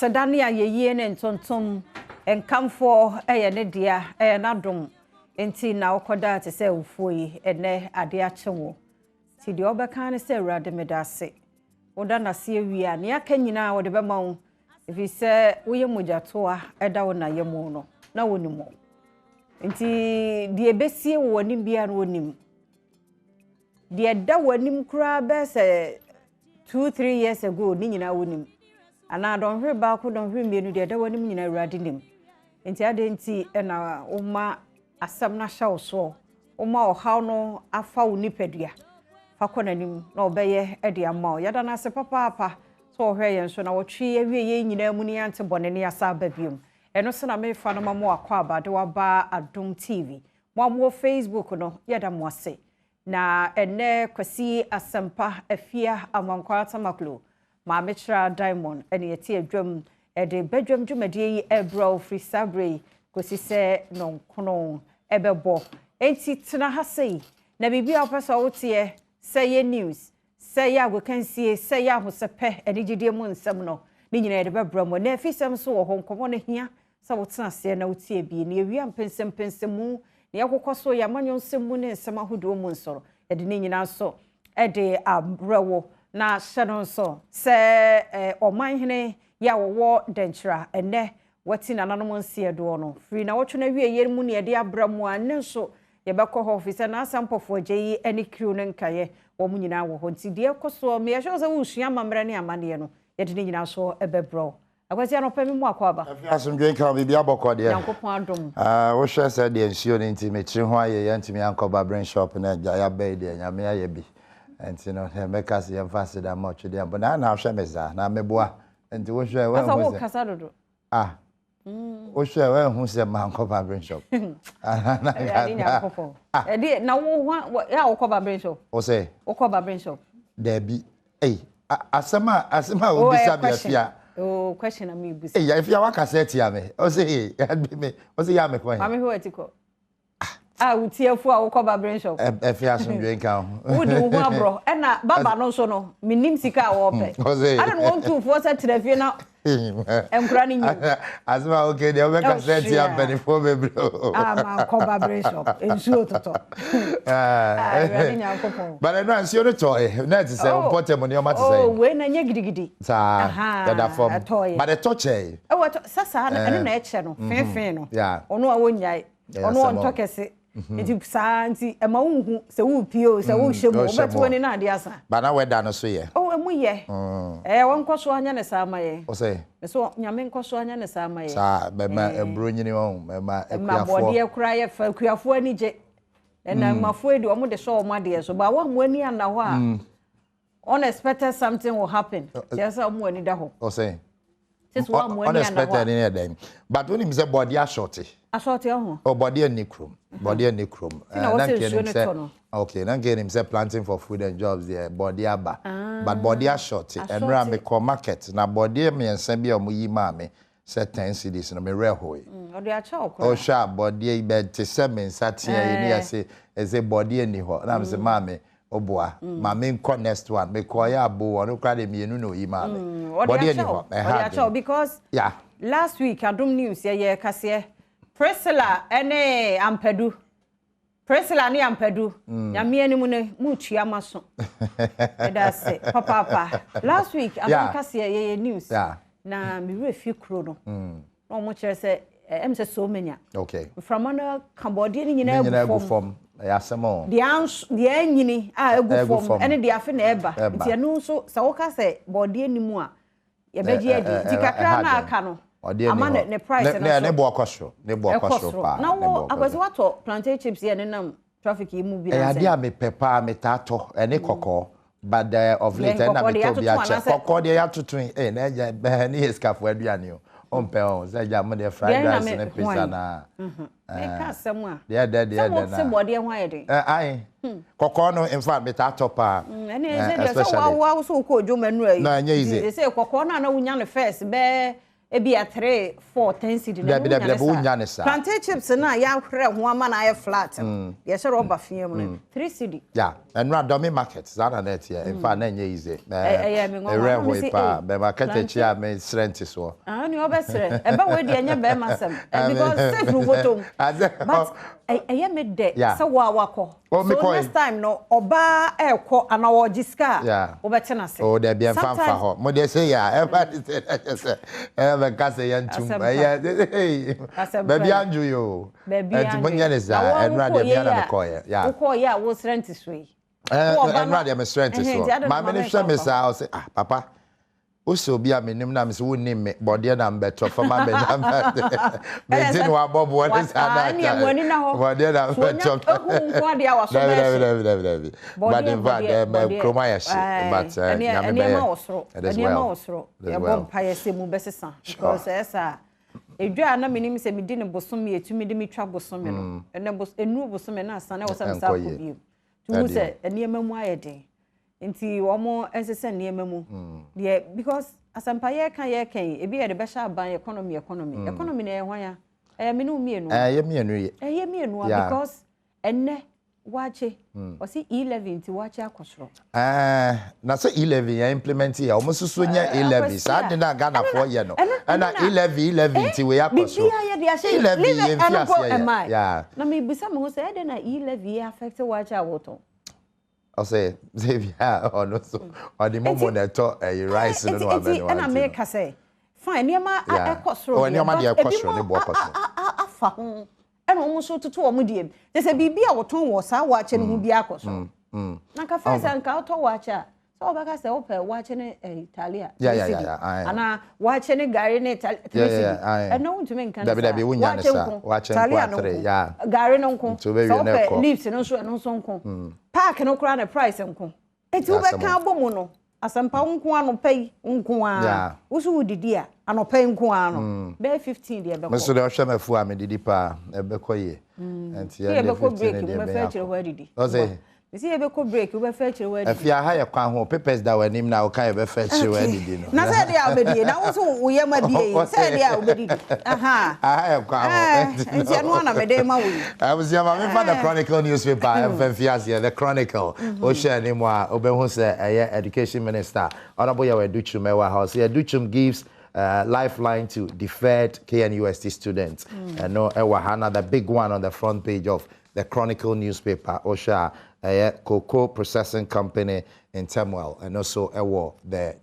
asedane a yeye ne ntontom enkamfo eye ne dia eye nadom enti na okoda te se ufoyi ene ade achewo ti de obeka ne se awurade medase oda na se awia ne aka nyina wo de bema wo efi se woye mogatoa eda wo na yemu no na wonimo enti de ebesie wo nim bia no wonim de da wonim kura be se 2-3 years ago ni nyina wonim ana don hwe ba ko don hwe mienu de da wonim nyina awurade nim enti ade enti na uma asam na hya so uma ohaw no afa wo nipadua fa konanim na obeye de ama yada na se papa so hwe yen so na wotwe awie ye nyina mu ni ante bone ne asa babium eno se na me fa no mamo akwa abade wa ba Adom TV mo Facebook no yada mo ase na ene kwasi asampa afia amankwata maklo ma metra diamond ene yeti adwam ede badwam dwumadie yi ebro free sabre kwasi se no kono ebebo enti tena ha sei na bibia opesa wotie say news say ya gwekansie say ya hosepe ene gidie mu nsem no ni nyina ede bebro mo na afisem so wo honkomo ne hia sa wotena se na wotie bi ne awia mpensempensemu ne yakokɔso ya manyo nsemu ne nsema hodo mu nsoro ede ne nyina so ede abrewo na hyɛno so sɛ ɔmanhene ya wɔwɔ denkyira ene wati nananom nsie do no free na wɔtwe na wie yɛ mu ne ede abramu ane so yɛbɛkɔ hɔ ofisa na asampɔfo gyeyi ene kriw ne nkaye wɔ mu nyina wɔ hɔ nti de ɛkɔso me yɛhwɛ sɛ wusua mamre ne amane no yɛde ne nyina so ɛbɛbrɔ akwasi anɔpɛ mi mu akwaba asomdwen ka bibia bɔkɔ de yankopɔn adom wo hwɛ sɛ de nsuo ne nti me kiri ho ayɛ yɛ ntimi ankɔba brain shop na ya bɛi de nyame ayɛ bi enti no meka se yɛmfa ase da ma ɔtwe de ambo na ahwɛ me za na meboa enti wo hwɛ wo asa wo kasa dodo wo hwɛ wo hu sɛ ma ankɔba brain shop ya ni yankopɔn edi na wo ya wo kɔba brain shop wo sɛ wo kɔba brain shop da bi asema wo bisa bi afia oh question am you busy if you want cassette ya me o say ya me kwa mama who etiko utiafu a wo kɔba brain shop afia asomdwen ka wo di wo abro e na baba no so no minim sika a wo pɛ ade no won tu fo sa trafie na enkura ni nyi asma okay de o cassette ya bani fo bebro ma kɔba brain shop ensuo toto ready nya nkopon but no ansio no toy na ti say o potem no ma ti say oh we na nya gidigidi sa da form but the touch e wo sasa na ene na eche no fenfen no ono a wonyai ono on tokese enti santi e ma wunhu se wu pio se wu hyemu obeto ni na ade asa ba na we da no so ye emu ye won koso anya ne sa ma ye o say so nyame nkoso anya ne sa ma ye sa be ma ebro nyini won ma ekuafo ma bode ekura ye fa ekuafo ani je na mafo edi omo de so omo de so ba wa mo ani ana ho a unexpected something will happen just omo ani da ho o say unexpected in there but when him say body a shorty oh body and nikrom na get say okay na get him say planting for food and jobs there body aba but body a shorty and ram me call market na body me ensan bia omuyi ma me say 10 cedis no me rehoy o de a cha okọ o sha body be te se me nsatia ye ni say body ani ho na me say ma me oboa ma me nko next one me call ya abo won kra de mienu no yi ma me body ani ho because last week Adom news ye kase Priscilla ene Ampadu Priscilla ni Ampadu nyame animu ne mutua maso eda se papa last week Adom kase ye news na me refi kro no no mo kire se em se so menya okay from ana Cambodia ni nyina egu form ya semo the anyini egu form ene de afi na eba nti enu so sa wo kase body animu a ye beji adi ti kakra na aka no amane ne price na ne bo akosho pa na wo akwese wato plantain chips ye ne nam traffic yi mu bi na se ade a me pepa me tato ene kokko but of late na me to bia che kokko de ya tutun na eja be ni escafo aduane o ompe o se ja mo de fried rice ne pizza na me ka samu a de na se body ho ayede ai kokko no in fact me tato pa ene se de so wa so ko ojo manu ayi na nya easy se kokko na wunya no first be ebi a 3 4 10 cedi na plantain chips na ya hwere ho ama na ya flat ye sure rubber fie mu 3 cedi yeah and na domi market zana net here in fact na nye easy re ho ipa be market chi a me strength so ni obesere ebe we de anya be masem because safe no bottom but eye me de so wa wakọ so next time no oba ekọ ana wo jiska obete na se oh there be fanfa ho mo dey say ya everybody say ebe ka say yantum baby anju yo and monya ne za enra de bia na me koye ya ko ya wo strength sui enra de me strength so ma me say me say ah papa Oso bi amenim na me se woni me bode na mbeto fama me na me tin wa bobo woni sa na bode na mbeto ko dia wa so be but in fact me kroma ya shi but nyame be ani ma osro ya bom pa ya se mu besesa because esa edwa na menim se me di ne bosom ye tumi di me twa bosom no enu bosom na asa na wo se msa ko bi tu se ani ma mu ayede nti womo ensese niema mu de because asampaye kan ye kan ebi ye de be sha ban economy na ye hwan ya me no mienu ye mienu ye mienu because enne wache o si 11 ti wache akosoro na so 11 ya implement ya omo susu nya 11 sa de na Ghana for ye no na 11 ti we akosoro ya de ahye 11 ye mfiase ya na me bisa mo se de na 11 affect wache awoto I say, Xavier, or no, so, or the moment I talk, rice, no, and I make her say, fine, near my costro, or near my dear costro, and almost so to 2 medium. There's a baby or 2 was I watching who be a costro. Naka first and cow to watcher. So I say, open watching Italia. Yeah. And I watching a Gary in Italy. And no one to make watching Gary no so leaves and no so park no crown a price uncle. It's over carbomono. Asampa unko ano pay unko a usu didia ano pay unko ano be 15 dia be ko so de hwe me fu am didi pa ebe koye enti ya be ko break me fe chire wa didi o say isi ebe ko break we fe chire wa didi afia ha ye kwa ho papers da wanim na o kan ebe fe chire wa didi no na say dia obedi na wo so wo ye ma die say dia obedi aha ha ye kwa ho enti anu na me dey ma wo I was ya ma me for the Chronicle newspaper FFIAS the Chronicle o share ni mo a obehu say education minister honorable Yaweduchum ewa house Yaweduchum gives lifeline to deferred KNUST students and no ewa hana the big one on the front page of the Chronicle newspaper Osha cocoa processing company in Temwell and also the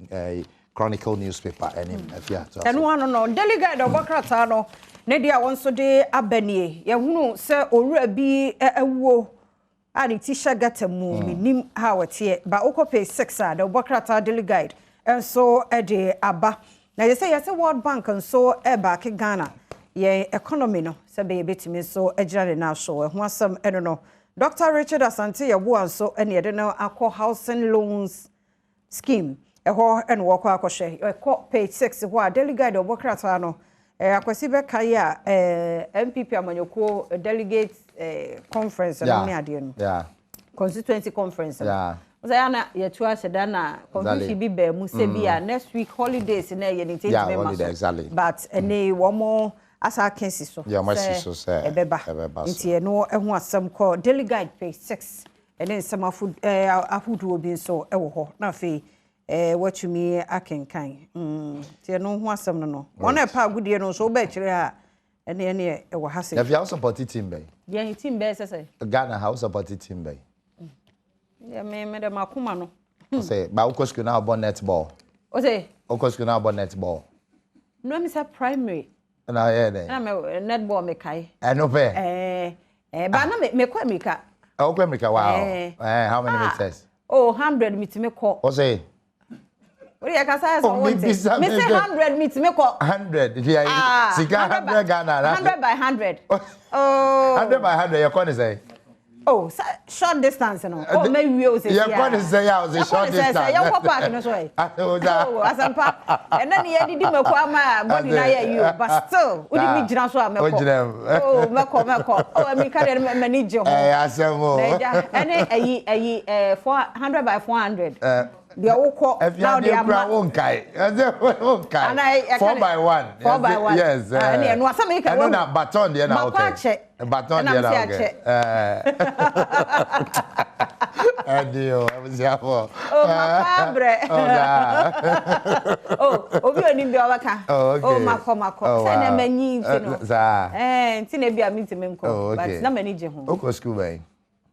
Chronicle newspaper and one no delegate obokrata no ne dia won so de abanie ye hunu se owura bi ewo ani tisha gatamu minim ha wote ba okope 6 the obokrata delegate and so de aba na you say World Bank and so back Ghana ye economy no se be betimi so ejare na so ho asam eno no Dr. Richard Asante ye bo anso ene ye de no akọ housing loans scheme eho eno wo kwa akọhwe ekọ page 6 ho delegate obokrata no akwasi be kai a MPP amanyoko delegate conference no me ade no constituency conference Zayana yetu asheda na confusion bi be mu se bia next week holidays na ye nti exactly but ene wo mo asa kensi so say ebeba nti eno ehu asem ko delegate page 6 ene nsem afudu obi so ewo ho na fe watumi akenkan ti eno hu asem no wona pa agudie no so ba kire ha ene ewo ha se if you support team bay yeah team bay say Ghana house support team bay yeah me de makuma no say ba ukosku na about netball o say ukosku na about netball no me say primary na yeah then na me netball me kai no pe ba na me kwa America kwa America wow how many meters 100 meet me ko o say what you can say so me say 100 meet me ko 100 yeah sika 100 Ghana 100 by 100 100 by 100 you can say short distance no me wi o say yeah you say yeah o say short distance you go park no so asampa ena ne yedi me kwa ma body na ya you but still udi mi gina so a me ko meko America de manage ho asemo ene 400 by 400 The Oko now they are one kai. 4x1. 4x1. Yes. And was some I know that baton there now. Okay. Baton there now. Okay. Adio, I was here for. Oh, my fabre. Oh, obi oni bi awaka. Oh, mako. Say na mani no. Nti bia meet me nko. But na mani je ho. Oko school by.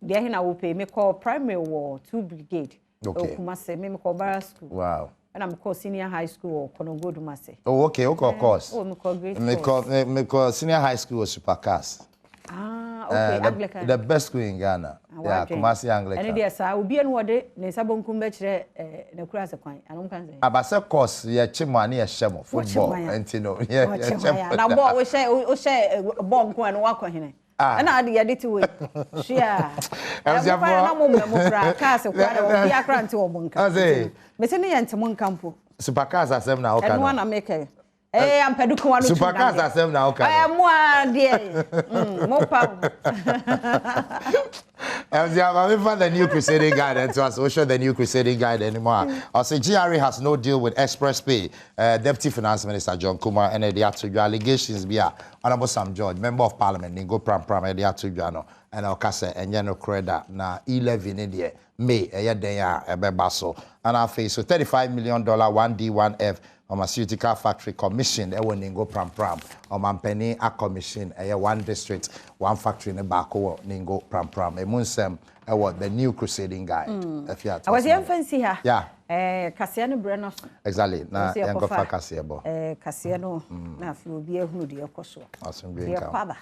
Dia he na wo pay me call primary war 2 brigade. Okay. Kumase me call bar school. Wow. And I'm call senior high school or Konogo Dumase. Oh, okay, of course. Oh, me call grade. Me call senior high school was Supercast. Okay, Anglican. The best school in Ghana. Yeah, Kumasi Anglican. And there sir, obi anu wode ne sabon kumbe kire na kura se kwan. Anu kan say. Abase course ye chimo ani ye shemo football. Enti no. Yeah, chemo. Na ball we share ball nko anu wakọ hene. And I did to it. Shia. I was a be a grant to Obunka. Missing the Antimon Campo. Supercars are 7 now. And one I make a. I'm Peduco. Supercars are 7 now. I am one, dear. More power. The new crusading guide, so as also the new crusading guide anymore. Also, GRA has no deal with Express Pay. Deputy Finance Minister John Kumar and the actual allegations be Honorable Sam George, Member of Parliament, Ningo Pram and the actual and Okase and Yano Creda na 11 in the May a year baso and I face so $35 million 1D1F pharmaceutical factory commission e won Ningo Pram or Mampeni a commission one district one factory in the Bako Ningo Pram e munsem e what the new crusading guide. I was young fancy here. Yeah. Cassiano Brenner. Exactly. Na yango fa Cassiano. Cassiano na fi obi ehunu de yakoso. Awesome great father.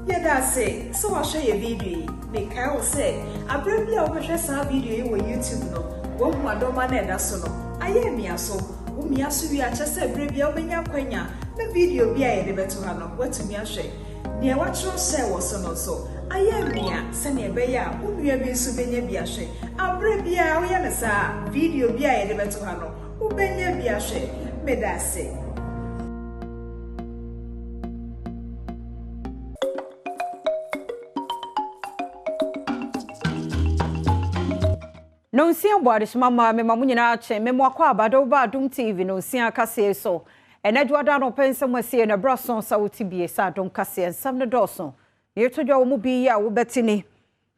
Yeah, that's it. So I'll show you a video. Make I will say, I bring you over a video on YouTube. No, one more domain that's so. I am me so. Me asu we are just a brave young quenya. The video be a debate to have what to me a share. Near what you say was on also. I am me, Sanya Beya, whom we have been souvenir be a share. I brave ya, we are video be a debate to have who benya be a share. May that say. No nsia boade mama me mamu nyina ache me mo akwa Badom TV no nsia kase so enadwada no pensem asie na brason sa wotibie sa Adom kase ensam ne doso ye todwa wo mu bi ya wo betini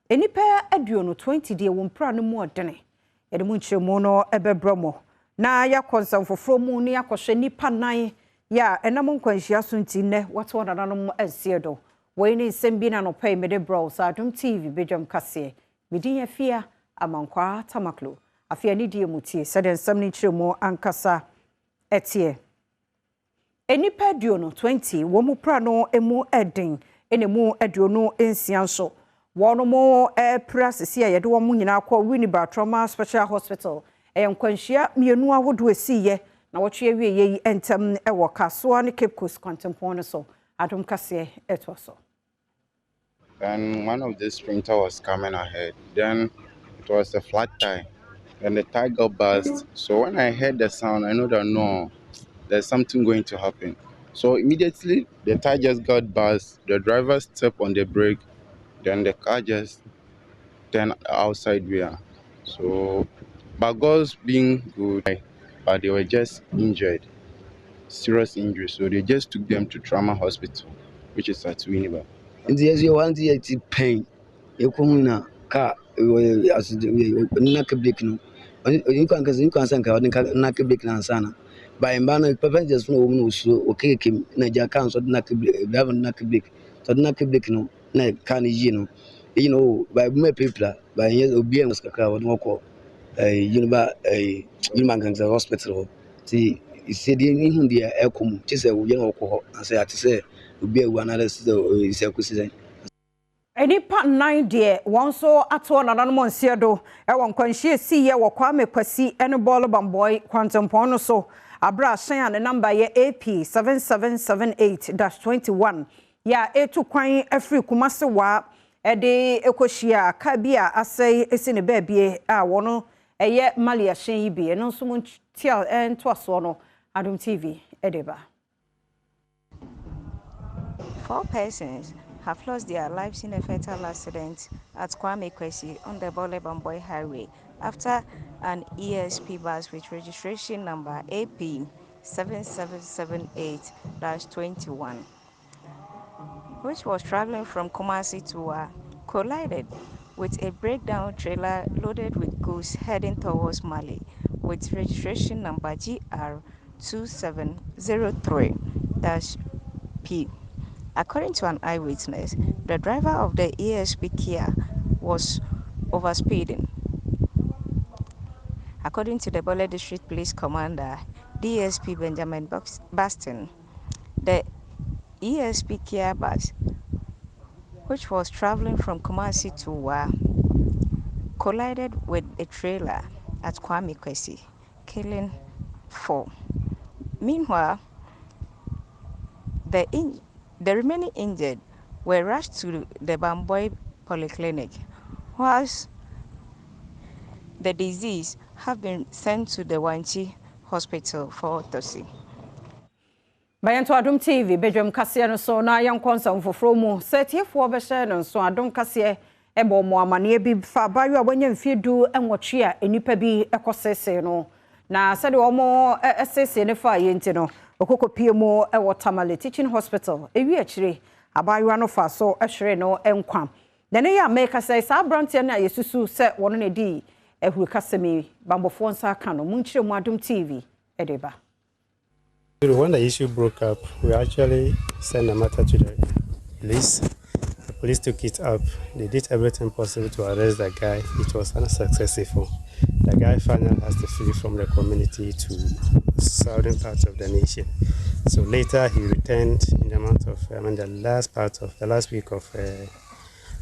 enipa aduono 20 die wo mpra no mu odene ye de mu nchemu no ebebromo na ya konsam foforo mu ne yakohwe nipa nan ya enam nkwanhia so ntine wato nana no asie do wo ni nsem bi na no pay me de bro sa Adom TV bedwam kase medin ya fia amankwa tamaklo afia ni die mutie sede nsam ni chiremo ankasa etie enipa duono 20 wo mu pra no emu eden enemu aduono ensia so wono mo prasisi a yede wo mu nyina akọ Winneba Trauma Special Hospital enkwanhia mienu awodo esiye na wotwe wie yi entem ewo kasoa ne Cape Coast Quantempon so Adom kase etwoso. And one of the sprinter was coming ahead. Then it was a flat tire, and the tire got burst. So when I heard the sound, I know that no, there's something going to happen. So immediately the tire just got burst. The driver stepped on the brake, then the car just turned outside rear. So, but God's being good, but they were just injured, serious injuries. So they just took them to trauma hospital, which is at Winneba. Yes, you want to pain. You come car. As the Nakabik, you can send Nakabik and Sana. By Mbana, passengers from Woman okay, Kim, Naja Council, Nakabik, Nakabik, so Nakabik, no, Canigino. You know, by my people, by years of being was Kakao, Moko, a human cancer hospital. See, he said in India, Elcom, just a young alcohol, and say, I say, will be one other circumcision. Enipa 9 de won so ato nananmo nsia do e won kwanhie si ye wo kwame kwasi ene ball bamboy Quantempon no so abra shan ne number ye AP 7778-21 ya etu kwan afri kumase wa e de ekohia ka bia asai esi ne baabie a wono eye malia shan yi bi no so mo tia ento aso no Adom TV edeba. 4 persons have lost their lives in a fatal accident at Kwame Kwesi on the Badwam Highway after an ESP bus with registration number AP 7778-21, which was traveling from Kumasi to collided with a breakdown trailer loaded with goods heading towards Mali with registration number GR2703-P. According to an eyewitness, the driver of the ESP Kia was overspeeding. According to the Bole District Police Commander, DSP Benjamin Baston, the ESP Kia bus, which was traveling from Kumasi to collided with a trailer at Kwame Kwesi, killing 4. Meanwhile, the remaining injured were rushed to the Bamboy Polyclinic, whilst the deceased have been sent to the Wanchi Hospital for autopsy. Bayan to Adom TV, Badwam kase no so na yankonsa mfoforo mu. Setiefo be share no so Adom kase ebo mo amane bi fa bayo abanya mfiedu enwotwe a enipa bi ekosese no. Na sede omo esese ne fa yenti no. Okokopie mu ewo Tamale Teaching Hospital. Ewi akire abayo no fa so ehwere no enkwam. Dene ya make say sa brantie na yesusu se wono ne di ehuru kasemi bambofo nsa ka no munchire mu Adom TV edeba. When the issue broke up, we actually sent a matter to the police. The police took it up. They did everything possible to arrest the guy. It was unsuccessful. The guy finally has to flee from the community to the southern part of the nation. So later he returned in the month of, the last week of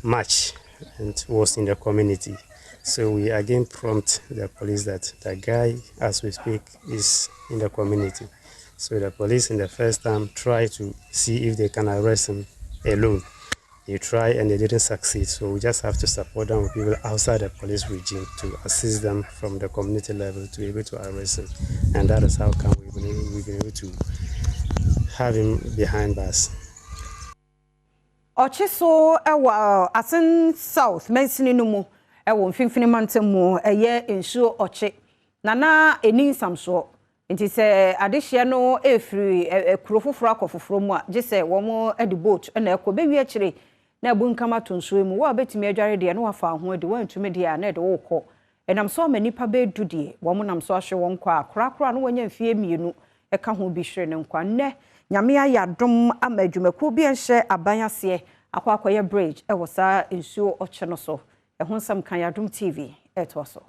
March, and was in the community. So we again prompt the police that the guy, as we speak, is in the community. So the police in the first time tried to see if they can arrest him alone. They tried and they didn't succeed. So we just have to support them with people outside the police regime to assist them from the community level to be able to arrest him. And that is how come we've been able to have him behind bars. Ochiso ewa asin South mensini numu ewo mfimfini mantemu eye ensuo ochi nana eni samso nti se adehye no efiri kuro foforo akofoforo mu a gese wo edi boat na ekobewi akire na ebunkama tonsuo mu wo betimi adware de no wafa ho de wantumi de a na de wo kɔ enam so ma nipa be dudie wo nam so ahwe won kɔ akora no wanya mfie mienu eka ho bi hwere ne nkwa nne nyame ayadom ama adwumaku bi enhye abanyase akwakoye bridge ewo sa ensuo oche no so ehun sam kan Adom TV eto so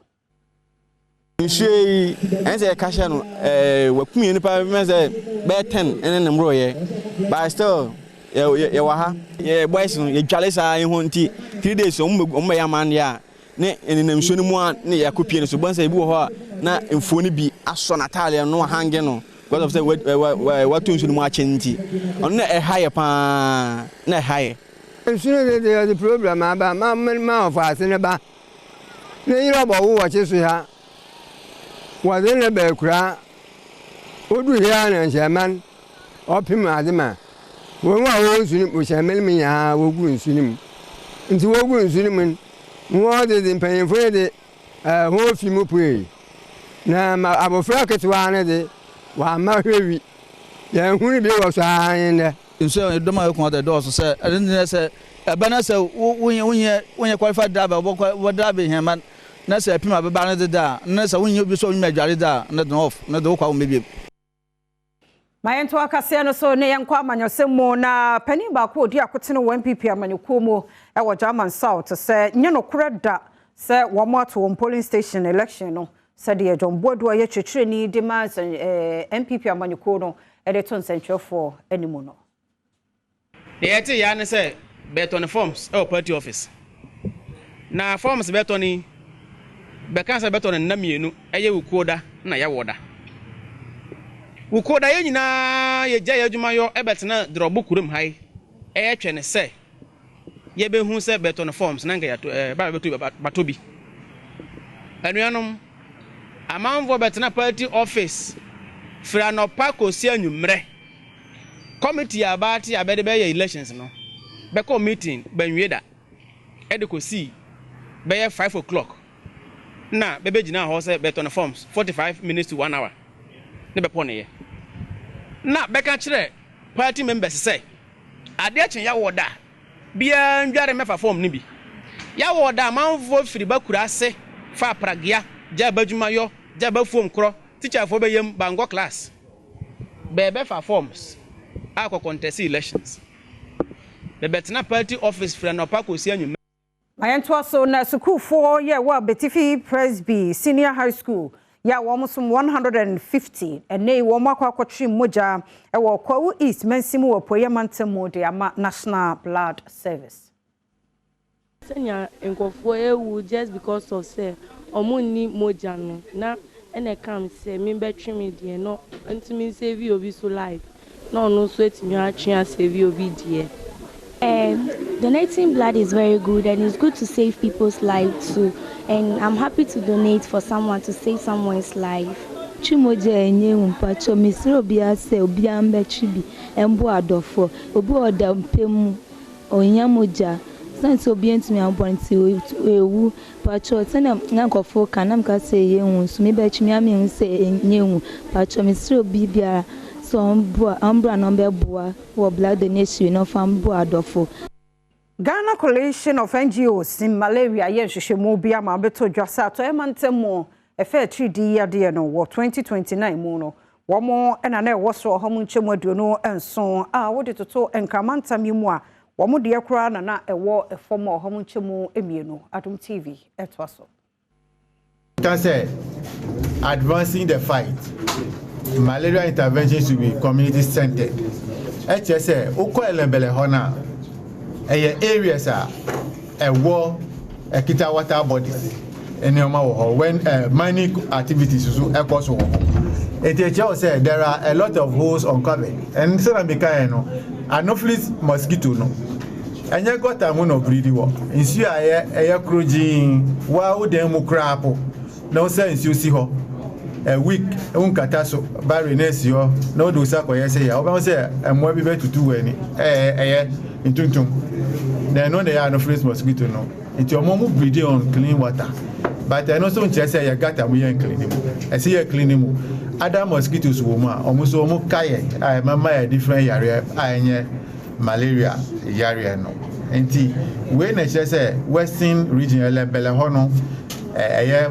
Nshei ense kasha no wakumi nipa mense be 10 ene nemro ye but still ye wa ha ye boys no ye dwale sa ye ho nti 3 days o ya man ya ne enenam hwenu mu a ne yakopie no so bonsa bi wo ho na mfoni bi aso Natalia no hange no because of say what to mu a chinti on na high pa na high nsunu the problem aba ma of us ne ba ne yiro bo wo che so ha wade ne be kura odu hia na nchaman opim adema wo wa nsunu mo chamel mi ya wo gu nsunu mu nti wo gu nsunu mu wo de mpanyefo de ho fi mu pui na ma abofra ketwa ne de wa ma hwewi ya hunu bi wo sa yin nso do ma ko de do so se ne se bana se wonye qualified driver wo driver him man na se pima be ba ne da na se wonye bi so wonye adware da na do off na do kwa wo mebie Mayento akase no so ne yankwa amanyosemo na pani ba ko odi akotene MPP amanyuko mu e wo German South se nye no koreda se wo mato wo polling station election no se de John Bodo ye twetwere ni de ma MPP amanyuko no e de ton centrefo animu no de yete ya ne se beton forms e party office na forms betoni be kan se beton na mienu eye wukoda na ya woda wukoda ye nyina ye gya ye adwuma yo ebetena drobo kurum hai eye twene se ye be hu se beton forms na nka ya ba betu batobi anuanom amanvo betena party office fra no pako si anwumre committee abati abede be ye elections no be meeting banweda ediko si be 5 o'clock na bebe gina ho say beton forms 45 minutes to 1 hour ne be pon ye na beka kire party members say ade achen ya woda bia ndware mefa form ni bi ya woda manfo firi bakura ase fa pragia ja badwumayo ja ba form kro teacher fo be yem bango class bebe fa forms akọ contest elections the betna party office friend no pa ko si anyu Mayento so na school for yeah wa Betifi Presby Senior High School ya wo some 150 and nay wo makwa moja e wo Kwawu East Mensimu wo Poyamantemo de ama National Blood Service. Senya enkofo ewu just because of say omuni moja no na ene kam say me betwi me de no ntimi save obi so life no no so etimi atwe save obi de. Donating blood is very good and it's good to save people's lives too. And I'm happy to donate for someone to save someone's life. Chimoja enye mpacho misiro bia se obi ambe chibi embo adofo obi oda mpemu onyamoja santi obi entimi ambonti ewu pacho tena nankofo kanam ka se yehu so me be chimi ame se enyehu pacho misiro bibia so ambra number boa wo blood donation no fambo adofo. Ghana Coalition of NGOs in malaria yeshishemu bia ma beto dwasa to emantemo efe 3D ade no wo 2029 mu no wo mo ena na wo so ho nchemu aduonu enso a wo de toto enkramanta mi mu a wo mo de ekura na ewo efomo ho nchemu emienu Adom TV etwaso. Can say advancing the fight. Malaria intervention should be community centered. HSA oko elembele hona areas are a war a kita water bodies and when mining activities so it say there are a lot of holes uncovered and so I'm becoming anopheles mosquito no and you got a mono breeding war in see a crujing wow them crap no sense you see her a week unkataso barry ness yo no do sako yes say and what we better to do any in tuntum. They know they are no fresh mosquito no. It's your mom breeding on clean water. But I know some just say you got a we and clean them. I see a clean them. Other mosquitoes woman almost kaye. I remember a different area. I malaria area no. And when I say Western region Belahono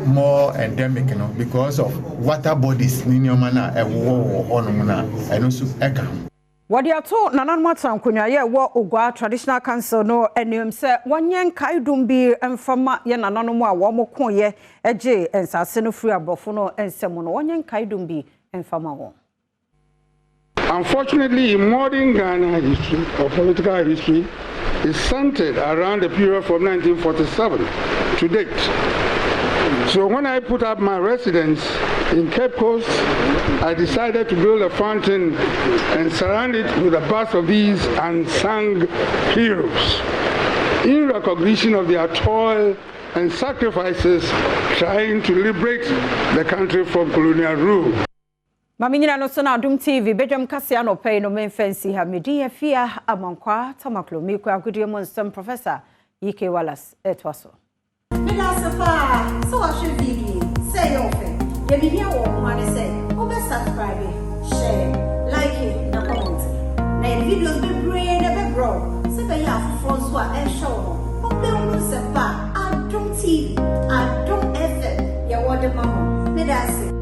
more endemic you know, because of water bodies in your manner a war on and also eka. What you told Nananmatan Kunya wo Ogwa Traditional Council no enim se wanyen kaidum bi emfama ye nananom a wo moko ye eje ensase no free abrofo no ensemo no wanyen kaidum bi emfama wo. Unfortunately, in modern Ghana history or political history is centered around the period from 1947 to date. So when I put up my residence in Cape Coast, I decided to build a fountain and surround it with a bust of these unsung heroes in recognition of their toil and sacrifices trying to liberate the country from colonial rule. Maminyina no so na Adom TV Badwam kase anopai no menfancy ha medi afia amankwa tamaklo meku agudie monsem Professor Ike Wallace etwaso. So I should be say often. You be here one say, subscribe, share, like it, na comment. Na videos be brain never grow. So be ya for and show. Adom TV, Adom FM. Ya what the mama. Me that's it.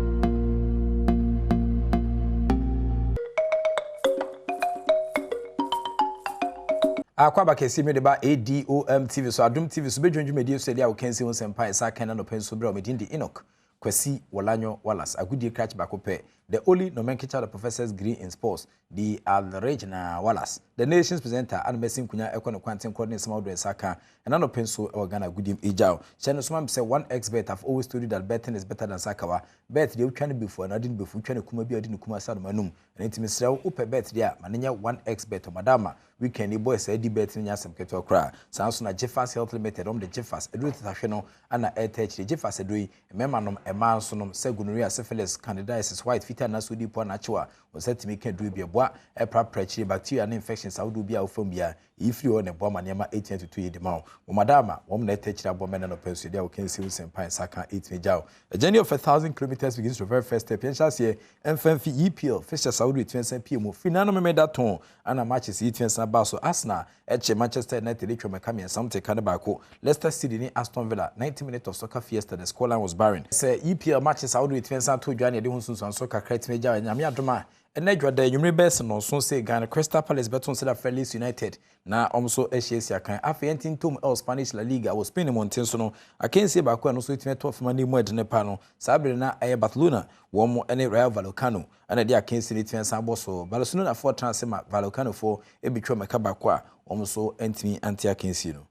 Akwaba kesi me de ba Adom TV so Adom TV so bedwonju media so dia wo kansi won sempa isa kan no penso bra o medindi Enoch Kwasi Wolanyo Wallace agudie crutch bakope the only nomenclature the professors green in sports the Alregina Wallace the nation's presenter and mesin kunya ekon kwanten coordinator some of saka and no penso organ agudim ejao channel so say 1xbet have always told you that betting is better than sakawa bet dey twan before na din before twan kuma bi odin kuma sad manum and intimisra upe bet dia manenya 1xbet o madama weekend boys say di bet nya sem keto kra sanso na Jeffers Health Limited the Jeffers edu tatahwe no ana airtech Jeffers edoi memanom emanso nom se gonorrhea syphilis candidiasis white feet Peter Nasudi Ponachoa was set to make a dribble bois, a prachiri bacteria and infections out do be out from here. If you own a bomb and yama 18 to 2 the mouth. Madama, woman that touched a woman and a person, they can see some pine saka 8 major. A journey of 1,000 kilometers begins to very first step. Yes, here, and Fenfi EPL, Fisher Saudi 20 PM, Finano made that tone, and a matches 18 Sabaso Asna, Etche Manchester United, Macami, and something Canabako, Leicester City, Aston Villa, 90 minutes of soccer fiesta, the scoreline was barren. Say EPL matches Saudi 20 to Johnny Dehunsun and soccer crate major and Yamia Doma. And Nedra de Yumi Besson no so say Ghana Crystal Palace Beton Cedar Felix United. Na also HSC can Afientin Tom El Spanish La Liga was spinning Montensono. I can't say back when also it met off money more than a panel. Sabrina Air Barcelona, one more any Real Vallecano, and a dear King City and Samboso. Barcelona for transfer Vallecano for a become a cabacqua, almost so Antony Antia Kinsino.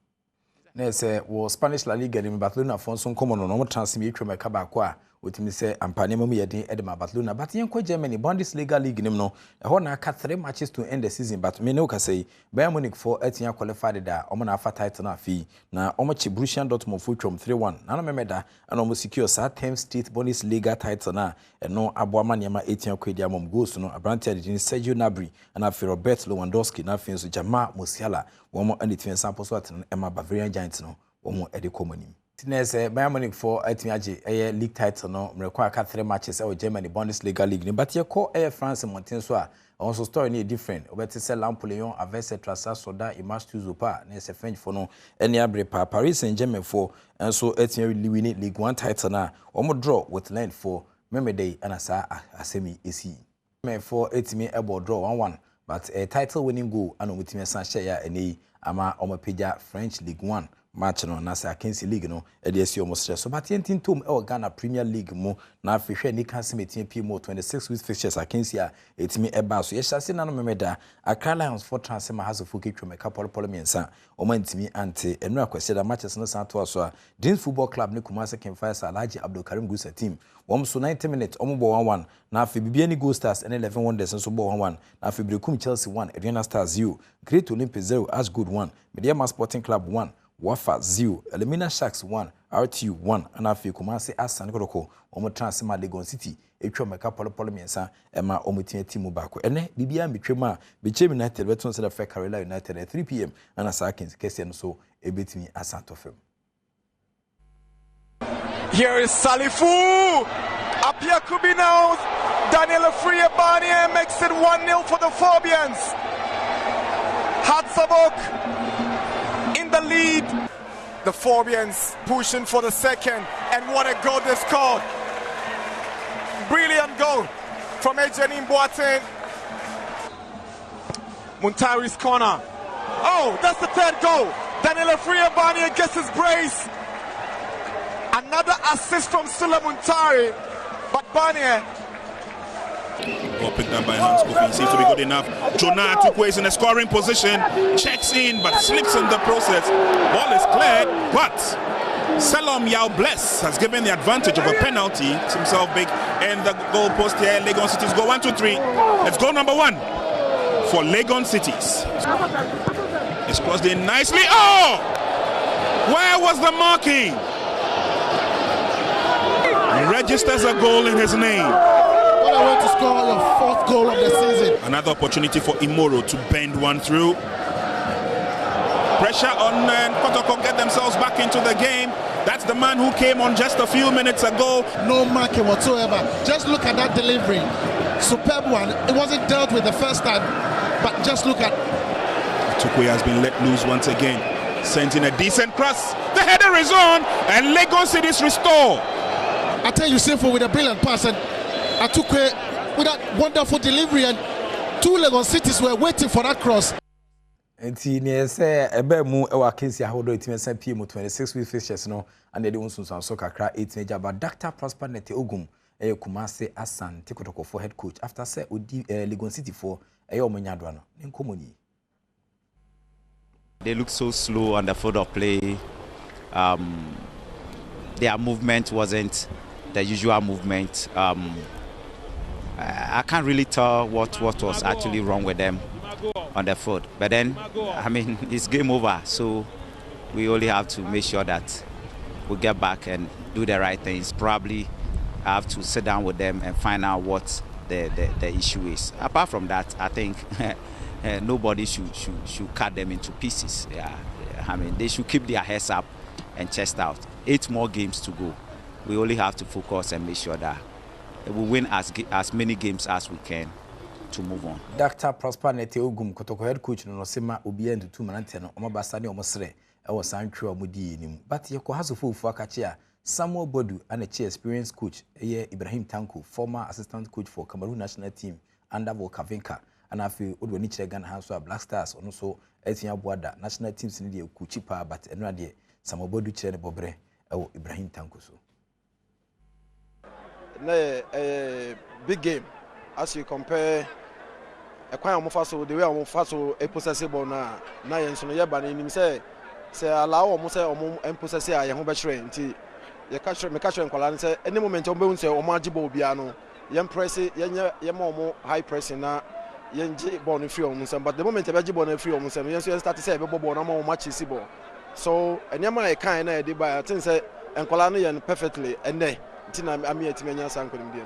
Nese was Spanish La Liga in Barcelona for some common on transmit from a cabacqua. With me say Ampanema Yadi Edema Barcelona, but in Germany, Bundesliga League Nimno, a Horna cut 3 matches to end the season, but Menoka say Bayern Munich for 18 qualified da Omana Titan fee. Now Omachi Borussia Dortmund full from 3-1. Nana Memeda and almost secure 10th State Bundesliga title na and no Abuaman Yama 18 Kwediamom goes to no Abrantia in Sergio Gnabry and after Robert Lewandowski na fins with Jamal Musiala, one more and the twin samples what Emma Bavarian Giants no, one more Eddie Comoni. Tinese Bayern Munich for Etimaji a league title no require 3 matches or Germany Bundesliga League but your call Air France and Montensoa also story near different Obetise Lampoleon Averse Trasa Soda Image Zupa nese French for no any abre Paris Saint-Germain for and so Etienne winning League 1 title na omo draw with Lens for Memede and Asa Asemi AC for Etime able draw 1-1 but a title winning goal and with me Sanchaya and ama omo peja French League 1 match no na sa Kings League no e dey see almost so but yentin tom e Ghana Premier League mo na afehwe ni kan semetin PM 26 with fixtures Kings ya etimi e ba so ye hyase na no memeda Accra Lions for transfer has of Fuketwa meka polo miensa o mantimi ante enu akwese da matches no san to so a Dreams Football Club ni Kumasi Kemfire Alhaji Abdul Karim Gusa team wom so 90 minutes omo bo 1-1 na afi bibia ni Gold Stars and 11 Wonders so bo 1-1 na afi Brekum Chelsea 1 Atlanta Stars 0 Great Olympic 0 As Good 1 Mediama Sporting Club 1 Wafa 0, Elimina Sharks 1, RTU 1, and Afi Kumasi Asan Koroko, Omo Transima Legon City, Echo Meka Polo Miensa, Emma Omutin Timu Bako. Ene, Bibia Bitrema, Bichem United, Beton Cedar Carolina United at 3 p.m. and Asakins, Kessian so, a bit me as Santofem. Here is Salifu! Apia Kubinaus, Daniel Friabani makes it 1-0 for the Fabians. Hatzabok the lead, the Fabians pushing for the second, and what a goal they scored. Brilliant goal from Ejenin Boateng. Muntari's corner. Oh, that's the third goal. Daniel Friabani gets his brace. Another assist from Sula Muntari, but Barnier picked up by Hans Kofi, seems to be good enough. Jonah Tukwe is in a scoring position, checks in but slips in the process. Ball is cleared, but Salom Yao Bless has given the advantage of a penalty. It's himself big in the goal post here. Legon Cities go 1-2-3. Let's go number 1 for Legon Cities. It's crossed in nicely. Oh! Where was the marking? He registers a goal in his name. What a way to score your 4th goal of the season. Another opportunity for Imoro to bend one through. Pressure on Kotoko, get themselves back into the game. That's the man who came on just a few minutes ago. No marking whatsoever. Just look at that delivery. Superb one. It wasn't dealt with the first time, but just look at. Tukwe has been let loose once again. Sent in a decent cross. The header is on, and Legon Cities restore. I tell you, Simple with a brilliant pass, and Atukwe with that wonderful delivery, and 2 Legon Cities were waiting for that cross. Enti ne say ebe mu e wa Kings ahodo etimensa PM 26 with fixtures no and they won sunsan so kakra 8 major but Dr. Prosper Nete Ogum e Kumasi Asan Tikotoko for head coach after say odi Legon City for e omanyadwa no nkomoni. They look so slow on the field of play. Their movement wasn't the usual movement. I can't really tell what was actually wrong with them on the field. But then, I mean, it's game over. So we only have to make sure that we get back and do the right things. Probably have to sit down with them and find out what the issue is. Apart from that, I think nobody should cut them into pieces. Yeah, I mean, they should keep their heads up and chest out. 8 more games to go. We only have to focus and make sure that we win as many games as we can to move on. Dr. Prosper Nete Ogum Kotoko head coach no sema obi and 2 manante no omabasa ne omosre e wo santwe omudi nim. But yeko haso fofu akache a Samuel Bodu and a chair experienced coach Ibrahim Tanko, former assistant coach for Cameroon national team under Volkavinka, and I feel Odwani Chegan has Black Stars and also Etienne Boada national teams in the Kuchipa, but another Samuel Bodu chair Bobre Ibrahim Tanko. So a big game as you compare a quite almost the way I'm fast a possessible now. And so yeah, but in say allow almost a possess a home train. You catch me catch and call say any moment on bones or margible piano. Young press it, more high pressing now. Young born in free almost, but the moment I born in free almost, you start to say, Bobo, no more much is so, and Yama kind of by a thing say, and Colani and perfectly, and then I'm here to me.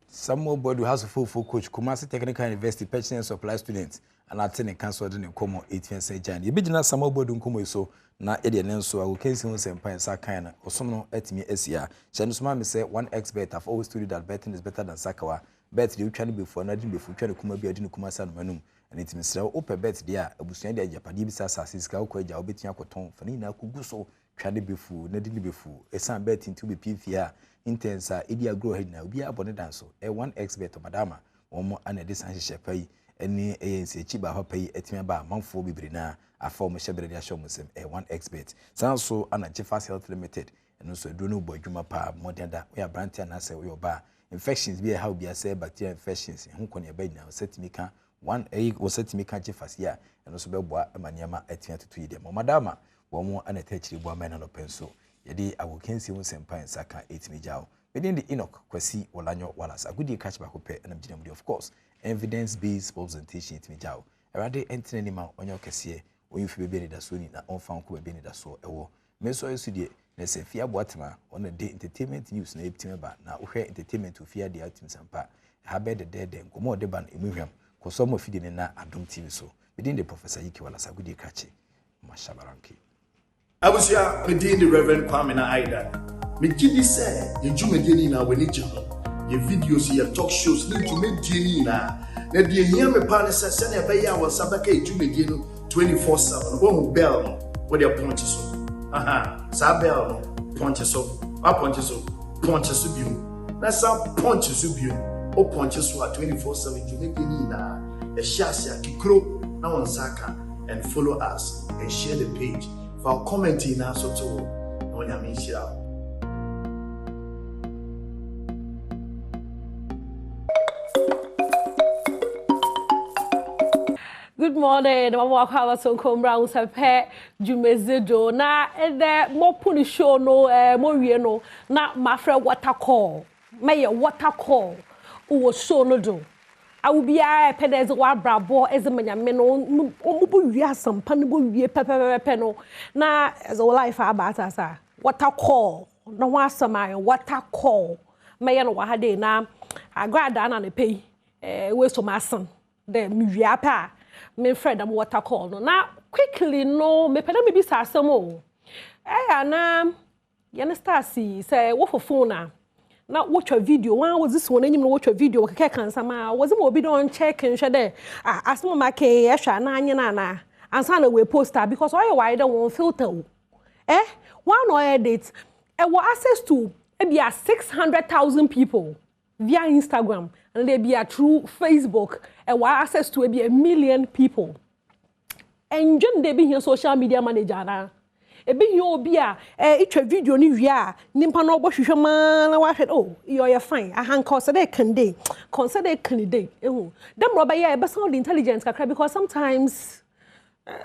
Samuel Bodu has a full coach, Kumasi Technical University, Pension Supply students, and attending council in Como 18th century. You begin Samuel Bodu Como so. Na edi enenso awo kensi ho sempa nsa kan na osomo etimi asia Shanusma me say 1xbet have always told you that betting is better than sakawa bet dey twa ne before na din before twa ne kuma bi adi ne kuma sa no manum and etimi sra ope bet dey a abusuan dey ajapade bi sa sika ko agya obetia koton fani na kugu so twa ne before na din before esan bet into be pfia intensa edi agro head na obi abone danso 1xbet madama womo ana de san hye pai eni ANC chiba ho pai etimi ba manfo bibiri na afọ mo shebrede a show musem 1xbet sanso ana Jeffers Health Limited eno so do no bodwuma pa modern da we brand na say we oba infections be how be say bacterial infections hu ko ne ba nyina setimika 1 o setimika Jeffers ya eno so be boa amaniama atia tutu yide mo madama wo mo ana tachiri boa mena no penso yedi awokensi hu sempa nsaka etimi jawo within the Enoch Kwesi Olanyo Wallace agudi catch back up and am of course evidence based presentation etimi jawo erade entene ma onyo kese oyinfi bebe ni da so ni na onfa ko bebe ni da so ewo me so yesu die na se fia boatema on the day entertainment news na eptime ba na ohwe entertainment ofia de atim sampa ha be de nkomo de ban emuhwam ko so mo fidi ni na Adom TV so within the professor Yiki wala sagudi kache mashabaranki abusia within the Reverend Kwamina Aida me gidi say ye jumedi ni na wani jiho ye videos ye talk shows ni jumedi ni na de hia me pa ne se na be ya wa sabaka e jumedi no 24/7 one bell no what your punch so sa bell no punch so biu na sa punch so biu o punch so 24/7 jumedi ni na e shasia kikro na on saka and follow us and share the page for commenting na so to no nyame share. Good morning, Mama Kawa so kombra usape jumezedo na ede mo puni show no mo wie no na mafre water call me water call wo show no do awubia pedeze wa brabo ezemanyame no mo bo wie asampa no bo wie pepepepe no na as a life abata sa water call no wa asama water call me no wa hade na agrada na ne pei we so masan de mi wie apa me friend am water call no na quickly no me peda me bi sa asemo na ye na start see say wo for phone na watch a video one was this one enyim no watch a video keke kansa ma was mo obi don check nhwe de asemo ma ke ye hwa na anye na ansa na we poster because why wide one filter one no edit we access to be 600,000 people via Instagram and they be through Facebook and we access to be 1 million people and just they be here social media manager na e be here obi a itwa video ni wi a nimpa no bo hwehwe ma na wa hwe oh you fine ahan consider candidate ehu dem roba ya e be sound intelligence kakra because sometimes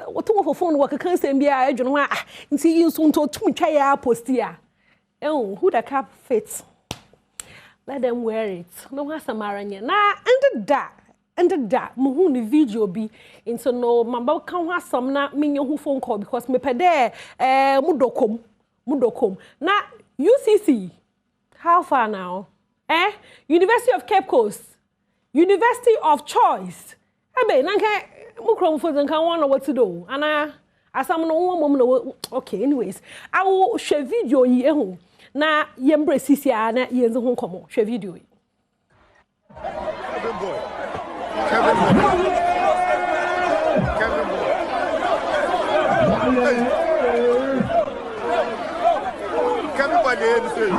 what to for phone work can say bia adwuno a nti yin so nto tumtwa ya post ya who the cap fits. Let them wear it. No has a maranya. Na and that muhu ni video be into no mamba kan ha some na minyo who phone call because me pede mudokom. Na UCC how far now? University of Cape Coast. University of choice. Ebe nanka mukrom for the can one what to do. Ana asam no one mom okay anyways. I will share video yi ehu. Na yembre sisi ana yenzo ho komo. Share video yi. Kevin boy. Kevin boy. Kevin boy. Kevin boy dey say.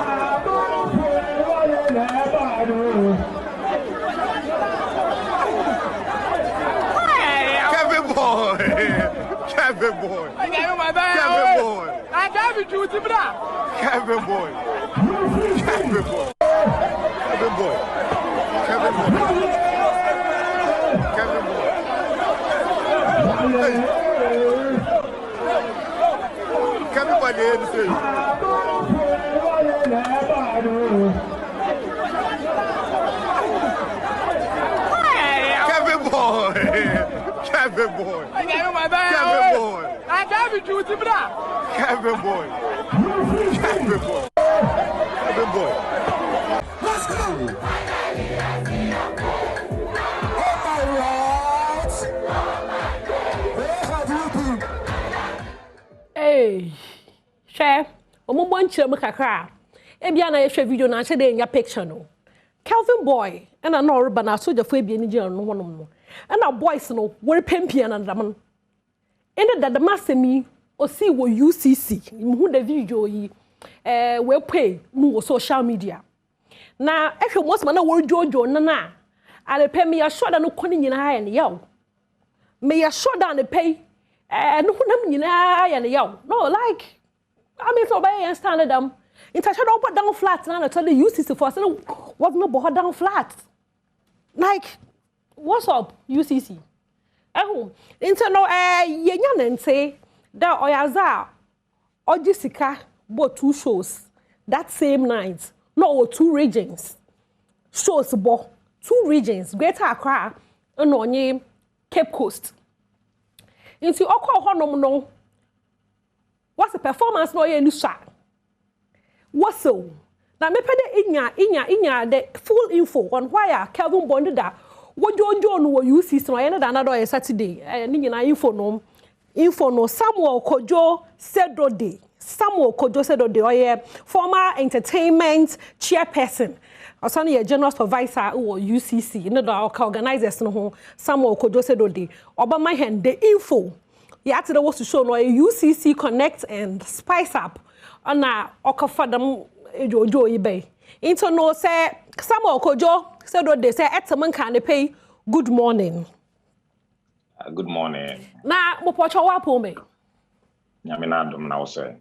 Kevin boy. Kevin boy. Kevin boy. I got you to bra. Kevin boy. Kevin boy. Kevin boy. Kevin boy. Kevin boy. Kevin boy dey say. Kevin boy. Kevin boy. Kevin boy. I got you to bra. Kevin boy. Kevin boy. Kevin boy. Let's go. Hey, share. Omo bonchire me kakra. E bia na ye hwe video na che de nya picture no. Kelvin boy, and I know urban na soldier for be ni je no honom no. And our boys no, we pempia na ndam. Ende da masemi o si wo UCC. Mu the video yi we pay mu social media. Na ehwe most man na wo jojo na ale pay me ya shoda no koni nyina ha ne yaw. Me ya shoda ne pay no hunam nyina ya ne yaw. No like I mean so by standard them. International put down flat now tell the UCC for say what no board down flat. Like what's up UCC? Into no yenya nente that oyaza Jessica bought 2 shows that same night. No, 2 regions. Shows bo 2 regions, Greater Accra and onye Cape Coast. Into oko honom no. What's the performance no ye nusa? What's so? Now me pede inya the full info on why Kelvin bonded that. What John no UCC no ene da na do Saturday. Ni nyina info no Samuel Kojo Sedode. Oye former entertainment chairperson. Also a general supervisor or UCC. No da organizers no ho Samuel Kojo Sedode. Oba my hand the info. Ya to the was to show no UCC Connect and Spice Up. Ana okafa dam ejojo ibe. Into no say Samuel Kojo Sedode say etaman kan pay good morning. Good morning. Na mo pocho wa po me. Nyame na Adom na wo say.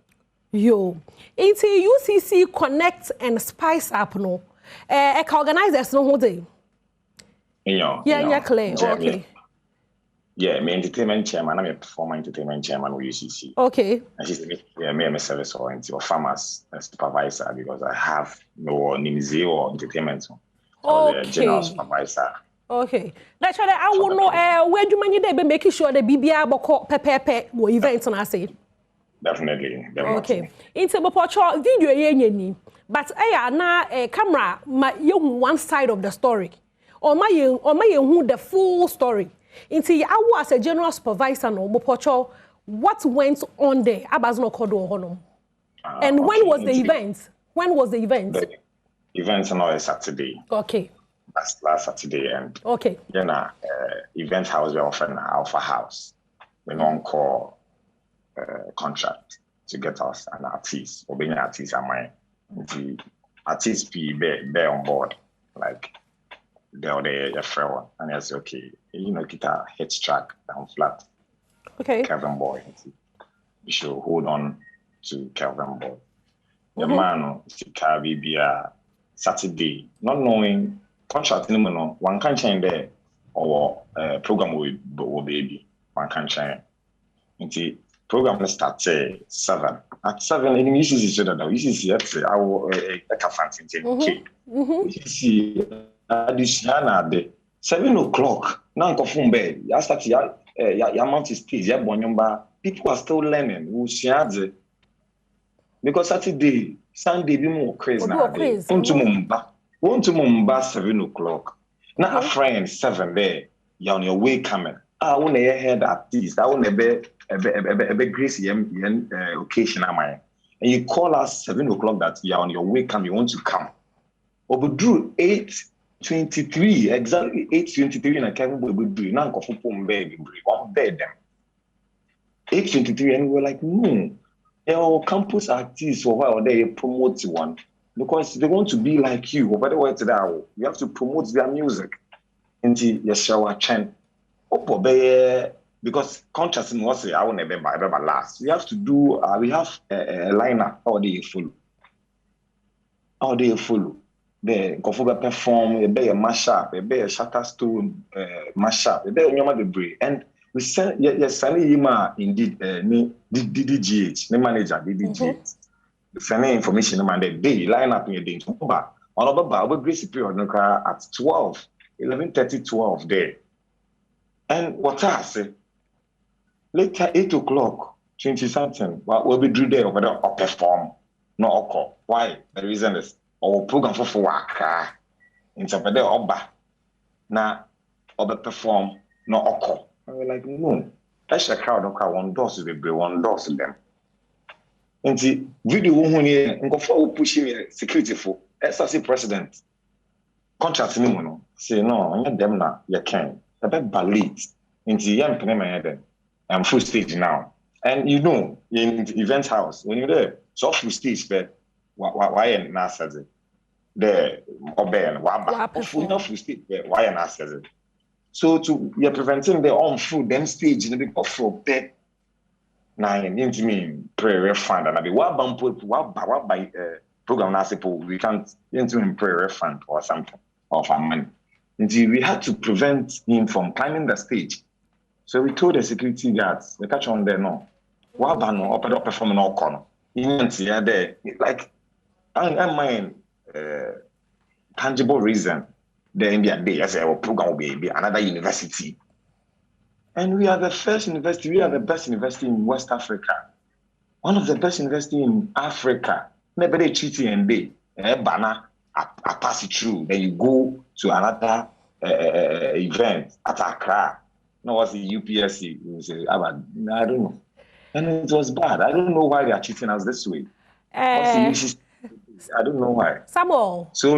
Yo. Into UCC Connect and Spice Up no. E ka organizers no ho dey. Yeah, clear. Okay. Yeah, me entertainment chairman, I'm a former entertainment chairman with UCC. Okay. And she's me service oriented or farmers supervisor because I have no nimzi or entertainment. Okay. The general supervisor. Okay. Naturally, I will know where do many day be making sure the BBA boko pepe wo events on I say. Definitely. Okay. Into bopo video ye but na camera ma you one side of the story. Or my who the full story. Into I was a general supervisor no bopo what went on there abazno kodo honom. And okay. When was the event? When was the event? The event on Saturday. Okay. That's last Saturday and okay. Then event house we often Alpha House. We don't call contract to get us an artist. Or being artist am I the artist be on board. Like they're fair one. And I say, okay, guitar head track down flat. Okay. Kelvin Boy. You should hold on to Kelvin Boy. The man be Saturday, not knowing contract one can change there or program will baby. One can change. Until program starts 7. At 7, and you see that you see I will a fancy cake. You see additional day 7 o'clock. Now go from bed. You start your mount is stage. People are still learning. We share because Saturday, Sunday be more crazy now. Want to Mumba 7 o'clock. Now a friend 7 there, you're on your way coming. I want to head artist. I want to be grace occasion am I. And you call us 7 o'clock that you're on your way come, you want to come. Obudru 8:23, exactly 8:23 and I can't Obudru. Now go for baby, one bed them. 8:23 and we're like, no. Your campus artists or while they promote one because they want to be like you. By the way, today you have to promote their music. Into your shower chain. Because contrast in what I will never last. We have to do. We have a lineup. How do you follow? How do you follow? The Kofuga perform. Be a mashup. Be a Shutterstone mashup. Be a Nyoma Debris. And we send. Yes, Sani Yima indeed. DDGH. The manager DDGH. Sending information man. The day lineup in your day. On over grace period at 12, 11:30, 12 there. And what I say? Later 8 o'clock, 20 something, we'll be drew there over there or perform. No occur. Why? The reason is our program for work. In some there oba. Now over perform no occur. And we're like, no. That's a crowd okay, one doors to be one doors to them. And the video when and go for pushing security for SRC president. Contract no say no, them now you can. A bit ballet into young Penema I'm full stage now. And you know, in the event house, when you're there, so full stage there, why and not says it? There, obey and wabba, full stage there, why and not says it? So you're preventing their own food, then stage in a big offer bed. Now, into me, prayer fund, and I be what by program Nasipo, we can't into him prayer fund or something of our money. Until we had to prevent him from climbing the stage. So we told the security guards, they catch on there, no. Wabano, up performing all corner. Even there, like, I mind tangible reason there in the day, as our program will be another university. And we are the first university, we are the best university in West Africa. One of the best university in Africa. Nobody cheating and they, banner. I pass it through. Then you go to another event at Accra. No, what's the UPSC? You say, I don't know. And it was bad. I don't know why they are cheating us this way. I don't know why. Samuel. So,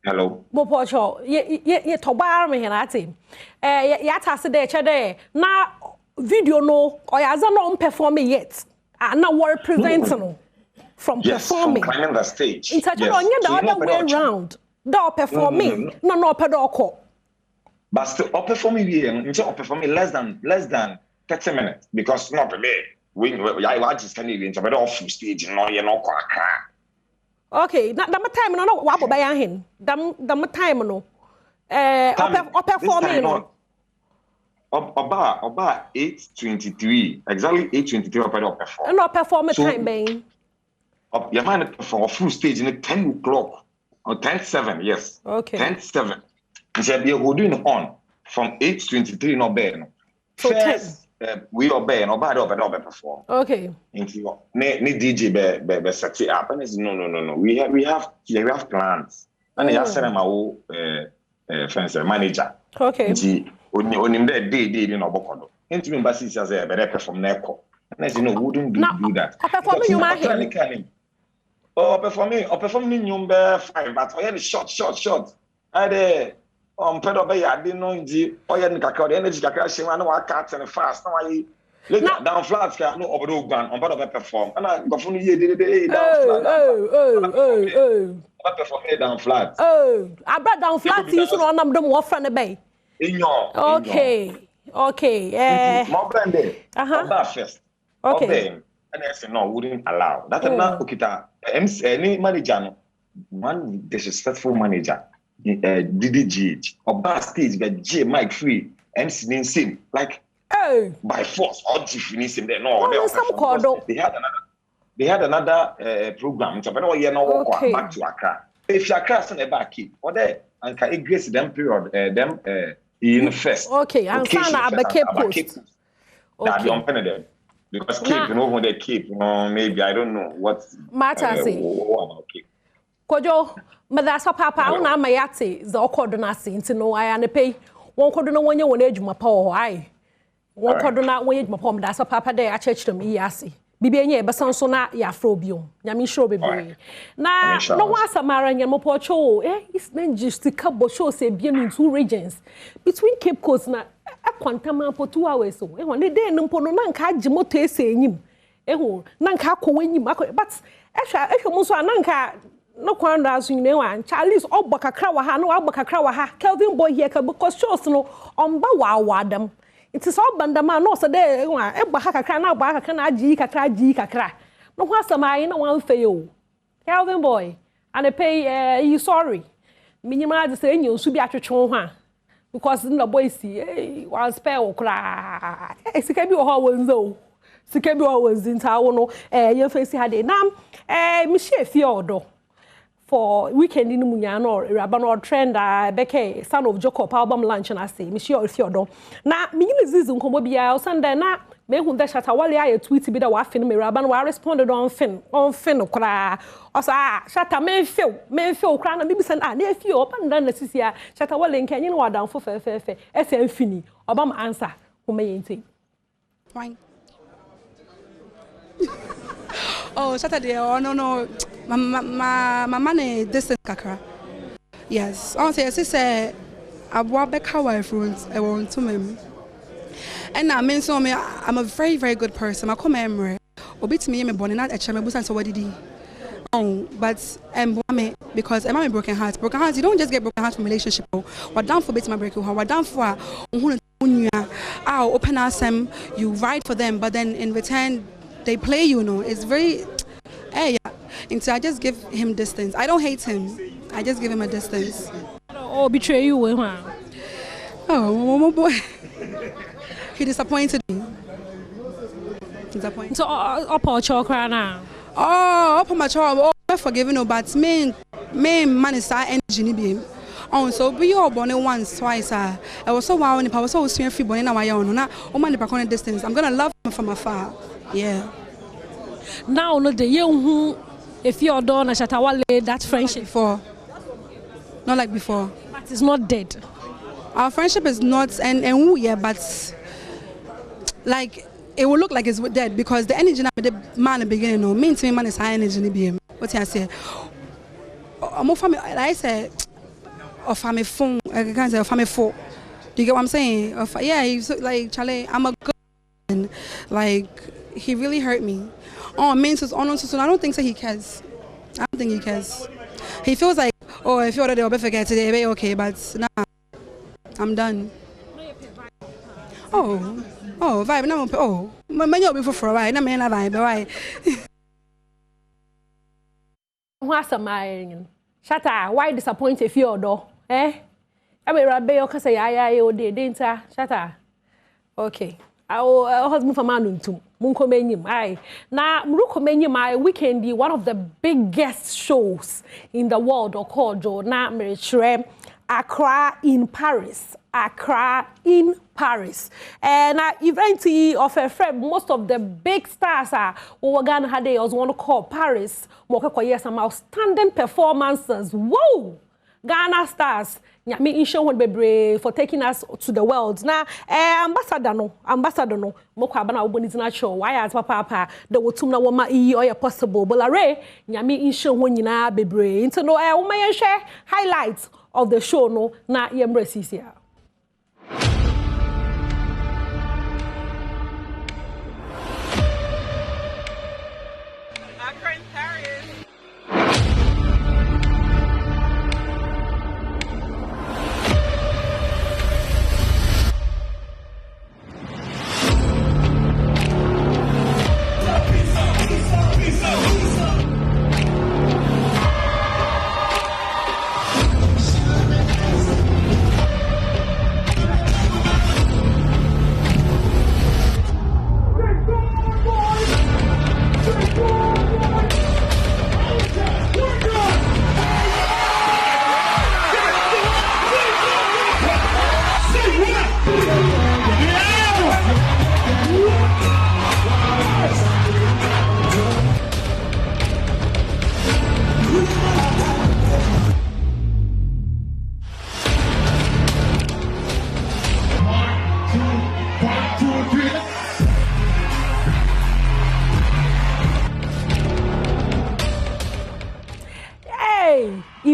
hello. Mopocho, ye tobar me henati. Yata se de chede. Na video no, or yaza no performing yet. Na worry preventing from performing. From climbing the stage. In such a the other way around. Door performing. No pedoko. But still performing less than 30 minutes because not the way I just can't even but off stage no you know okay na time no wa bo bayan hin dam time no performing no about 8:23 exactly 8:23 perform no perform time ben your man perform full stage in 10 o'clock or 10:07 yes okay 10:07 he said you're holding on from 8:23 no bad so first we obey no bad over perform okay into ne DJ be set it up and it's no we have plans and they send my old friends manager okay nti onim that day no bokodo into me embassy says be perform na eko and as you know wouldn't do that performing you man performing number 5 but I short and pedo be ya dey no nji oye nkaka the energy kakra shema na wa cut and fast na why later down flat ka no obodo gban on bodo perform and I go fun ye dey down flat perform down flat I brought down flat you so na dem wo fra ne bay okay more brand there that first okay and I say no wouldn't allow that na okita any manager no one disrespectful manager DDGH or bar stage get J mic free MC name same like by force or definition him there no they had another program so but you know back to Accra if you Accra send back or there and can grace them period them in first okay and sana abake post that don't pen them because Cape you know when they Cape you know maybe I don't know what matter say about Cape Kojo madasa papa una mayate za okodo na se nti no aya ne pay won kodo na wonye won adwuma pa wo ai won kodo na wonye adwuma pa madasa papa dey a chechirem yi ase bibi enye besan so na ya afro biom nyame shiro bebre na no wa samara nyam po cho is men just kabo show say bien in two regions between Cape Coast na akwantama po 2 hours so ne dey npo no na nka agi moto ese enyim na nka akọ enyim but ehwe mo so ananka no kwanda so nyine wan Charles ogbakakra wa ha no ogbakakra wa ha Kelvin boy here because shows no omba wa wadam it is all bandama no so dey wan egba ha kakra na agba kakra na agi kakra no ho asamai na wan fe yo Kelvin boy and pay you sorry minima de say enyi nsu bi atwetwe ho a because the boy see one spell kra sika bi ho wonzo sika bi ho wonzinta wo no ye face ha dey nam mi shefie odo for weekend in munya no raba no trend beke son of Jacob album launch na say mi share if yodo na mi yin zizi nkomo bia Sunday na me hu da shata wale aye tweet bi da wa fin me raba no wa responded on fin kra osa shata me feel kra na mi bi san na afi opa ndan na sisi a shata wale nka nyin wa dan fo fe ese amfini oba ma answer ko me yenti fine. Oh, Saturday, oh no, my money distant kakra. Yes, I say, Abwa beka wife runs, I want to me. And I mean, so I'm a very, very good person. I come Emre, obit me, I'm born in that HM, and so what did he? Oh, but I'm because I'm a broken heart. Broken hearts, you don't just get broken heart from relationship. What down for bit my break, what down for open us them, you write for them, but then in return, they play, you know. It's very, yeah. And so I just give him distance. I don't hate him. I just give him a distance. Oh, betray you, huh? Oh, boy. He disappointed me. Disappointed. So, up our chokra now. Oh, up on my child. Oh, I'm forgiving, but me, man, is our energy, beam. Oh, so we all born once, twice. I was so wow, and I was so sweet, free born in our own. Now, oh man, the distance. I'm gonna love him from afar. Yeah. Now, no, the young who, if you're done, Shatawale, that friendship before. Not like before. But it's not dead. Our friendship is not, and yeah, but like it will look like it's dead because the energy now the man in the beginning, no, mean to me, man is high energy. What I say? I'm family. Like I said, of family phone. I can't say of family phone. Do you get what I'm saying? Yeah, he's like Charlie. I'm a good man. Like he really hurt me. Oh, means so I don't think so. He cares. I don't think he cares. He feels like, oh, if you're already over forget today, be okay, but nah, I'm done. Oh, vibe. No, oh, man, you'll be for a while. No, man, vibe, right? What's a man? Shata, why disappointed if you're though? Eh? I mean, Rabbe, you say, I didn't Shata. Okay. Our husband for Manuntum, Munkomenyim. Aye. Now, Murukomenyim, my weekend, one of the biggest shows in the world, or called Jona Merchere, Accra in Paris. Accra in Paris. And event of a friend, most of the big stars are Ghana had was one called Paris. Mokakoye some outstanding performances. Whoa! Ghana stars. Nyame insho bebre for taking us to the world. Now, ambassador no. Moko abana oboni tina show. Why as papa the wotumna woma iyi oya possible. But are nyame insho nyina bebre. Into no woma share highlights of the show no na yembre sisia.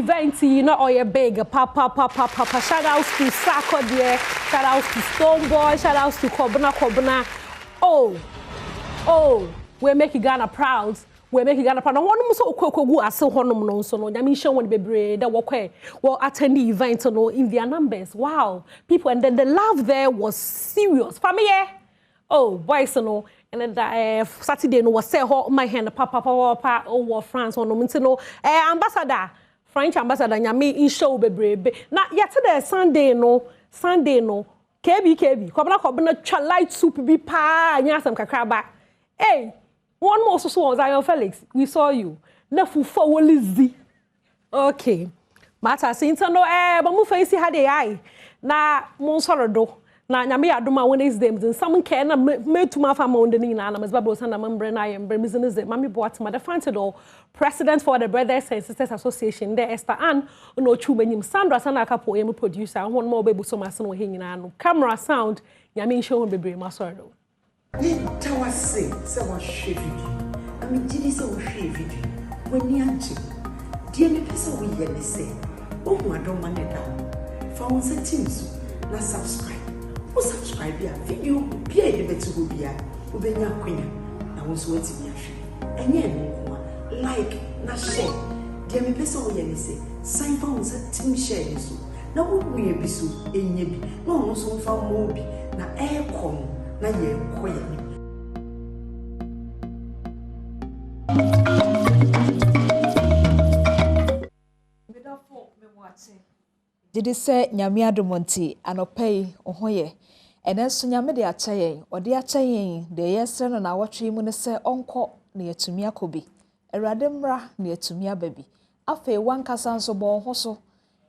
event you know or big papa shout out to Sako there, shout out to Stoneboy, shout out to Kobna. Oh, we're making Ghana proud. We're making Ghana proud. One of so gu ase honom no so no. Nyame show one bebre that well attend the event no in their numbers. Wow, people, and then the love there was serious. Family, oh boys no. And then that Saturday no was say my hand papa over France on no ambassador French ambassador nyame in show bebrebe na yesterday Sunday no KB kobna twa light soup bi pa anya sam kakra ba hey one more so was Zion Felix we saw you na fufa wolizi okay mata sinta no ba mu fancy hade ai na mon sorodo na nyame adoma Wednesday and some care na metuma fama on the nina na mesbabo sana membre na yembre mizineze mami boatma the fantido president for the Brothers and Sisters Association there Esther Ann no chumenyim Sandra sana kapo yem producer one more bebu so maso no hinyina no camera sound nyame show bebre masoro ni tawase se wa hwe video ami gidi se wo hwe video wani anchi die me pese wo yele se o hu adoma ne da fa won se teams na subscribe subscribe ya video bia e betu go bia obenya kwenya na wo so wati bia hwe enye no like na share dia me pese wo ye ne se sign fa wo team share so na wo wie bi so enye bi na wo so mfa mo bi na e kom na ye koye ni medafo me mwate didi se nyame adomonti anopei ohoye ene so nyame de achayen ode achayen de yesre no na wotwe mu ne se onko na yatumi akobi erade mra na yatumi ababi afa wankasa nso bo ho so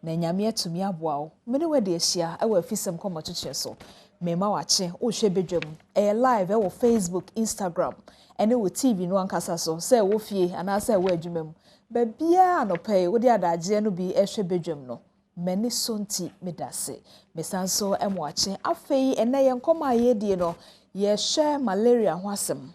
na nyame atumi aboawo mene we de ahia e wa afisem komotoche so mema wache o hwe bedwam e live e wo Facebook Instagram ene wo TV no wankasa so se wo fie ana se wo adwumam babia anopei wo de adaje no bi e hwe bedwam no many sonti medase mesanso emwache afei ene yenkoma yedie no ye share malaria ho asem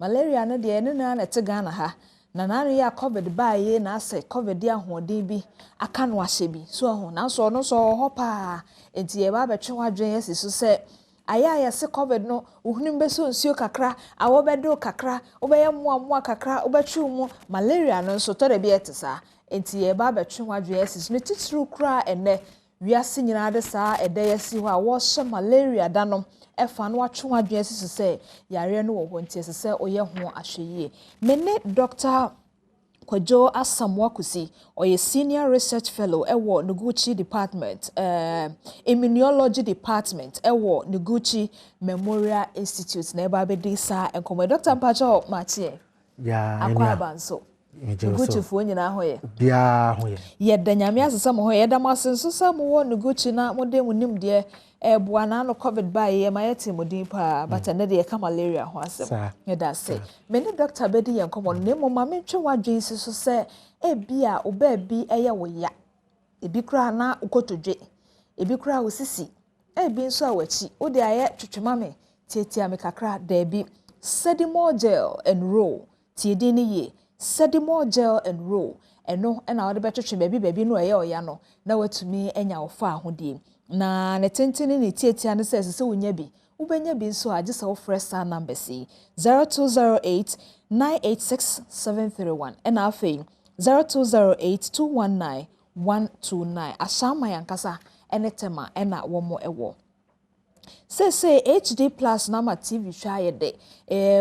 malaria no de ene na te Ghana ha na nanu ya covid ba ye na ase covid ya hoden bi aka no ahye bi so ho na so no so ho pa enti ye ba betwe wadwen yesiso se aya se covid no uhunum be so nsuo kakra awo bedo kakra obeye moa kakra obetwe mu malaria no so to de bi etesa enti ye ba betwe wadwe yesiso ne titru kra ene wiase nyina de saa ede yesi ho a wo hye malaria danom efa no atwe wadwe yesiso se yare no wo ho nti se oye ho ahweye mene Dr. Kwajo Asamwakusi oye senior research fellow ewo Noguchi department immunology department ewo Noguchi Memorial Institute na eba bedi sa enkomo Dr. Mpacho Matie ya akwa banso Noguchi fo nyina hoye bia hoye yeda nyame asesa mo hoye yeda masenso sa mo wo Noguchi na mo de munim de bua na no covid ba ye ma yete modin pa but na de ka malaria ho asem yeda say many doctor bedi ye nkomo ne mo ma mentwe wadwen so se bia oba bi eye wo ya ebi kra na ukotodwe ebi kra osisi ebi nso awachi o de aye twetwema me tietia me kakra da bi sedimo gel and roll tiedi ni ye sedimo gel and roll eno na wo de betwetwe baby no eye oya no na watumi enya wo fa ahodie na netentini ni tietia ne se wonya bi ubenya bi nso agisa wo fresh number si 0208 986 and afei 0208 219 ashama yankasa enetema ena womo ewo say HD plus na ma TV hwa ye de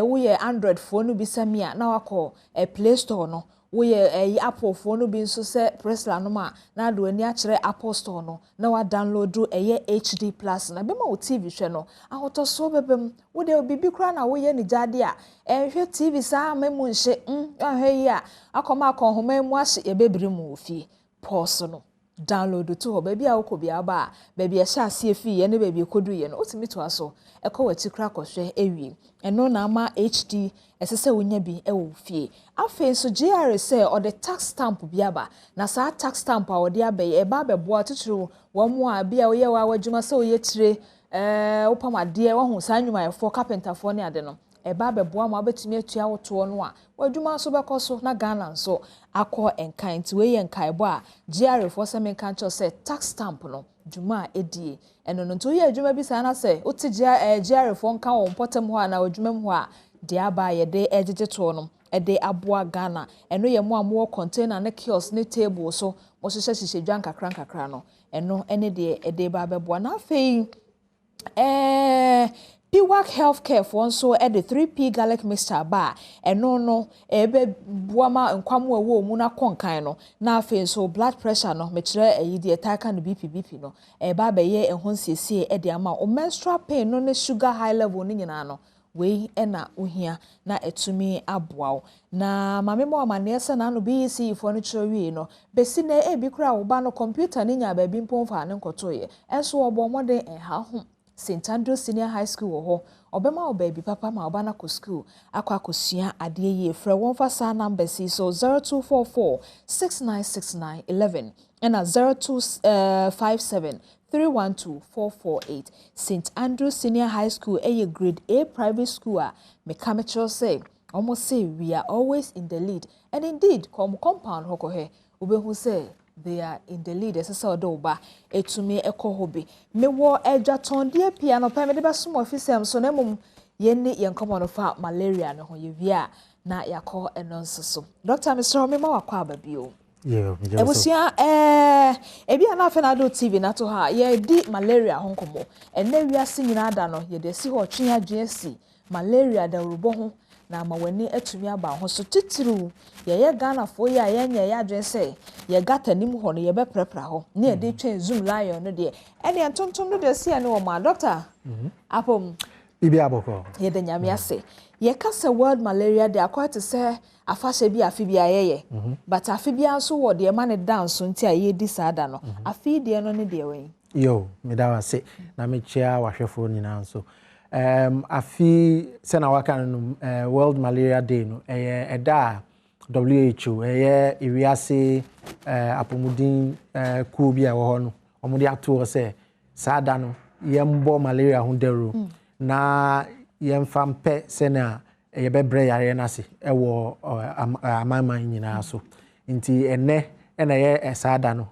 wo ye Android phone bi samia na wako Play Store no wo ye Apple phone bi nso se Presla no ma na do ani a kire Apple Store no na wa download do HD plus na be ma wo TV hwe no ahoto so bebem wo de obibi kra na wo ye ni jade a hwe TV sa memu nhye ahwe yi a akoma akonhoma mu ahye ye bebiri mu ofie pause no download to ho baby a wokobia ba baby a sha ase fi ye ne baby kodu ye no otimi to aso ekọwati kra kọhwe ewie eno na ama HD esese wonya bi ewo fie afen so GR say or the tax stamp biaba na sa tax stamp a odi abe e ba bebo atuturu wo mo a bia wo adwuma se oye tire opamade wo hu sa nwuma efo carpenter fo ne ade no eba beboa ma betumi atua woto no a wadwuma so bɛkɔ so na Ghana nso akɔ enkan ti we yenkaebo a GRA for some country say tax stamp no dwuma edie eno no to ye adwuma bi sa na say oti GRA for nka wo potem ho a na adwuma mu ho a de aba ye de ejije to no ede aboa Ghana eno ye mu amo container ne kiosk ne table so mo hyehyɛ dwan kakra no eno ene de ede ba beboa na afei Piwak Healthcare for nso the 3P garlic mixture ba eno no ebe buama nkwam wo mu na konkan no na afi so blood pressure no me kire ayidi etaka no BP no ba be ye ehon siesie e de ama o menstrual pain no ne sugar high level ni nyina no we na ohia na etumi aboa na mame mo amane se na no BC for no kire wi no besi na e bi kura wo ba no computer ni nya ba bi mpomfa ne nkotoye enso obo moden ha ho St. Andrew Senior High School wo obema obaby papa ma obana ko school akwa ade ye frɛ won fa sa number si so 0244 696911 and 0257 312448 St. Andrew Senior High School grade A private school a mechanical say almost say we are always in the lead and indeed compound hoko he obehu say they are in the lead as a doba etumi ekohobi me wo edwaton de pia no pa me de besom office so na mum yenni yenkomo no fa malaria no ho yevia na yakọ enonsoso Dr. Mr. me ma wakọ ababio ebusia ebi ana fe na Adom TV na to ha ye di malaria ho nkomo ena wiase nyina ada no ye de si ho twen adwen si malaria da rubo ho na mawani atumi aba ho so titiru ye Ghana fo ye ayenye ya adwen se ye gata nim ho no ye beprepra ho na ye de twen zoom lion no de ene entontom no de si ane wo ma doctor apom ibi aboko ye de nyame ase ye kasa world malaria de akwate se afahye bi afi bi ayeye but afi bi anso wo de ma ne dance nti aye di sada no afi de no ne de wen yo me da wase na me chia wahwefo nyina nso afi sena waka no World Malaria Day no eda WHO iriase apomudin ku bi a wo ho no omudi ato se sada no yembo malaria ho dero na yemfampe sena yebebre yare na se ewo amama nyina so nti ene ye sada no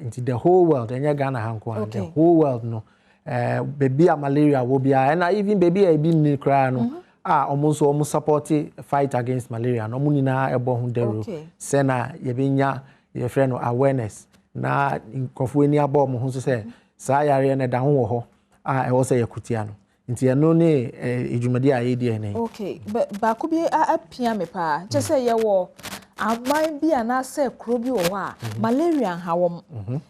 nti the whole world enye Ghana hanko the whole world no baby a malaria wo bia and even baby a bi ni kra no almost support fight against malaria no munina ebo hu dero se na ye benya ye frɛ no awareness na nkofo ani aba mo hu so se saa yare ne da ho wo ho ɛwo se yakutia no nti eno ne ejumadi a ye die ne ba ko bi apia me pa che se ye wo aman bi ana se kro bi wo a malaria hawom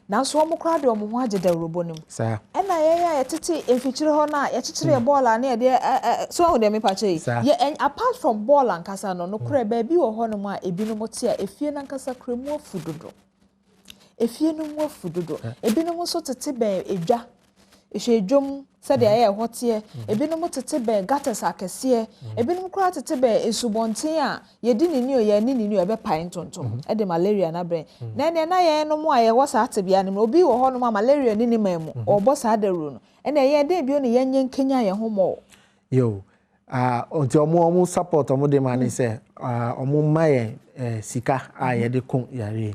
na so mo kra de mo ho agye da robo nim sa ena ye tete emfikyire ho na ye kyekere ball na ye de so ho de me pa che ye apart from ball ankasa no kra ba bi wo ho no ma ebi no mote a efie na ankasa kra mu afudodo efie no mu afudodo ebi no so tete ba edwa ehwedwom said aye hotie ebinom tete be gatas akese ebinom kura tete be esubonten a yedi nini o ye nini o be pan tonton e de malaria na bre na ye no mo aye wo sa atebia ne obi wo ho no malaria nini mamu obo sa daru no e na ye de bi o ne yenye nkenya ye ho mo yo onti omo support omo de mani se omo maye sika ye de kon yare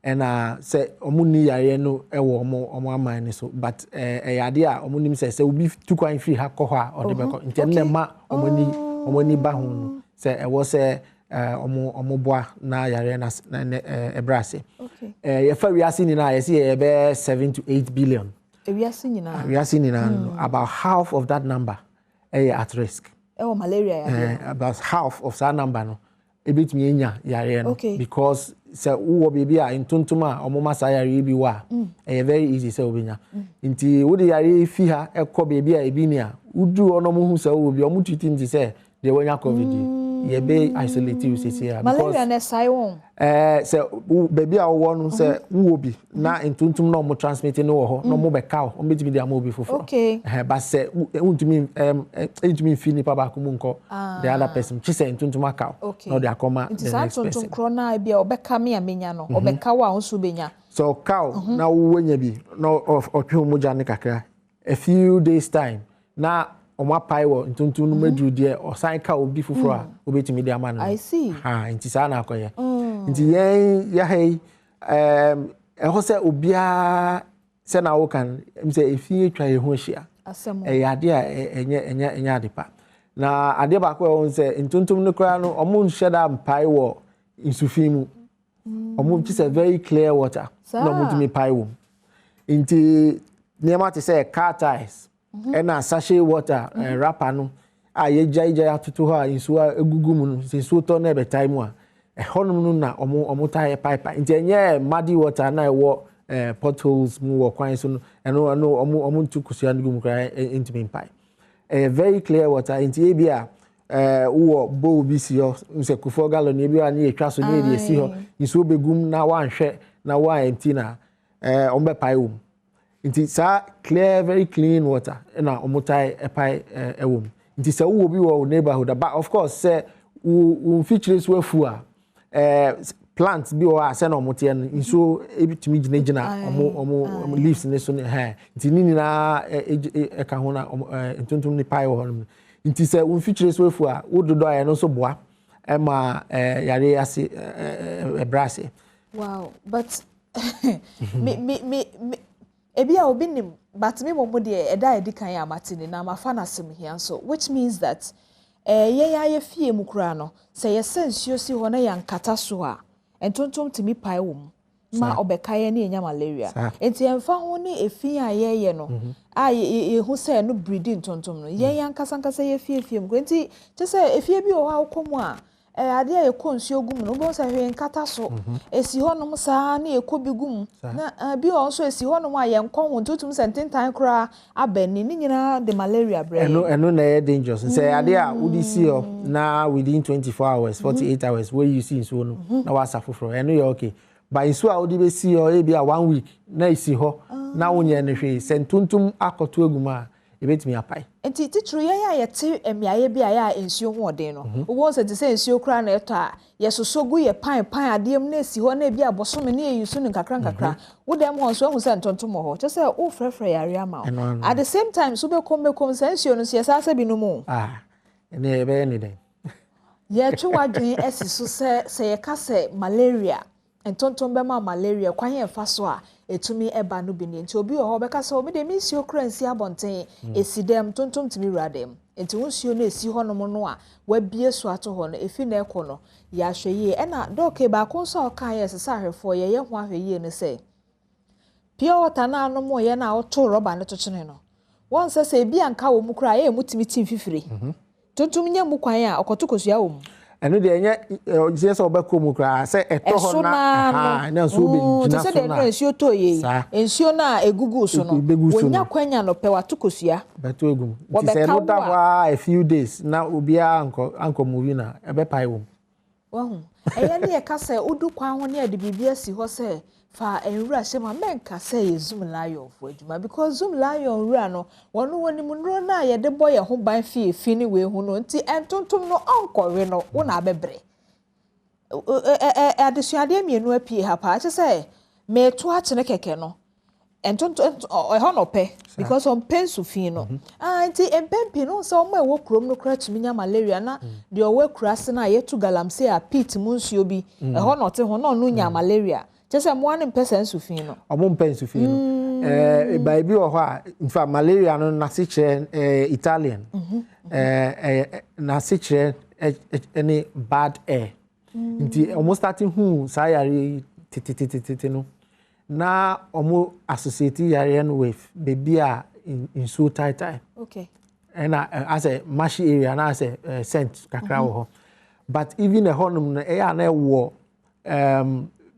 ena se omuni yare no ewo omo aman ni so but yade a omuni se obi tukwan free ha ko ha odebeko nti ne ma omuni ba hu no se ewo se omo boa na yare na ebrase ye fa wiase ni na ye se ye be 7 to 8 billion wiase ni na about half of that number at risk malaria yare about half of that number no ebetumi enya yare no because se wo baby a intontoma omoma sa yare bi wa very easy se obenya nti wo de yare fi ha ekọ baby a ebi ni a udu ono mo hu se wo bi omo treat nti se de wonya covid ye be isolate you say because malaria na sai won se baby a wo no se wo bi na intontom na omo transmit no wo ho no mo be ka o betimi de am obi foforo but se untumi fi ni pa ba ko mu nko the other person chi se intontom aka no de akoma the next person intontom krona bia obeka me amenya no obeka wa onso benya so cow na wo nya bi no of otwe moja ne kakra a few days time na omo apai wo ntuntum no madru de osan ka obi fufuro a obetimi de ama no I see ha nti sa na akoye nti yen ya hey ho se obia se na wo kan say efie twa ye ho hia asemo ade a enye adepa na ade ba ko won se ntuntum no kra no omo nheda mpai wo insufimu omo just a very clear water no omo tumi pai wo nti niam ate say car tires ena sachet water wrapper no a ye jai atutu ho a insu egugu mu no se so to na be time a honum no na omo tire pipe nti enye muddy water na ewo potholes mu wo kwan so no eno omo ntu kusia no gum kra intimi pai very clear water nti e bia wo bowl bi si ho nse kufo gallon e bia na etwa so na e si ho insu begum na wanhwe na wa empty na ombe pai wo nti sa clear very clean water na omutai epai ewom nti sa wo bi wo neighborhood but of course say wo features we fu a plants bi o ase na omote no nso ebitumi gina omo leaves ne so ne ha nti nini na eka ho na ntuntum ni pai wo no nti say wo features we fu a wo dodo aye no so boa ema yare ase brase wow but me Ebia obi nim but me mo de eda edikan ya matini na mafa na sem hia so which means that ye fie mu kura no say ye sensuo si ho na ya nkata so a entontom timi pai wo ma obeka ye na enya malaria enti emfa ho ni efi a ye no a ye hu say no breeding tontom no ye yankasa ye fie mu enti je say efie bi o ha akomu a ade a yekonsuo gum no bo sa hwe nkata so esi honom saa na ekobi gum na bi o so esi honom a ye nkon ho tutum sententan kra abani ni nyina de malaria bre eno na ye dangerous say ade a udi see o na within 24 hours 48 hours where you see so no na wa safofro eno ye okay but isu a udi be see o e bi a 1 week na isi ho na wonye ne hwe sentuntum akoto aguma ebetimi apai enti titru ya yete emiaye bia ya ensuo ho oden no wo se te se ensuo kra na eto a yesosogu ye pan adem na esi ho na bia bosome na eyusu no kakra wo dem ho so hu se ntontom ho che se wo frefre yare ama at the same time so be kom se ensuo no se yesa bi no mu ene ebe ni den ye twa esi so se ye ka se malaria entontom be ma malaria kwan ye fa so a etumi eba no bi ni nti obi ho beka se obi de mi si okra nsi abonten esi dem tontom timi radem enti wonsuo no esi ho no mo no a wabie so ato ho no efi na ekọ no ya hweye e na doke ba ko so ka ye sesa ahwefo ye ho ahweye ne se pure water na no mo ye na oto rubber ne tochene no won se bi anka wo mu kra ye mutimi tim fifire tontom nya mu kwan a okotokosua wo mu eno de enye je so be komu kra se eto ho na na so be gina so na se de ensuo to ye ensuo na egugu so no wonya kwanya no pe watokosua beto egum ti se no da wa a few days na obia anko movie na ebe pai wo wahu eye ne ye ka se udu kwan ho ne ade bibia si ho se fa enwura shema menka se ye zoom lion fo adwuma because zoom lion wura no wono woni mu nro na ye de boy ho ban fi ni we hu no nti entontom no onkowe no wo na abebre adesuade mienu apie ha pa che se me to a chene keke no entontom ho no pe because on pensu fi no nti empempi no so mo ewo krom no kra tumi nya malaria na de owe kra se na ye tu galamsey a pit mu nsuo bi ho no te ho no nya malaria just a one person sufino omon pen sufino by bi o ha in fact malaria no na siche Italian na siche any bad air nti almost starting who sayari titi no na omo associate yare no with baby a in so tight okay and as a mashi area na as a scent kakra ho but even a honum na na wo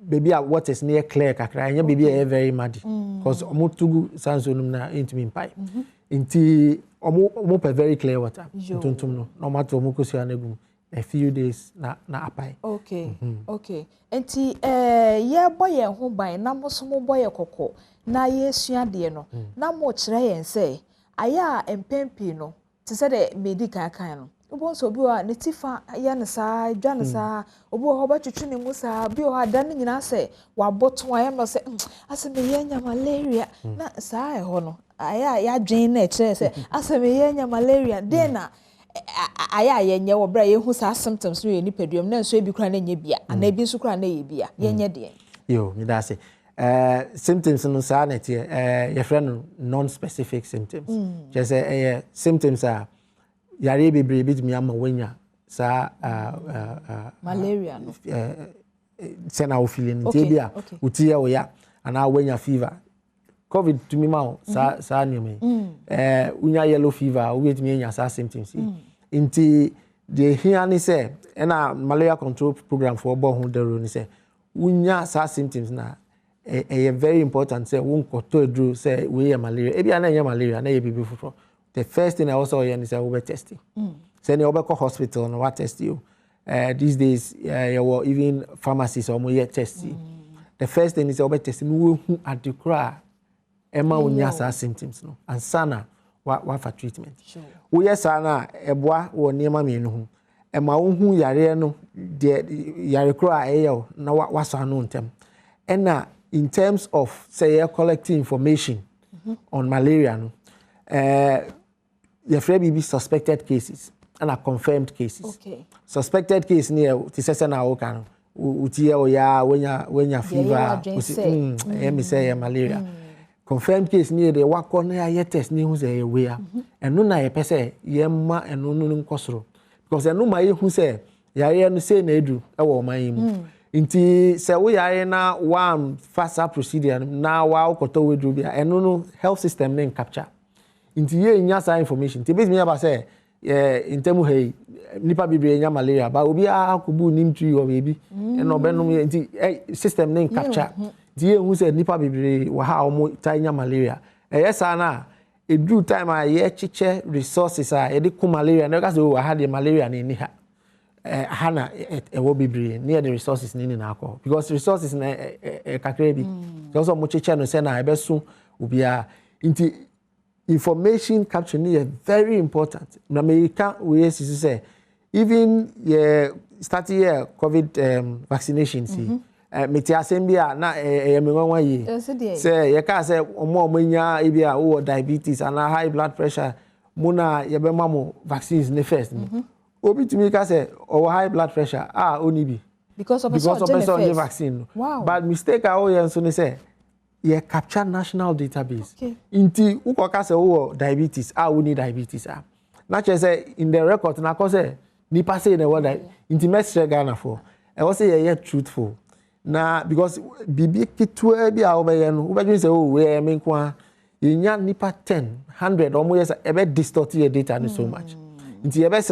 baby what is near clear kakra anya baby very muddy because omo tugu sansonum na intimi pai inti omo pe very clear water tuntum no no matter omo kosia na gum a few days na apai okay okay enti ye boye ho ban na mosomo boye kokko na ye suade no na mo kire yen say aya empempi no ti se de medical kan no Ubon so bi a ne tifa ya ne saa dwa ne saa obi ho ba twetwe ne mu saa bi o ada ne nyina se wa boto ayam no se ase me yenya malaria na saa ho no aya ya dwen na kire se ase me yenya malaria de na aya yenye wo bra ye hu saa symptoms no ye nipaduam na nso ebi kura na nye bia ana ebi nso kura na ye bia yenye de yo me da se symptoms no saa na tie your friend non specific symptoms just say symptoms are yare bebre bitumi ama wanya sa malaria no sena o feeling tibia utia o ya ana wanya fever covid tumi ma sa nyame unya yellow fever o betumi anya sa symptoms inti the here ni say na malaria control program for bo hu dero ni say unya sa symptoms na very important say won koto edru say we ya malaria ebi ana nya malaria na ye bibi fufuro. The first thing I also hear is over testing. Say you go hospital and what test you. These days, even pharmacies or more testing. The first thing is over testing. We at the cry, Emma unyasa symptoms no. And sana what for treatment. We yes sana eboa or nema menu. Emma unhu yare no de yare cry ayo na what's unknown them. And in terms of say collecting information on malaria no. Your friend be suspected cases and a confirmed cases. Okay. Suspected case near Tisesa na okan. Utia oya when ya fever. Me say malaria. Confirmed case near the wakon ya test ni hu say we and no na ye pese yemma and no nkosoro. Because no ma ye hu say yare no say na edu e wo man mu. Inti say we yare na one faster procedure na wa okoto we do bia and no health system name capture. Inti ye nya sa information ti be me aba say in terms hey nipa bibre nya malaria ba obi akubu nimtri o baby e no benum inti system name capture ti ye hu say nipa bibre wa ha omo ta nya malaria yes na e do time a ye chiche resources a e de ku malaria na ka say wa ha de malaria na ni ha hana e wo bibre near the resources ni na akọ because resources na kakra bi because omo chiche no say na e be so obia inti information capture is very important. In America, we say even starting here COVID vaccinations. Metiasembia na emengwa yi. Say you can say omo manya ibia o diabetes and high blood pressure. Muna yebema mo vaccines ne first. Obi to me can say or high blood pressure only be because of the vaccine. Wow. But mistake I always say. Yeah, capture national database. Okay. Inti ukoka se wo diabetes, we need diabetes. Na che say in the record na ko say nipa say the word inti message Ghana for. I was say yeah truthful. Na because bibi kitwe bi a obeye no, obedwin say we me kwa yenya nipa 10, 100 or more yes ebe distort the data no so much. Inti ebe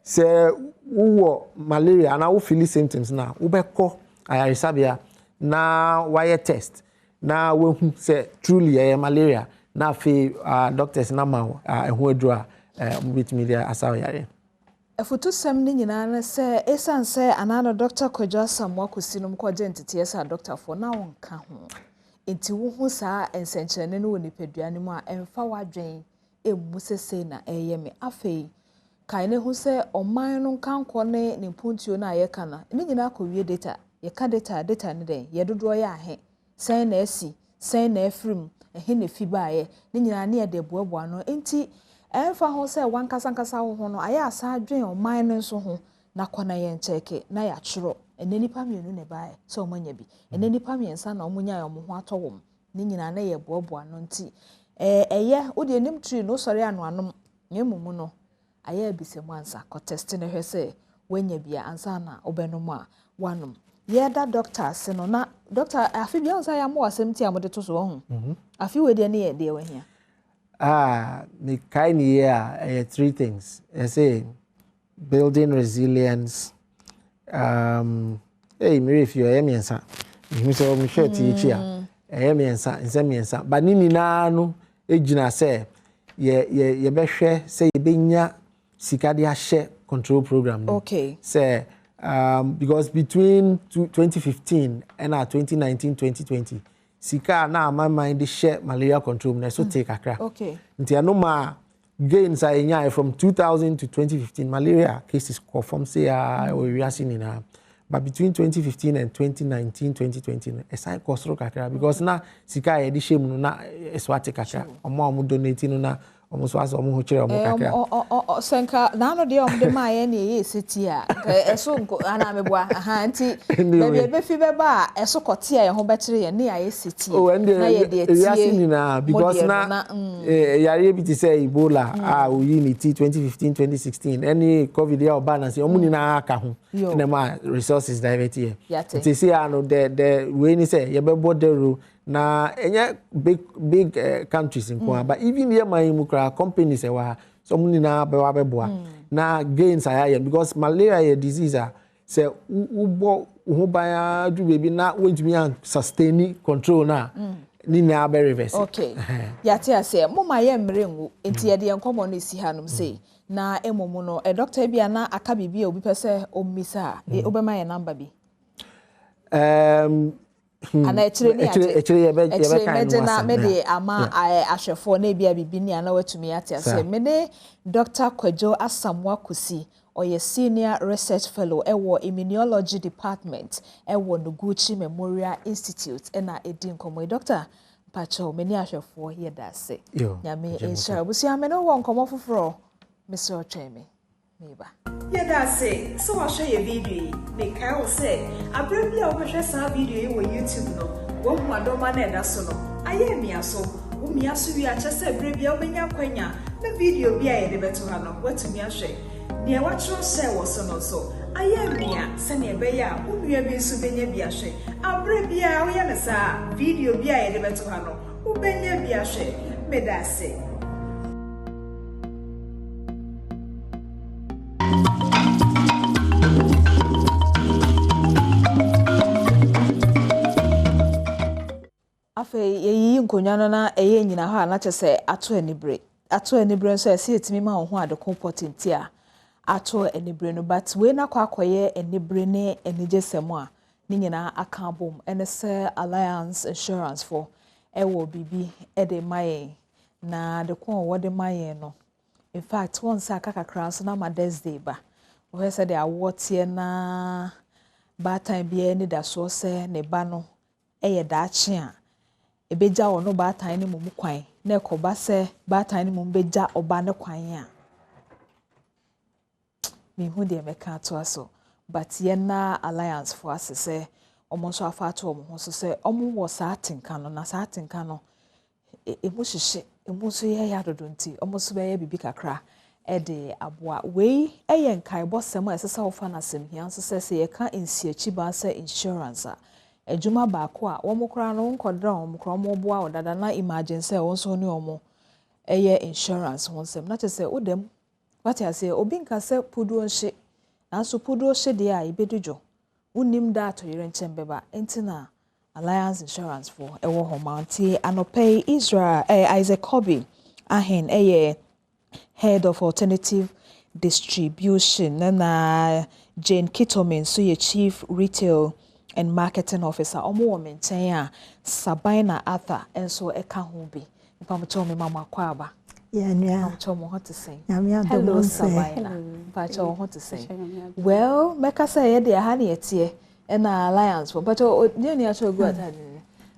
say wo malaria na wo feel symptoms na wo be ko ayarisabia na wire test. Na when say truly malaria na fe doctors na ma ehu adura bit media asaw yare efutu sem ni nyina na say esan say anano doctor Kojo Samwakosinum ko entity esa doctor for na wonka ho enti wo hu saa ensenkyerene no woni peduane mu a emfa wadwen emu sese na eyeme afei kai ne hu say oman no kanko ne mpuntuo na ayeka na ni nyina akɔwie data yeka data ne den yedodo ya ahe sen na esi sen na efrim ehe na fibaye ni nyina na de boaboa no enti emfa ho se wankasankasa ho no aya asa adwen oman no nso ho na kwana ye ncheke na ya kyero eneni pamienu ne bae so omanya bi eneni pamiensa na omunya yo ho atowom ni nyina na ye boaboa no enti eye odi enim tree no sori anu anom nyemumu no aya bisemu ansa ko test ne hwese wanya bia ansa na obenom a wanom yeda doctor se no na doctor afi bia onsa ya mo asem ti amode to so ho afi we de ne ye de we hia me kind here three things I say building resilience me if you emiensa me so me share ti echi a emiensa but ni na no ejina say ye behwe say ye benya sika de ahye control program no okay say because between 2015 and 2019-2020, Sika na my mind share malaria control na so take akra. Okay. Nti ano ma gains are in from 2000 to 2015 malaria cases confirmed say we are seeing in but between 2015 and 2019 2020 a cycle kosoro kakra because na sika e di shemu na eswate kakra omo donating na almost was omo chere omo kakra senka na no de omo de ma ye na ye seti a eso ana meboa aha nti baby be fi be ba eso kote a ye ho be chere ye na ye seti na ye de tie na because na yare bi ti say Ebola oyi ni 2015 2016 any covid ya balance omo ni na aka ho na ma resources divert here ti say ano the we ni say ye be border na enye big countries in Kwa but even here my mukra companies ewa some ni na be wa beboa na gains aya because malaria is disease say ubo ho ban do baby na want me sustain control na ni na be reverse okay yati ase mo ma ye mrengu enti ye de enkomo no si hanom say na emomu no doctor bia na aka bibia obi pese omisa obema ye number bi ana actually ye be kind na me de ama ahwefo na bia bibi ni ana watumi ate ase me ne Dr. Kwadwo Asamoah Kusi oye senior research fellow ewo immunology department ewo Noguchi Memorial Institute na edin komo doctor pacho me ni ahwefo ye da se nyame ensure busia me no won komo foforo Mr. Ochemi meba yeah that's it so I'll show you a video me kai say abrebi a obehwe sa video yi wo YouTube no wo hu adoma na eda so no aye miaso wo miaso wi a chese abrebi a obenya kwanya na video bi a ye de beto ha no watumi ahwe ne watro say wo so no so aye mia se ne be ya wo nua bi so benya bi ahwe abrebi a wo ya na sa video bi a ye de beto ha no wo benya bi ahwe me da say afe yeyi nkonya no na eye nyina ha na chese ato enibre nso ese etimi ma ho adeko potenti a ato enibre no but we na kwakoye enibre ne enigesemo a ni nyina aka bom ene se Alliance Insurance for ewo bibi ede maye na de ko wo de maye no in fact once aka kakra so na Mother's Day ba we say de awotie na ba time bia ni da so se ne ba no eye da chi a ebeja ono ba tan ni mum kwan na ekoba se ba tan ni mum beja oba ne kwan a me hu de meka to aso but ye na Alliance for us se omo so afa to omo so se omo wo sa atinka no na sa atinka no emu hihye emu so ye ya dodonti omo so be ye bibi kakra e de aboa we eye nkai bosem a esesa wo fa na sem hia so se ye ka insiachi ba se insurance a ejuma baako a wo mokra no nkodra wo mokra mo boa odada na emergency wo so ne omo eye insurance wonsem na chese odem what I say obi nka se pudu onhye na so pudu ohye de a ibedujo unim da to yire nchen beba entina Alliance Insurance for ewo ho mountie anopay Israel Isaac Kobe ahen eye head of alternative distribution na Jane Kitomin so ye chief retail and marketing officer omo maintain a Sabina Arthur enso eka ho bi mpamto me mama kwaba yeah nya mpamto mo hot to say hello Sabina mpamto hot to say well meka say ye de ha na etie na Alliance for but you actually go at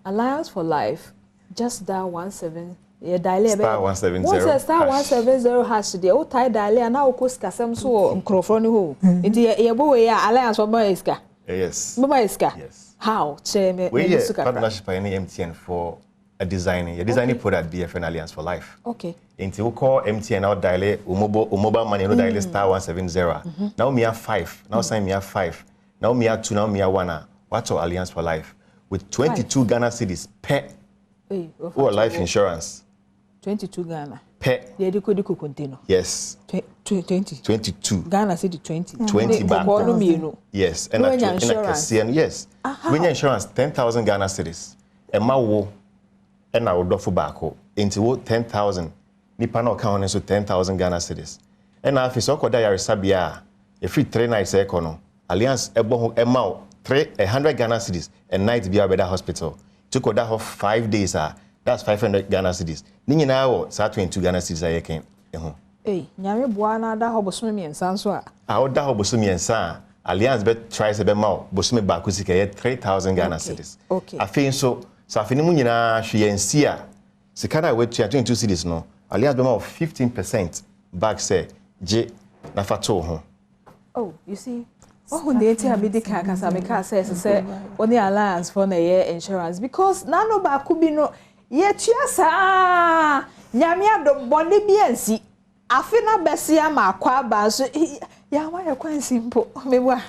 Alliance for Life just dial 17 ye dial star 170 what's star 170 hash there o tie dial na o koskasem so nkrofo ni ho nti ye bo we ya Alliance for Boyska. Yes. Yes. How? We have partnership with MTN for a designing. You're designing product BFN Alliance for Life. Okay. Until we call MTN out dial mobile money no dial star 170. Now me have 5. Now sign me have 5. Now me have 2. Now me have 1. What's our Alliance for Life with 22 Ghana cedis per or life insurance. 22 Ghana. Per. The Diko continue. Yes. 22 Ghana city 20 back. Yes, and insurance. Yes. When your insurance 10,000 Ghana cedis. And my wo and I would offer back into 10,000. Nipa no count so 10,000 Ghana cedis. And now if it's okay that you sabia if free 3 nights econo Alliance ebo emao 100 Ghana cedis and night be at hospital. Took that of 5 days that's 500 Ghana cedis. Ni nyina wo sa 22 Ghana cedis ayeken. nyame boa na da ho bosome miensa nso a oda ho bosome miensa alliance bet try se be ma bosome ba ko sika ye 3000 Ghana cedis afi nso so afi ni mu nyina hwe yensi a sika na wetu 22 cedis no alliance be ma 15% back say je na fato ho. Oh, you see, oh, the ATM medical kasa say only alliance for the year insurance because nano ba could be no yet sa nyame adom bone biansi afina besia ma kwa ba so ya wa ya kwan simple mewa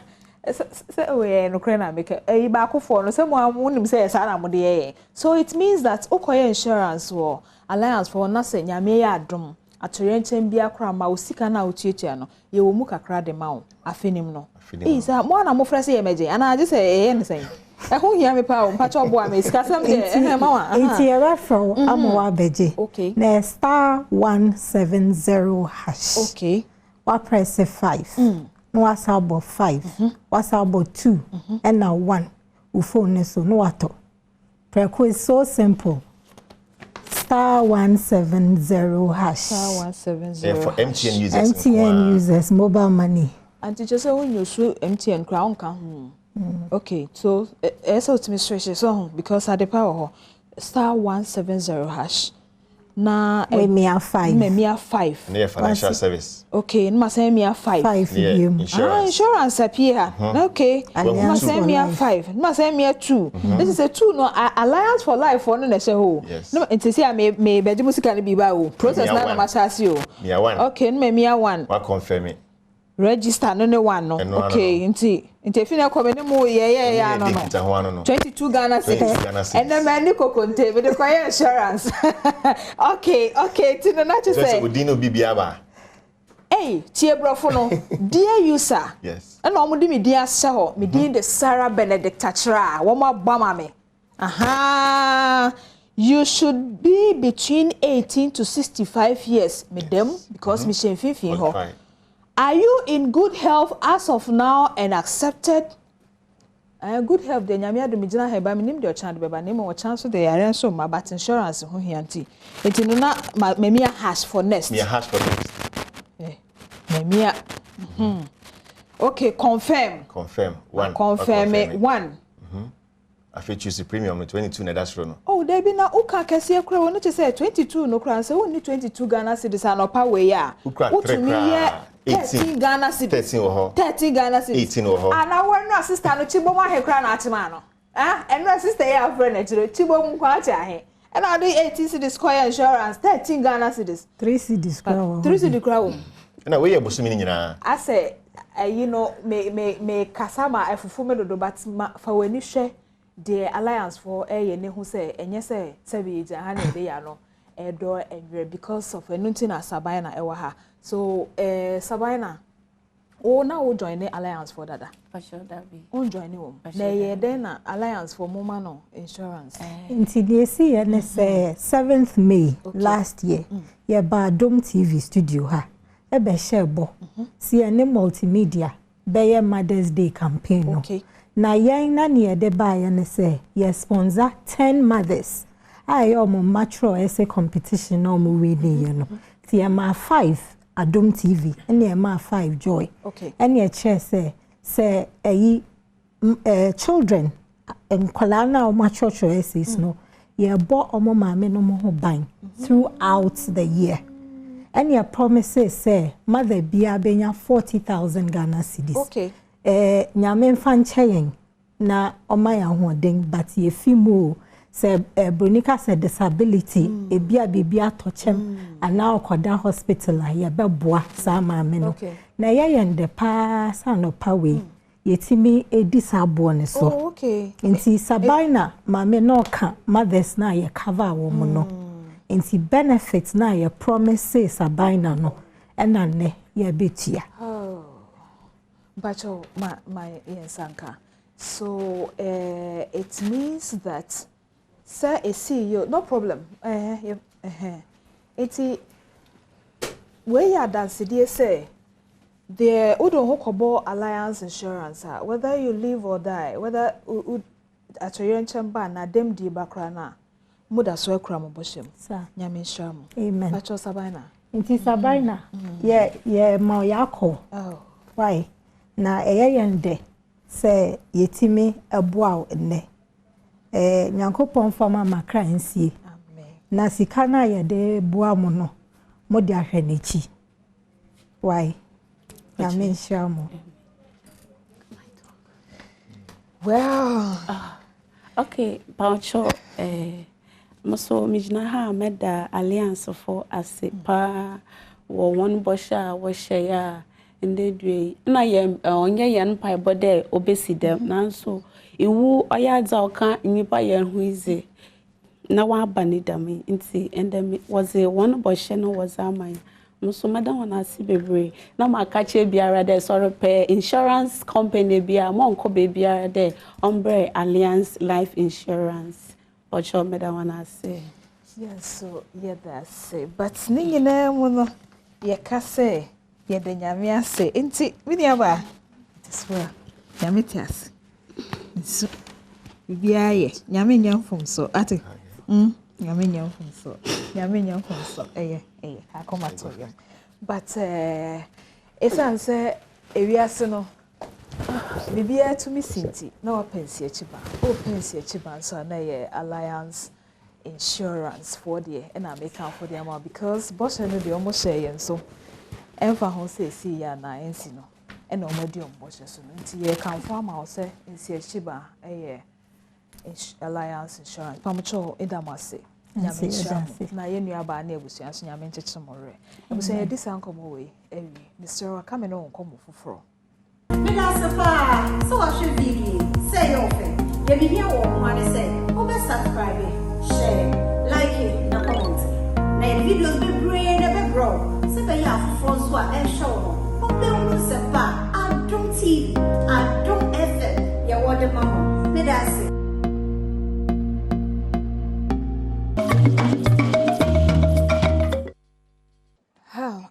say we no kra na make e ba akofo no say mo amunim say sa na mo de so it means that okoye insurance wo alliance for na say nyame ya adom atorenchen bia kra ma osika na otietia no ye wo mu kakra de ma wo afenim no isa mo na mo frese ye meje ana age say ye ne say e ho hia me pa wo mpacho bo am esika sam de ma wa enti ye referral amwa beje na star 170 hash okay wa press 5 no wasabo 5 wasabo 2 and now 1 u phone so no wato preko is so simple star 170 hash. Star 170. Yeah, for MTN users. MTN users, mobile money. And you just say when you show MTN crown can. Okay, so so to me stretch so because at the power star 170 hash. Na me a 5. Me a 5. Near financial service. Okay, no say me a 5. 5 insurance appear. Okay. No say me a 5. No say me a 2. This is a 2 no alliance for life for no na say ho. No it say me beji musika ni biba o. Process na na machasi o. Me a 1. Okay, no me a 1. Wa confirm it. Register no 1 no. Okay, nti fina come ni mu ye ya no. 22 Ghana cedis. And then me ni kokonte we dey call insurance. Okay, ti no na say. So Odino bibia ba. Hey, tie brofo no. Dear user. Yes. And omo di me dia se ho, me di the Sarah Benedict Tachra. Wo ma bama me. Aha. You should be between 18 to 65 years, madam, because me shen fifi ho. Are you in good health as of now and accepted? Good health de nyame ado me gina heba me nim de o chan de beba ne mo chan so de yare so ma but insurance ho hianti. Enti no na me hash for next. Me hash for next. Me okay, confirm. Confirm 1. Confirm 1. I fit choose premium 22 na that's no. Oh, there be na uka kese kura won to say 22 no kura say won 22 Ghana cedis anopa we ya. Utumi ye 18 Ghana cedis. 13 Ghana cedis. 18 oho. Ana we no sister no chibo mo he kura na achima no. And no sister ya friend na chiro chibo mu kwa acha he. And I do 18 cedis coin insurance 13 Ghana cedis. 3 cedis kura. 3 cedis kura. Na we ye bosumi ni nyina. I say you know me kasama efufu me dodo but fa wani hwe the alliance for ne who say enye say be jahan dey ya no edo enwere because of enunti na Sabina ewa ha so Sabina o na o join the alliance for dada for sure that be on join wo na ye den na alliance for mama no insurance until they see and say 7th May last year ye Badom TV studio ha e be share bo see any multimedia be Mother's Day campaign no na yen na ne de ba ya ne say ye sponsor 10 mothers ayo mo matro essay competition no mo we ni ye no ti ma 5 Adom TV ene ma 5 joy ene che say children enkwala na o matro essays no ye bo omo maame no mo ho ban throughout the year ene promises say mother bia benya 40,000 Ghana cedis nyame mfancheyen na omaya hoden but ye fimo se bronika se disability ebia bibia tochem ana okoda hospital ya beboa sa maame no na yeyende pa sa no pawe yetimi edisabo ne so nti Sabina maame no ka mothers na ye cover wo mo no nti benefits na ye promise Sabina no ena ne ye betia Bacho my Sanka. So it means that sir a CEO no problem. Eti we ya dance dey say the Udon Hokobo Alliance Insurance whether you live or die whether at your chamber na dem di bakra na muda so ekra mo boshem. Sir Nyame nsham. Amen. Bacho Sabina. Nti Sabrina ye ma yakọ. Why? Na yende se yetimi eboa enne. Nyankopon fama makra nsie. Amen. Na sika na yede boa mo no. Mo de ahwe nechi. Why? Na me shamo. Well, okay, Paucho, Maso Mijnaha made the alliance for as a pa or one bosha was share in the day. And I am on your young pie body, obesity them. Now, so you woo a yards or can't in your pie who is it. Now I banned them in see, and then was a one bosha was our mine. So madam wana si bebre na makache biara de sort of pay insurance company bia monko biara de Ombre Alliance Life Insurance ocho madam wana say yes so yeah that's say but ni nyina mu no ye ka say ye de nyame ase enti mini aba this way nyame tias so bia ye nyame nyamfom so ate nyame nyamfom so akomato but esanse ewiase no bibia to me sinti na wapensi achiba so na ye Alliance Insurance for the na make am for the amount because boss no dey almost share yen so emfa ho say see ya na ensi no e na omadi omboche so nti ye kan for am say ensi achiba Alliance Insurance pamocho edamase na yenu aba na ebusia so nyame ncheche more ebusia ye disa nkomo we ewi Mr. Wakame no nkomo foforo me da safa so wa hwe video say your friend ye bi here wo ho ane say o be subscribe share like na comment na ye videos be brain na be grow se be ya foforo so a show no o be unu se pa Adom TV Adom FM ye wo de mama me da say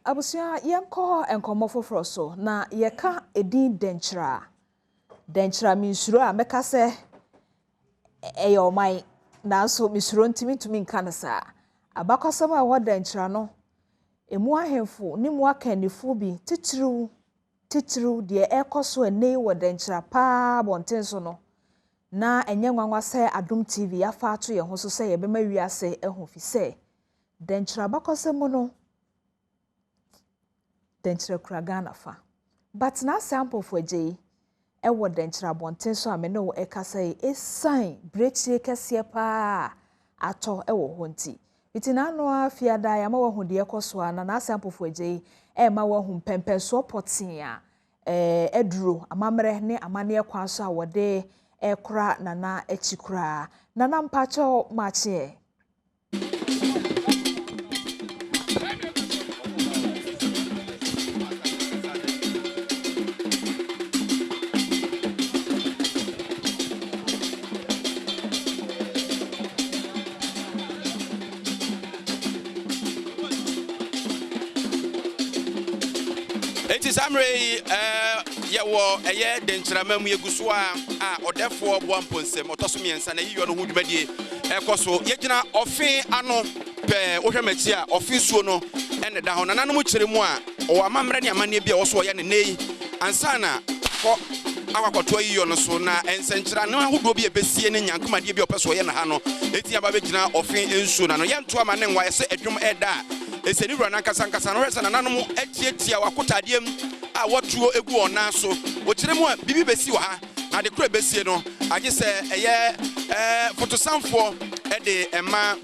abusia yenko enkomo foforo so na yeka edin denchra minsuro a meka se eyomai na so misuro ntimi nka ne sa abakosam a wo denchra no emu ahemfo ni mu akanifo bi titru de ekoso ene wo denchra pa bonten so no na enye nwanwa se Adom TV afa ato ye ho so se ye bema wiase ehu fi se denchra bakosam no denchra kuragana fa but na sample for je ewo denchra bonten so amene wo ekasa esan breachie kese pa ato ewo honti itina no afiada ya ma wo hu de ekoso ana na sample for je ma wo hu pempen so potin a eduro amamre ne amane kwa so a wode ekura nana echikura nana mpacho mache Samre yewo eye denchramam yeguso a odefo boamponsem otosomiensa na yiyo no hudwumadie ekoso yegina ofin ano pe wohwemachi a ofin suo no ene da ho nananom kyeremu a o amamre ne amane bia wo so ye ne nei ansana ko akwakoto yiyo no so na ensenkyira no ahodo bi ebesie ne nyankomade bi opeso ye na ha no eti aba begina ofin ensuo na no yento ama ne nwa ye se adwum eda eseni wura nankasa no hwesa nananom atietia wakotadiem a watuo egu ona so okiremu a bibi besi wa ha na de kura besie no age se eye fotosamfo de ema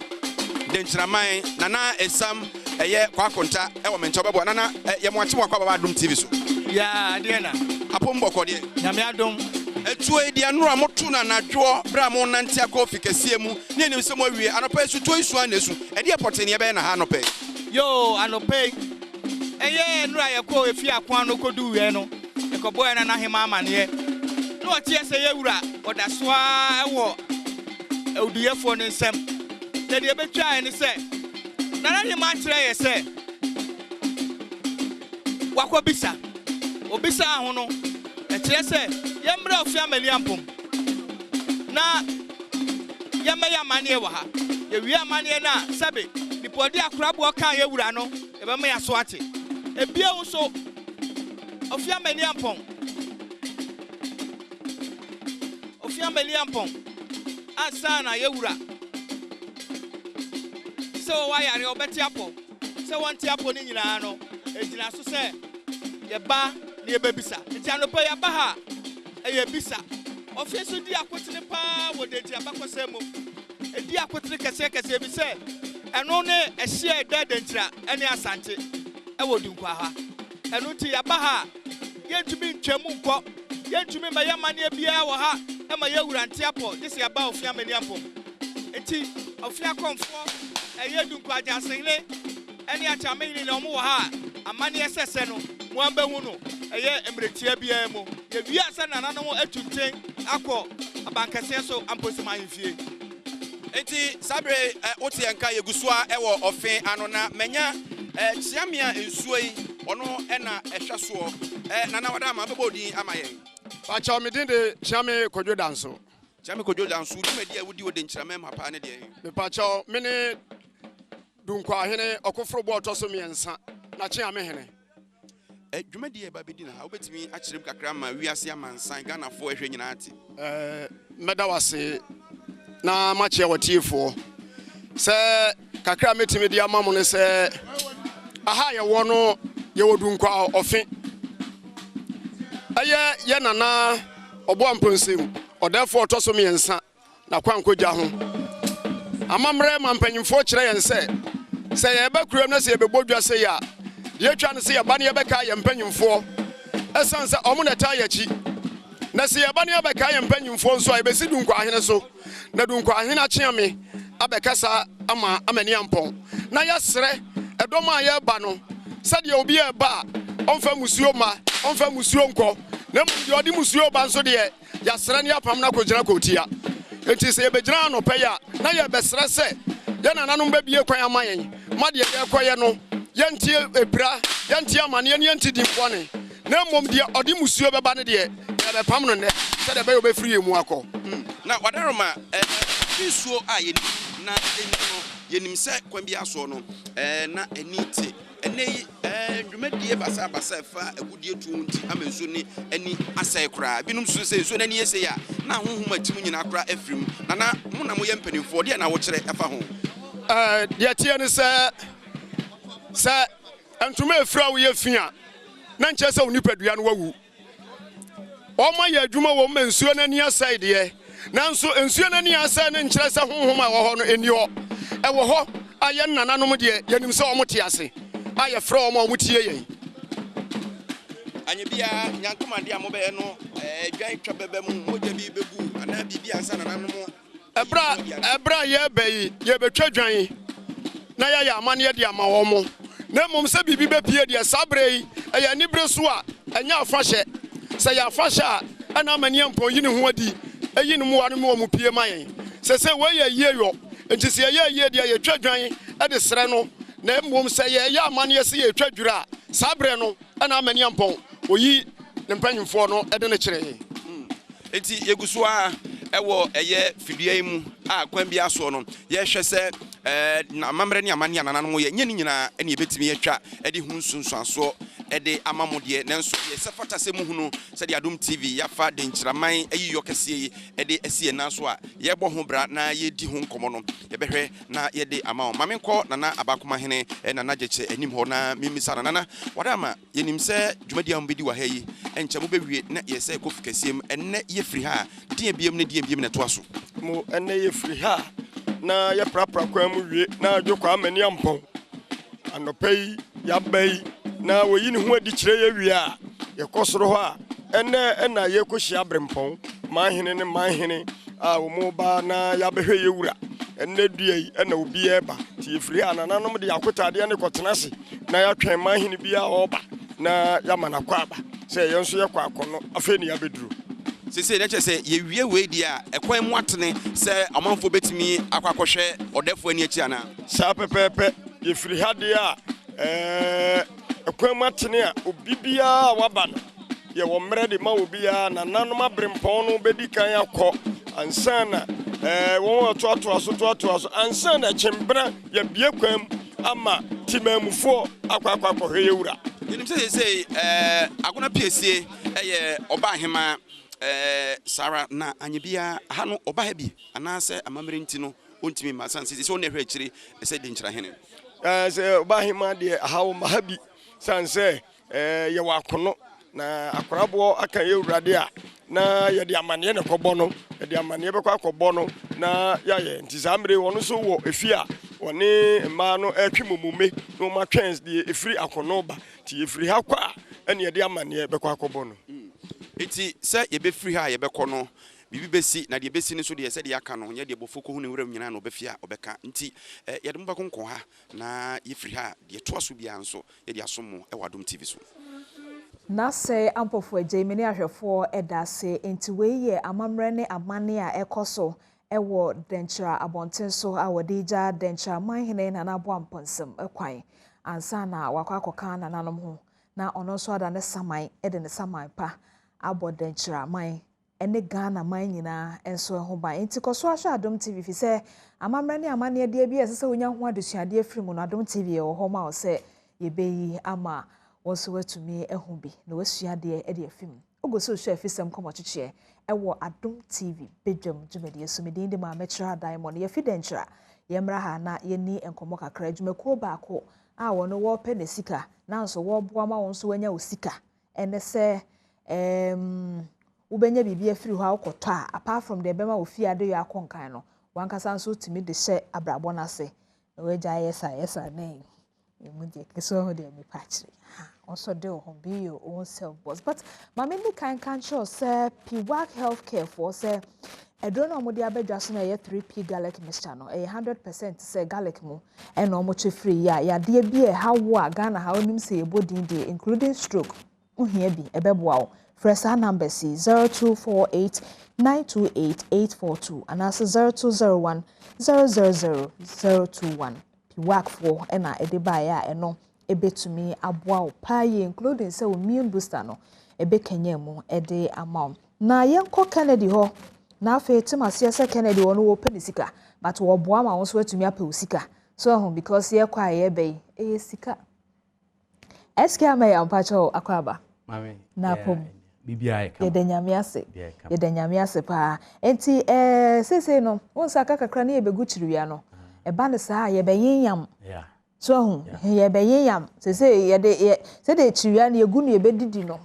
denchiraman nana esam eye kwakonta ewo mencho bebo nana ye moache mo kwa Adom TV so ya de na apombo kode nyame adom etuo edi anura motu na nadwo bra mo nante akofi kasie mu ne enim se mo awie anopa esu to isu anesu e de potene ye be na ha anopa yo anope eye nura yeko efi akwan no kodu we no ekoboy na hema amane no otie se yewura odasoa ewo oduyefo ne nsem de de betwa ne se na hema kire ye se wakobisa obisa ho no e kire se yemra ofi amaliampom na yemma ya amane wa ha ye wi amane na sabe dipodi akrabo kan yewura no ebe me aso ate ebia wo so ofia mani ampon asa na yewura so wa yare obeti apo se wonti apo ni nyina no ejina so se ye ba na ye babisa enti anopa ya ba ha eye bisa ofie so di akotene pa wo de dia bakosemo edi akotene kese bi se eno ne ehye edadentira ene asante e wo dunkwa ha eno ti ya ba ha yentumi ntwemu nkọ yentumi ma yamane bia wo ha e ma yewura nti apo disi ya ba ofia mani apo enti ofia konfo eye dunkwa jasenle ene achamehini le omo wo ha amane esese no mo amba hu no eye emretia bia mu ye wi asa nana no atuten akọ abankase so amposima hifie enti sabre oti enka yegusua ewo ofin ano na menya chiamia ensuo yi ono ena ehweso nana wada ma bebodi amayen pacha medinde chiame kodwo danso dwumadi awudi wode nkyerama ma pa ne de me pacha mene dunkwa hene okofro bo otoso miensa na chiame hene dwumadi e ba bedi na obetimi akyerem kakra ma wiase amansan Ghana fo ehwe nyina ate meda wase na mache watiefo se kakra metimi dia mamu ne se aha ye wono ye wodunkwa ofin ye nana obo amponsem odefo otoso miensa na kwankogya ho amamre mampanyimfo kire yen se ye be kuram na se ye bebodwa se ya ye twa ne se ye ba ne ye beka ye mpanyimfo esansa omo na ta yachi na se ye ba ne ye beka ye mpanyimfo nso a be si dunkwa ahene so na dunkwa ahene achiame abekasa ama amani ampon na ya sere edom a ye ba no se de obi e ba onfa musuo ma onfa musuo nko na mu de odi musuo ba nso de ya sere ne apam na kogina kotia enti se ye begina no peya na ye besere se ye nananom ba bie kwan amayen ma de ye koye no ye ntie ebra ye ntie amane ne ntie dimfone na mom de odi musuo beba ne de ye be pam no ne se de be yo be free emu akọ na wadaroma isuo a ye na enno yenim se kwan bi aso no na enite enei dwumadie basa fa agudie tuo nti amenso ni ani asai kra binum so se so na ni ese ya na honhoma timu nyina kra afrim na mo na mo ye mpanimfo de na wo kire efa ho de tie ne se antuma efra wo ye fia na nche se onipadua no wawu o ma ye adwuma wo mensuo na ni asai de nanso ensuo na ni asai ne nkyere se honhoma wo ho no eni ho e wo ho aye nananom de yenim se o mote ase aye fra o ma mutie yen anye bia nyankoma de amobe no dwan twa bebe mu moja bi begu ana bibia ansa nananom ebra ye bayi ye betwa dwan na ya amane de ama wo mo na mom se bibi be pie de sabre yi eye ni bre so a enya afahye se ya afahye a ana amane ampo yi ne ho adi eyi ne mu wa ne mu pie mayen se we ye yo enti se ye de ye twa dwan e de sere no na mom se ye ya amane se ye twa dwura sabre no ana amane ampo oyi ne mpanyimfo no e de ne kire enti yegusua ewo eye fidie mu a kwan bi aso no ye hwe se na mamre ne amane anananom ye nyeni nyina ene ebetimi yetwa ede hu nsunsuaso ede amamode nanso ye sefata se mu hunu se de Adom TV yafa de nkyiraman ayiyo kese yi ede asie nanso a ye bo ho bra na ye di ho nkomo no ye behwe na ye de amawo mamenko nana abakoma hene na najeche anim ho na mimisa nana wadama yenim se dwumadi am bedi wa ha yi enche mo bewie na ye se kofi kasiem enne ye firi ha die biem na to aso mo enne ye firi ha na ye prapra kwa mu wie na adwokwa amani ampon anopai ya bai na woyi ne ho adi kire ye wie a ye kosoro ho a enne na ye kohia brempon manhene ne manhene a wo mo ba na ya behwe ye wura enne duai na obi eba ti firi anananom de yakotade ne kotenase na ya twen manhene bia oba na ya manakwa aba se ye nso ye kwa akono afa ni ya beduru sese na chese ye wie we dia ekwan mu atene se amanfo betimi akwakohwe odefo ani achi ana sa pepepe ye firi ha dia ekwan mu atene a obibia waba no ye wo mre de ma obia na nanom abrempon no bedi kan akọ ansana wo to aso ansana chembra ye bie kwam ama timamufo akwa hweye wura yenim say agona PSA oba hema Sarah na anyebia ha no oba ha bi anase amamre nti no ontimi masanse se onne hwe akiri se de nkyira hene se oba hema de hawo mahabi sanse ye wakono na akorabo aka ye wurade a na ye de amane ne kɔbɔ no ye de amane be kwa kɔbɔ no na ya ye nti zamre wono so wo efia woni ma no atwimumume no ma twens de efiri akono ba ti efiri ha kwa ene ye de amane be kwa kɔbɔ no eti se ye be free ha ye be kɔ no bibi besi na de besi ne so de se de aka no ye de bofoko hu ne wuram nyina no befia obeka nti ye de mbako nkɔ ha na ye free ha de to aso bia nso ye de asomo e Adom TV so na say ampofo Jamie ahwefo edase enti weye amamre ne amane a ekoso ewo denchira abonten so a wodija denchira manhene na nabo amponsem ekwan ansa na wakwakoka na nanom ho na ono so ada ne saman ede ne saman pa abo denchira man ene Ghana man nyina enso ho ban enti koso ahwe Adom TV fi se amamre ne amane de bia se wonya ho adesuade afiri mu no Adom TV e ho ma o se yebeyi ama wonso watumi ehu bi na wasua de e de afim ogoso hwe afisem komo chiche ewo Adom TV bedwam dwumede so medin de ma mechira diamond ye fidenchira ye mra ha na ye ni enkomo kakra dwumako baako a wono wo pe ne sika na nso wo boa ma wonso wanya osika ene se ubenya bibia afiri ho akotɔ a apart from the bema ofia de yo akonkan no wankasa nso tumi de hye abrabɔ na se na wagya yesa na emudi keso ho de me patri also do home be your own self boss but mama me kan show say Pwak healthcare for say I don't know modi abedwa so na 3p garlic mixture no 100% say garlic mu e no mo che free ya de bi e hawo a Ghana ha onim say ebodin de including stroke ohia bi ebeboa o fresa number C 0248 928842 and also 0201 000 Pwak for ena edeba ya eno ebetumi aboa o paye including say immune booster no ebe kenya mu ede amount na yenko Kennedy ho na afa etimase say Kennedy wo no wo penisika but wo boa ma won so atumi apa usika so because ye kwa ye be sika eske ama ya mpacho akwaba mame na pom bibia e ye de nyame ase pa enti sese no won saka kakra na ye begu chiriwia no eba ne saa ye be yinyam so ye be yinyam sese ye de chiriwia na egu no ye bedidi no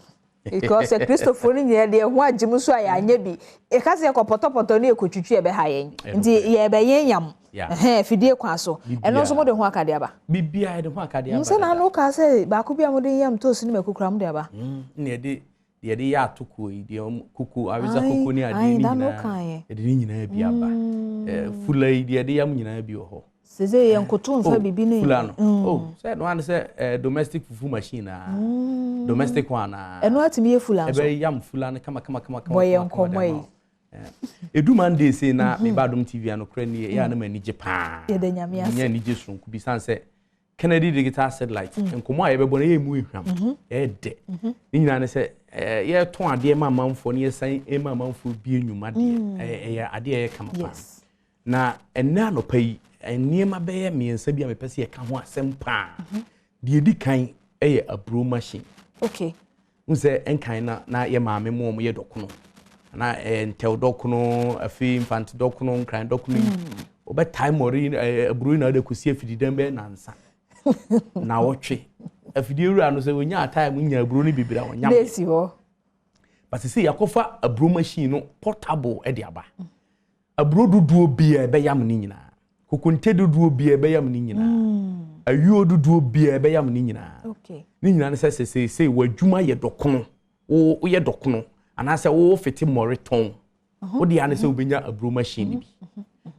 because Christopher ni ye de ho agim so anya bi e ka se ekopoto na ekotwitwi e be ha yen nti ye be yinyam fidie kwa so eno so mo de ho akade aba bibia de ho akade aba nse na no ka se ba ko bia mo de yam to so ni mekukura mo de aba na de ya atoko yi de kuku awiza kuku ni ade ni nyina de ni nyina bi aba fulai de yam nyina bi ho seze ye nkoto mfa bibi ni fulano say no one say domestic fufu machine domestic one eno atimi ye fulano ebe yam fulano kama boye nkomoi edu Monday say na me Badom TV anokra ni ya na manije pa ye de nyame ase nya nije sonku bi sanse Kennedy digital satellite nkomo a ye bebo na ye mu ehwam de ni nyina ne say ye ton ade ma manfo ne ye san e ma manfo bi enwuma de ye ade ye kama pa na enna no pai eniema beye miensa bia mepese ye ka ho asem pa de edi kan eye abro machine okay unse enkan na ye maame mo ye dokono na entel dokono afi infant dokono nkran dokono obe time ori abro na de kusi afididem be nansa na wotwe afidi ewura no se wonya time nya abro ni bibira wonya desi ho but se yakofa abro machine no portable e de aba abro duduo bia be yam ni nyina kokunte duduo bia be yam ni nyina ayuo duduo bia be yam ni nyina okay ni nyina ne se wadwuma ye dokono wo ye dokono anase wo fiti moriton wo de ane se obenya abro machine bi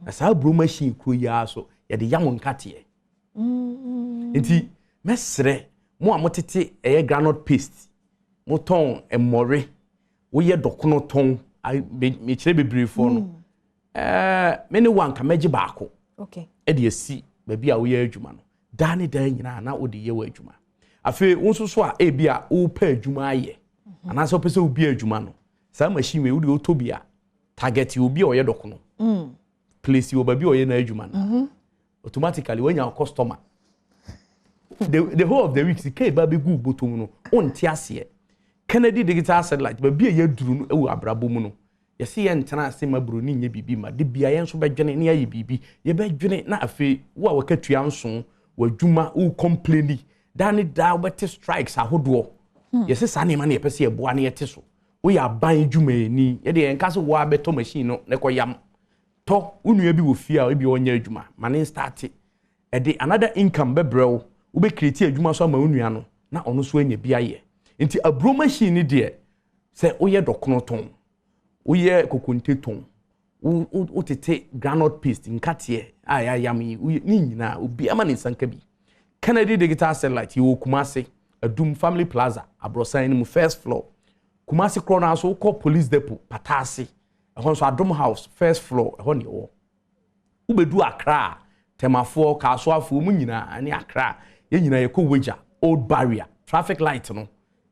na sa abro machine kro ya so ye de yam nkate enti mesre mo amotete eye granite paste mo ton emore wo ye dokono ton me kire bebre fo no me ne wanka meje baako okay e de asi ba bia wo ye adwuma no da ne da nyina na wo de ye wa adwuma afi wonso so a bia wo pa adwuma aye anase wo pese wo bia adwuma no sa machine we wo de otobia target wo bia wo ye dokono place wo ba bia wo ye na adwuma no automatically when your customer the whole of the week sika ba be gu botom no on ti ase Kennedy digital satellite ba bi ye duru no ewu abrabo mu no ye se ye ntena ase mabro ni nya bibi ma de bia ye nso be dwene ne ye bibi ye be dwene na afi wo a wakatua nso wadwuma wo complaini dani da wete strikes ahodo ye se sa ne ma ne ye pese ye boa ne ye te so wo ya ban dwuma ni ye de enka so wo abeto machine no ne koyam to unua bi wo fi a ebi onya adwuma mane start e de another income be brew wo be create adwuma so ma unua no na ono so anya bia ye nti abro machine ni de se wo ye dokono ton wo ye kokonte ton wo tete granite paste nkate aya yami ni nyina obi ama ne sanka bi Kennedy digital satellite wo Kumasi Adom family plaza abrosan ni mu first floor Kumasi corner so call police depot patasi ehon so Adom house first floor ehon ni wo ubedu Accra temafo kasoafo mu nyina ani Accra ye nyina ye ko Weja old barrier traffic light no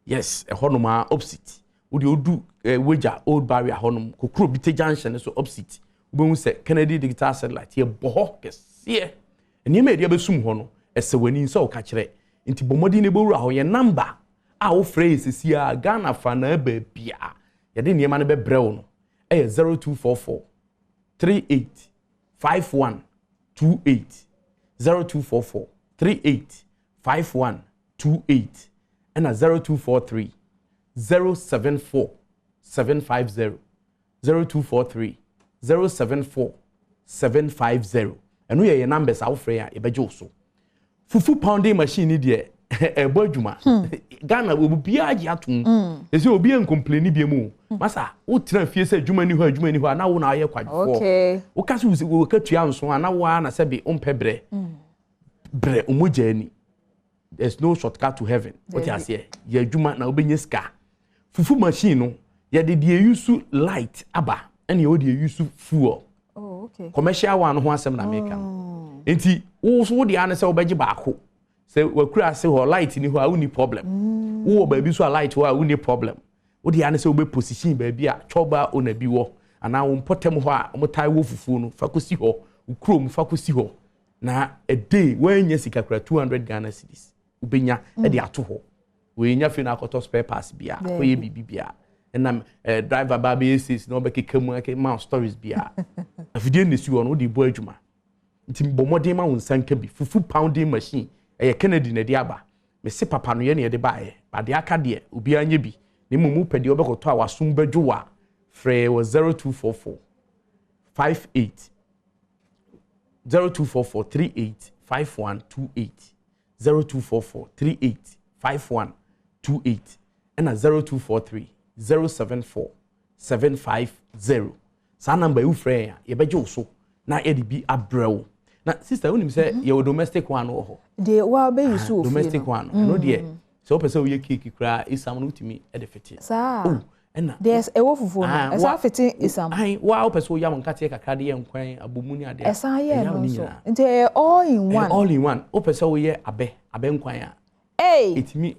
yes ehon ma opposite udi odu Weja old barrier honum kokro bite junction so opposite ubehun se Kennedy digital satellite ye boho kese eni me dia besum ho no ese wani nso ka kire nti bomodi ne bowura ho ye number a wo phrase sia Ghana fa na ba bia ye de niema ne be brew no 0244 38 51 28 0244 38 51 28 and 0243 074 750 0243 074 750 enu ye numbers awo frɛ ya ebeje so fufu pounding machine de ebo adwuma Ghana obu bia agi atom ese obi en complain bi mu masa wo tira fie se adwuma ni hɔ na wo na aye kwadfo wo ka so wo ka tua nso na wo na se be ompebre bre omojani there's no shortcut to heaven what you say ye adwuma na obenye ska fufu machine no ye de use light aba and ye de use fuel commercial one ho asem na make am enti wo so de ane se obegye baako se wakura se ho light ni ho a uni problem wo ba bi so light ho a uni problem wo de ane se obe position ba bi a choba ona bi wo ana wo potem ho a motai wo fufu no fakosi ho ukrom fakosi ho na a day when nya sika kra 200 Ghana cedis ubenya e de ato ho we nya fi na akoto spare parts bia ko ye bibi bia and driver baby says no be kekamu ake ma stories bia afidie nesi wo no de bo adwuma nti bomodin ma wonsanka bi fufu pounding machine Kennedy na de aba me se papa no ye ne de baaye ba de aka de obi anya bi ne mumu pede obekoto a wasum badwowa frɛ wo 0244 58 0244 38 5128 0244 38 5128 and 0243 074 750 sa number you frɛ ya ye beje so na e de bi abrew na sister unim say your domestic one ho de wa be use of domestic one no de so person we cake kra isam no timi e de fete sa and there's a wo fufu no esa fete isam ai wa person yam nkate kakra de yenkwan abomuni ade esa ye no so nti all in one o person we ye abe nkwan a itimi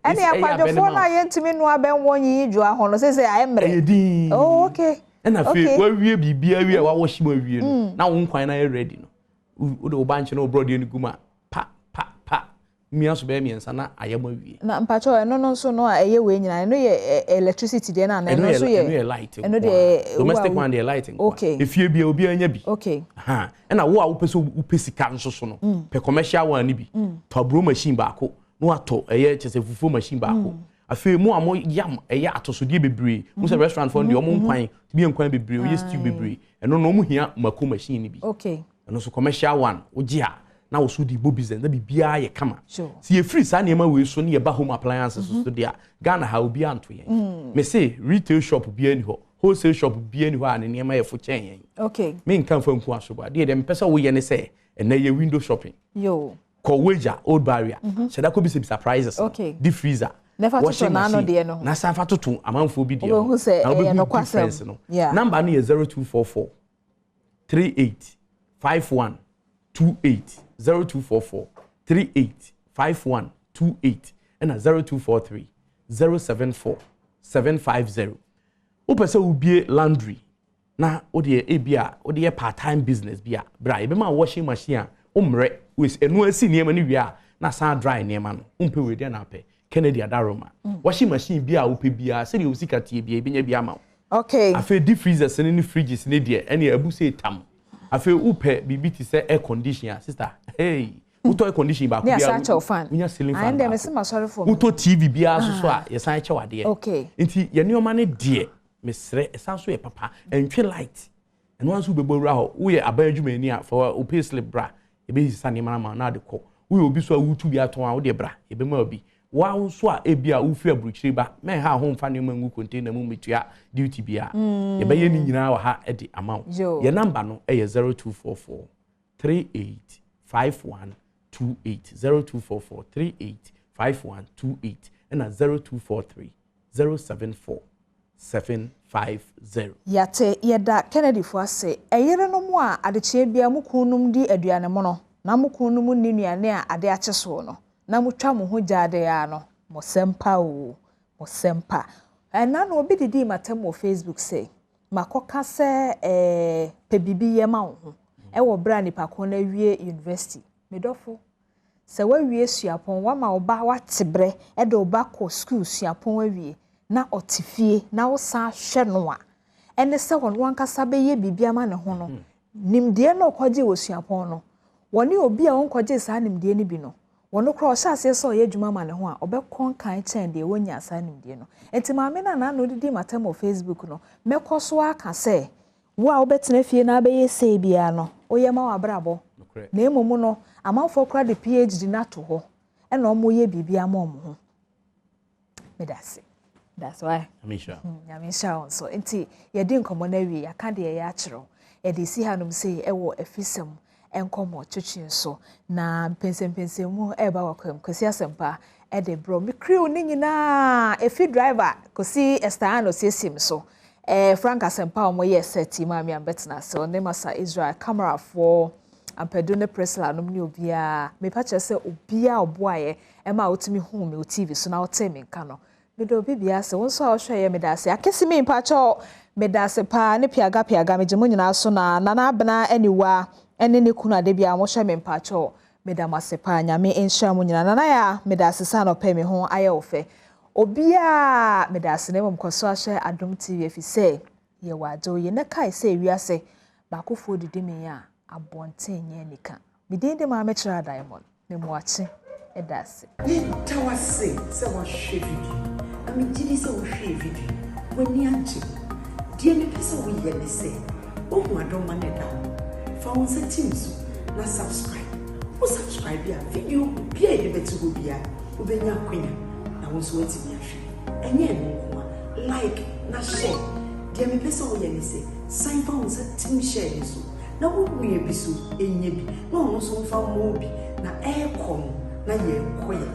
ani akwadefo na ye ntimi no abe nwonyi ju aho no se ayemre oh okay na fe wa wie bibia wie wa wo hima wie no na wo nkwan na ready no wo de wo banche no brother ni guma pa miaso be miensa na ayema wie na mpacho eno no so no eye we nyina eno ye electricity de na eno so ye eno ye lighting eno de domestic one de lighting okay efie bia obi anya bi okay ha na wo a wo pese wo pesika nso so no pe commercial one ni bi to bro machine baako no ato eye chese fufu machine baako afi mu amo yam eye atosodie bebre mu se restaurant for de omo nkwan bi nkwan bebre o ye stew bebre eno no mu hia mako machine ni bi okay eno so commercial one oji a na wo so di bo business na bibia ye kama si ye free sa na ema we so ne ye ba home appliances so dia Ghana ha obi anto yen me say retail shop bi ani ho wholesale shop bi ani ho a ne ema ye fo chen yen okay me nkan fa nku asoba de dem pesa wo ye ne say ena ye window shopping yo ko Weja old barrier sheda ko bi se surprises okay the freezer never to na no de no na sa fa toto amanfo bi de no no kwasem number no ye 0244 38 51 28 0244 38 51 28 and 0243 074 750 opese ubie laundry na ode ebia ode part time business bia bra ebe ma washing machine a umre with enu asi niam ni wi a na san dry nema no umpe we dia na pe Kennedy Adaroma washing machine bi a upe bia se de usika tie bia ebenya bi ama okay afi deep freezers ne fridges ne de ene abu se tam afi upe bibi ti se air conditioner sister hey uto air conditioner ba ku bia unya ceiling fan and dem se masori for uto TV bia so a ye san che wade okay nti ye ne oma ne de mesre esan so ye papa entwe light eno anso be bowura ho wo ye abayadwuma ni a for upe slip bra ebe hisa ne mana na de ko wo ye obi so a wutu bi aton a wo de bra ebe ma obi wa nso a ebia wo fi aburukyire ba me ha ho mfa ne mangu container mu metua duty bia ye be ye ni nyina wa ha e de amount ye number no e ye 0244 385128 0244 385128 and 0243 074 750 yate yeda Kennedy fo ase eyere no mu a adechie bia mu kunum di aduane mo no na mu kunum ni nuane a ade ache so no na mutwa mo ho jade ya no mo sempa na no obi didi matem mo Facebook say makoka se pe bibi ye ma ho e wo bra ni pa ko na wie university medofo se wa wie suapon wa ma oba wa tebre e de oba ko school suapon wa wie na otifie na wo sa hwe no a ene se won wankasa be ye bibia ma ne ho no nimde na okoje wo suapon no woni obi a won koje sa nimde ni bi no wono kro osase so ye dwuma ma ne ho a obekon kan chen de wonya sa nimde no enti maame na no didi matem o Facebook no mekoso aka se wo a obetena fie na be ye se bia no oye ma wa brabo na emomu no amanfo kra de PhD na to ho e na omo ye bibia ma omo ho medase that's why Yamisha so enti ye di nkomo na wi aka de ye akiro e de si hanum se e wo afisem enkomo twetwe so na pensem mu e ba wakwam kwesi asempa e de bro mi crew ni nyina efi driver kosi estano sesim so Frank asempa omo ye seti ma mi ambetna so ne masa Israel camera for ampedone presla no ni obia me pa chese obia oboaye e ma otimi hu me TV so na otemi nka no me do bibia se wonso a ohwe ye me da se akesi me pa cho me da se pa ne piaga me jemo nyina so na na abena aniwa ene ne kuna de bia mo hwe me pa cho me da masepa nyame enhia mo nyina na ya me da se sa no pe me ho aye ofe obia me da se ne mom kwaso ahwe Adom TV afise ye wajo ye ne kai se wiase bakofo didi me ya abonten nye nika me din de ma me kira diamond me mo achi e da se tawase se wa hwe video ami jidi se wo hwe video wani anchi die me pese wo ye ne se o hu Adom ma ne da fa won se teams na subscribe ya video bia ye betu go bia wo benya kwenya na won so wati bia hwe enye no like na share die me pese wo ye ne se sign fa won se team share so na wo mi ebiso enye bi na won so mfa mo bi na ekom na ye koye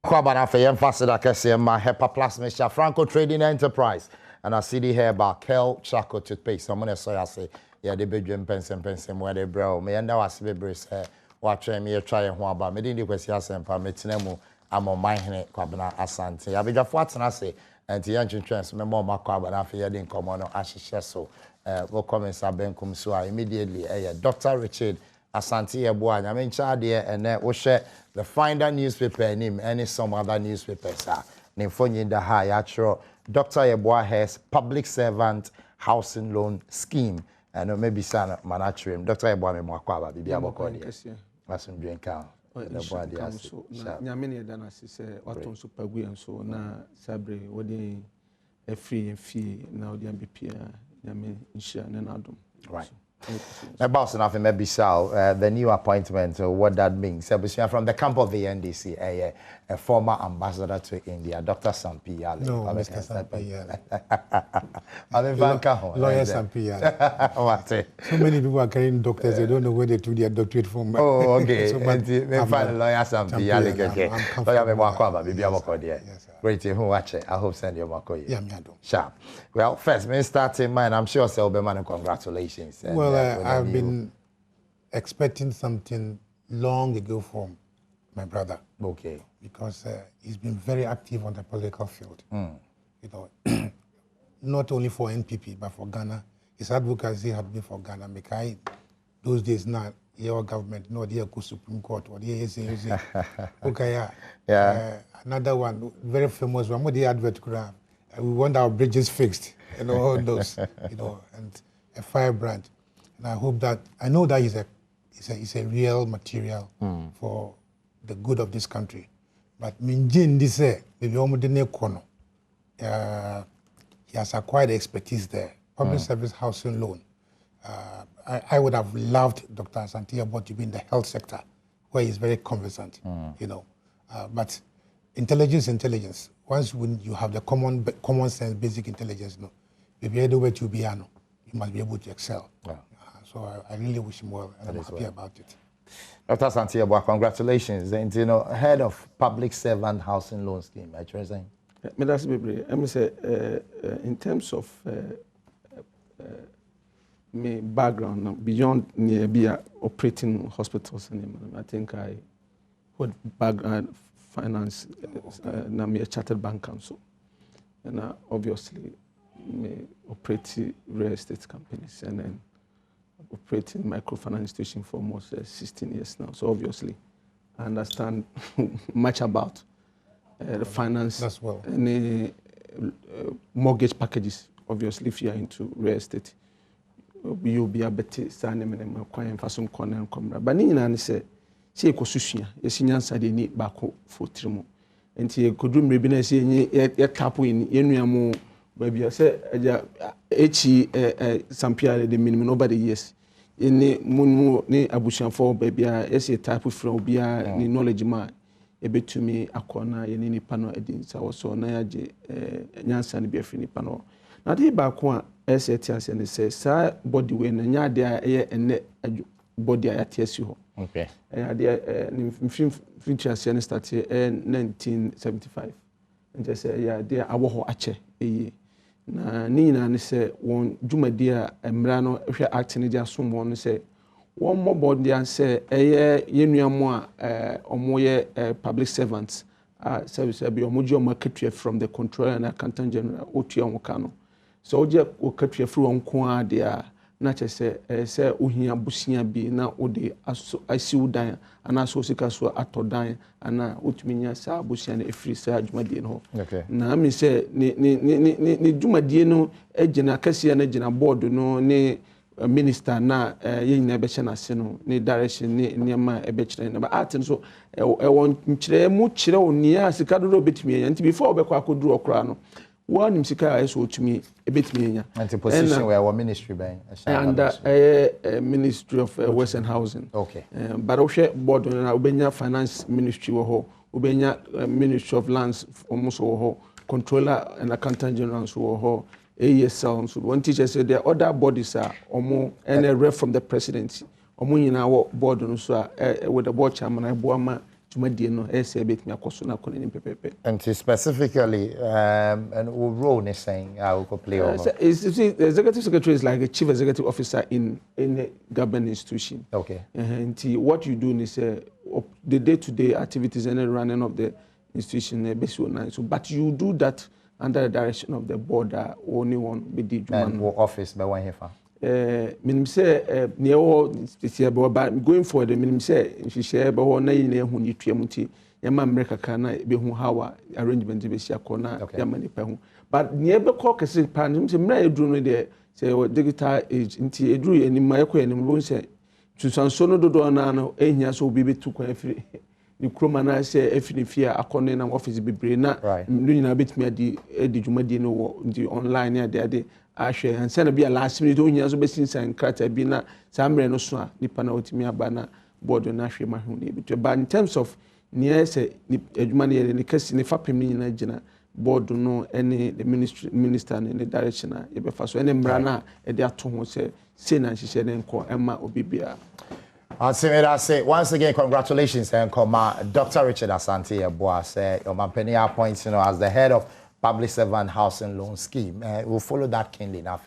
Kwabana for Yemfasida Kesema Hepa Plasma Franco Trading Enterprise and I see the hair by Kel Chaco toothpaste. Someone say I say yeah the bedroom pensem where they bro me and was be brace watch me try and about me didn't question asempa me tinemu am on my hene Kwabana Asante I be just what I say and the engine trans me more Kwabana for yedin come on ashishe so will come in sabenkum so immediately Dr. Richard Asante Yeboa I mean child there and we share the Finder newspaper name any some other newspapers name for you in the high actual Dr. Yeboa has public servant housing loan scheme and maybe son manatrim Dr. Yeboa me mwakwaba bibi abokodi asum drink count the body as nyamene da na se waton so pagu enso na sabre wodi free na odi ambepia nyame nhia ne na Adom right. About nothing, maybe so. The new appointment, what that means. From the camp of the NDC, a former ambassador to India, Dr. Sampi Yale. No, Mr. Sampi Yale. Lawyer Sampi Yale. So many people are carrying doctors, they don't know where they took their doctorate from. Oh, okay. So, they find lawyer Sampi Yale. Great, who watch it? I hope send you more. Yeah, me do. Sharp. Well, first, me start in mind. I'm sure Selberman, congratulations. Well, I've been expecting something long ago from my brother. Okay. because he's been very active on the political field. You know, not only for NPP but for Ghana. His advocacy had been for Ghana. Mekai, those days now, your government, no, the Supreme Court, or the okay, another one, very famous one, what the advert graph. We want our bridges fixed, you know, all those, you know, and a firebrand. And I hope that, I know that he's a real material for the good of this country. But Minjin, this maybe almost the corner. He has acquired expertise there. Public service housing loan. I would have loved Dr. Asante Abbott to be in the health sector, where he's very conversant, you know. But intelligence. Once when you have the common sense, basic intelligence, no, if you're able to be, you must be able to excel. So I really wish him well, and I'm happy about it. Dr. Asante Abbott, congratulations. And you know, head of public servant housing loan scheme, I trust. I'm say in terms of my background beyond near operating hospitals, I think I would background finance. I'm a chartered bank counsel, and obviously me operating real estate companies and then operating microfinance institution for almost 16 years now. So obviously, I understand much about the finance and mortgage packages. Obviously, if you are into real estate, you'll be able to sign them and acquire for some corner and come. But Nina say, she could sushi, a senior side in it back for Trimo. And she could do maybe a tapu in Yenuamo, maybe I say, some Pierre the minimum over the years. In the moon, ne Abushan for baby, a type of flow be a knowledge man. Ebe to me akona ye ni pano edin sa so na ya je nyansa ne be afini pano na de ba ko a SAT ase ne se sa body we na nya de ye enne body a yate asi ho okay de ni feature ase ne start 1975 nje se ya de awo ho ache na ni na ne se won dwumadi a emra no hwe act ne ja so mo no se one more body and say, public servants, service be market from the controller and accountant general, Otiamokano. So, just cut through on Kwa, dear, not say, Uhia Busia be now, Ode, I see dying, and I saw Sikaso ato dying, and I Utminia Sa Busian a free Sarge Madino. Okay. Now, me say, ni Dumadino, Ejana Cassia and Ejana board, no, ne. Minister na yin na beche na seno ni direction ni niema ebeche na ba atin so e won nkyere mu kyere oni a sika do betimi ya nti before obekwa akoduru okra no one sika a so otumi ebetimi ya anti position where our ministry ben and Ministry of Western Housing okay but ohwe board na obenya finance ministry wo ho obenya Ministry of Lands almost wo ho controller and accountant general wo ho ASL. So one teacher said there are other bodies are and a rep from the presidency. Nyina board no so with the board chairman I boama tumadi no say bet me akoso na koni pepepe. And specifically and role is saying I will play over. The executive secretary is like a chief executive officer in a government institution. Okay. And what you do is the day-to-day activities and the running of the institution so but you do that under the direction of the board, only one be the and what office by one here? Minim say near but going for the minim say she share but one na hu ni tuamuti yama America kana be hu how arrangement be sia kona yama ni pe hu but near be call kese pan say mra edru no de say digital age nti edru enim ayekọ enim bo say tusanso no dodo na no ehia so obi betu kwa afiri ni kroma na say afini fia akone na office bebre na nyina betumi adi dwumadi no ndi online ya de ahwe ansa na bia last minute ohia so besinsan krata bi na samre no so a nipa na otimi aba na board na ahwe ma hu ne bi but in terms of near say adwuma ne ne kasi ne fapem ni nyina gina board no any the minister in the direction na e be fa so any mra na e de ato ho say na hihye ne nko ema obibia. Say once again, congratulations and Dr. Richard Asante Abbott, your company appoints as the head of public servant housing loan scheme. We'll follow that keenly now,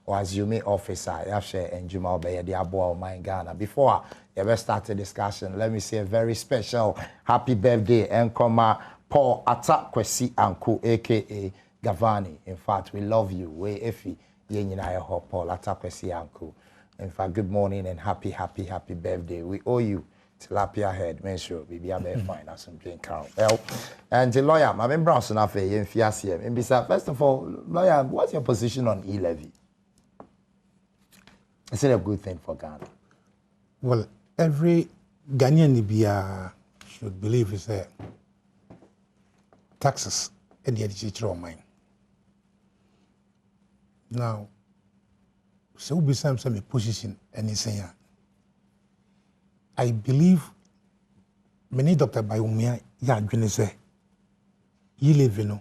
or assuming officer, Yashe and Juma Obey, the Abo of Ghana. Before I ever start the discussion, let me say a very special happy birthday and Paul Atta Kwesi Anku, aka Gavani. In fact, we love you. We Efi Yenina Paul Atta Kwesi Anku. In fact, good morning and happy birthday. We owe you tilapia head. Make sure we be able to find us some drink count. And the lawyer, my member of Sunafe, first of all, lawyer, what's your position on e-levy? Is it a good thing for Ghana? Well, every Ghanaian should believe is taxes and the educational mind. Now, so be some position and saying, I believe many Dr. Bayumia ya dwene say ye live no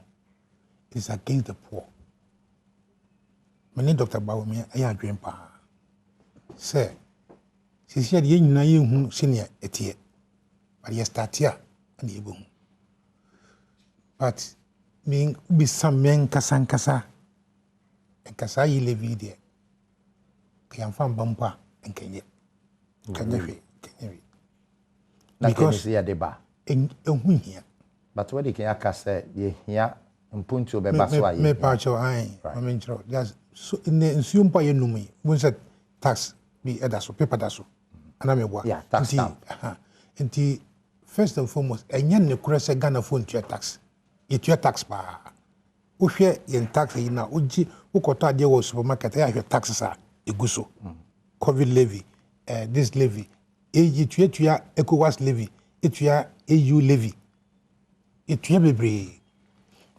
is against the poor. Many Dr. Bayumia ya dwene pa say she said ye nyina ye hu senior etie but ye start here and ye hu but me be some men kasa and kasa ye live there can find bumper and can ye because yeah deba but what they can say ye here mpuntu be baswa ye me pacho ai mamentro that's so in the nsumpa ye numi when said tax be edaso paper daso ana me boa yeah tax stamp nti first and foremost enya ne kura se Ghana phone to tax ye to tax pa wo hwe ye tax yi na oji ukoto ade wo supermarket ya hwe taxes a eguso covid levy this levy etuya ECOWAS levy etuya EU levy etuya bebre.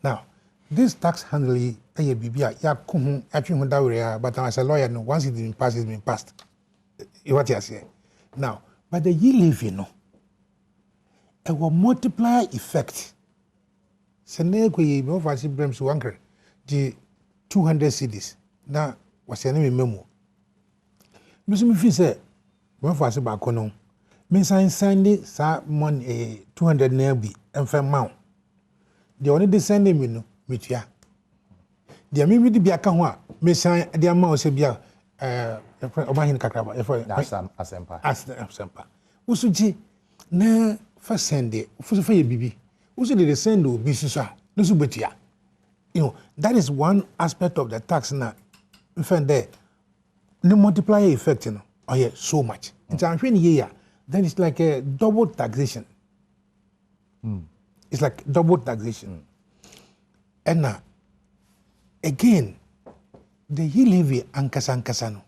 Now this tax handling bibia ya kuhu atwe hu dawre but as a lawyer no once it's been passed what you say now but the EU levy no it will multiply effect sene ko yi me ofasi brems wankre the 200 cedis na wasene me memo me fi say when for us back on, me sign sa money 200 naira bi emfa maw. The only the send me no metua. The me di bia ka ho a me sign the amount se bia obahin kakraba asempa. Usuji na fa send it. Usu fa ye bibi. Usu dey send o bi susa. No su betua. You know, that is one aspect of the tax na in there. No multiplier effect, you know. Oh yeah, so much. It's then it's like a double taxation. It's like double taxation. And now, again, the levy ankasa no.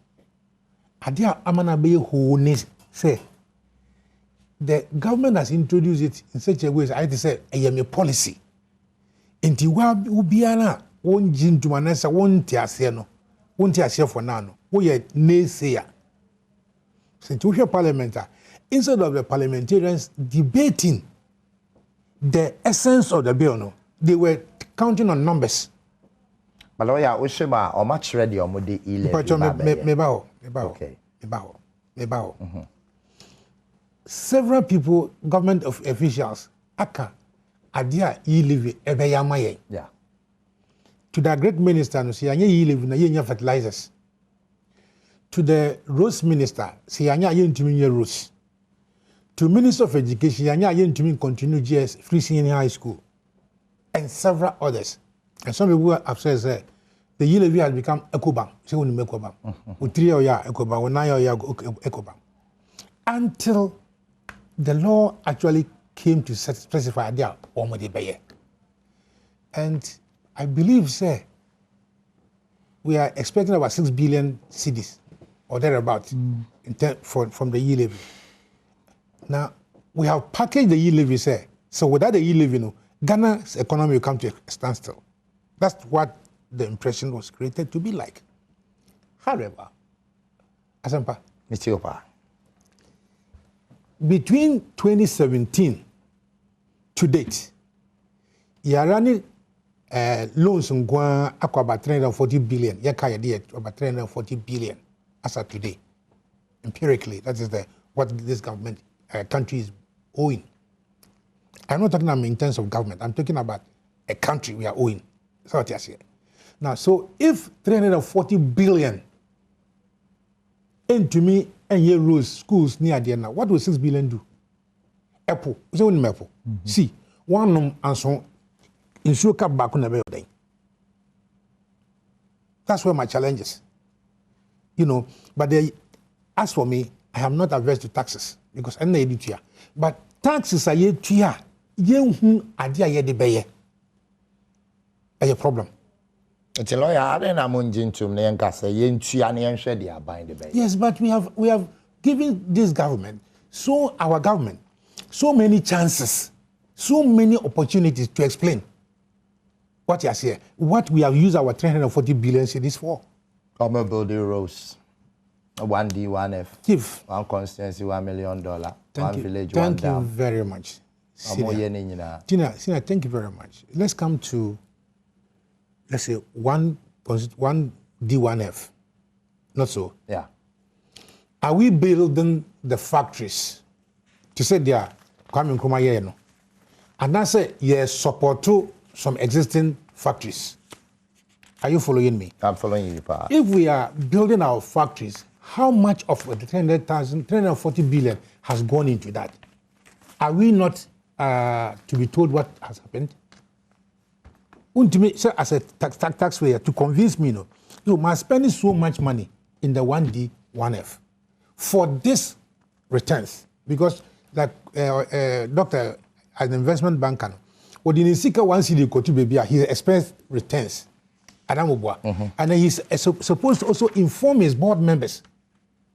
Adia amana be who say the government has introduced it in such a way as I say I am a policy. Inti wa ubiana won jintu manasa won tiase no. Won tiase for now no. Wo ye naysayer. Since we have parliament, instead of the parliamentarians debating the essence of the bill, no, they were counting on numbers. But lawyer, Oshima, or much ready or modi several people, government officials, aka adia e-levy ebeyamaye. Yeah. To the great minister, no, see anya e-levy na ye fertilizers. To the Rose Minister, Sianya Yentumi Rose. To Minister of Education, Yanya Yentumi continue GS Free Senior High School. And several others. And some people have said the levy has become EcoBank. So we make EcoBank. We 3 years EcoBank, we 9 years EcoBank. Until the law actually came to specify their already pay. And I believe, sir, we are expecting about 6 billion cedis. Or thereabouts from the e-levy. Now, we have packaged the e-levy, sir. So without the e-levy, no, Ghana's economy will come to a standstill. That's what the impression was created to be like. However, Asampa, between 2017 to date, Yarani loans in Guam are about 340 billion. Yakaya about 340 billion. As of today, empirically, that is what this government country is owing. I'm not talking about in terms of government. I'm talking about a country we are owing So what you say. Now, so if 340 billion into me and your roads, schools near the end, what will 6 billion do? Apple, is only Apple. See, one and so insure cap back on the building. That's where my challenge is. You know, but as for me, I am not averse to taxes because I'm not here. But taxes are yet here. You idea yet the bayer. A problem. It's a lawyer. I don't know to me and say they are buying the bayer. Yes, but we have given this government, our government, so many chances, so many opportunities to explain what you are saying, what we have used our 340 billion cedis for. Common building roads, 1D, 1F, Chief. one constituency, $1 million, one village, one Thank dam. you very much. Tina, thank you very much. Let's come to, let's say, 1D, 1F. Not so. Yeah. Are we building the factories to say they are coming from here? And I say, yes, support to some existing factories. Are you following me? I'm following you, Pa. If we are building our factories, how much of the 340 billion has gone into that? Are we not to be told what has happened? So as a taxpayer, to convince me, you must spend so much money in the 1D, 1F for this returns. Because like Doctor, an investment banker, what in Sika once he go to baby, he expects returns. And he's supposed to also inform his board members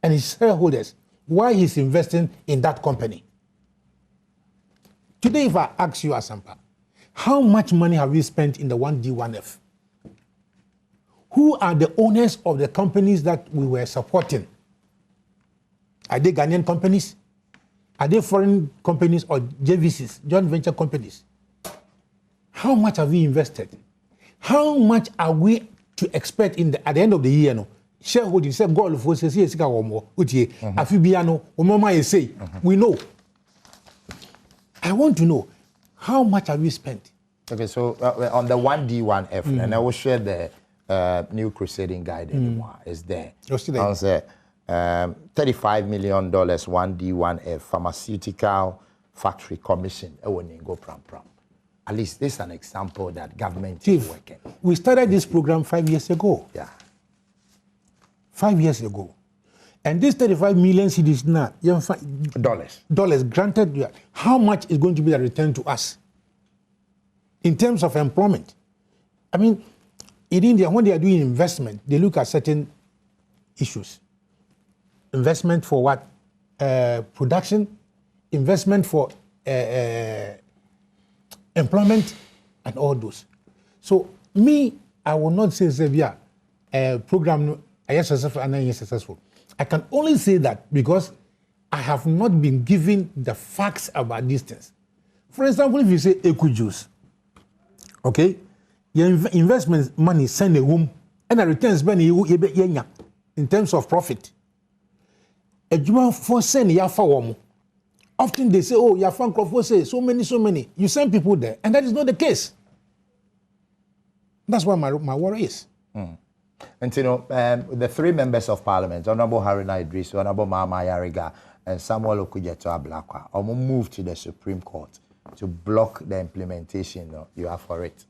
and his shareholders why he's investing in that company. Today, if I ask you, Asampa, how much money have you spent in the 1D, 1F? Who are the owners of the companies that we were supporting? Are they Ghanaian companies? Are they foreign companies or JVCs, joint venture companies? How much have we invested? How much are we to expect at the end of the year? No, shareholding say goal for say sika womo utie afibia no omoma you say we know. I want to know how much have we spent? Okay, so on the 1D, 1F, and I will share the new crusading guide anymore. Is there? I'll say $35 million 1D, 1F pharmaceutical factory commission. Go pram. At least this is an example that government is working. We started this program 5 years ago. Yeah. 5 years ago. And this 35 million cedis now, dollars granted, how much is going to be the return to us? In terms of employment. I mean, in India, when they are doing investment, they look at certain issues. Investment for what? Production, investment for employment, and all those. So me, I will not say Xavier program is successful and not successful. I can only say that because I have not been given the facts about these things. For example, if you say equi juice, okay, your investment money send a home and the returns in terms of profit. A Juma for send yafa. Often they say, oh, your fan club say so many. You send people there, and that is not the case. That's what my worry is. And you know, the three members of parliament, Honorable Haruna Idris, Honorable Mama Yariga, and Samuel Okujeto Ablakwa, moved to the Supreme Court to block the implementation. You are for it.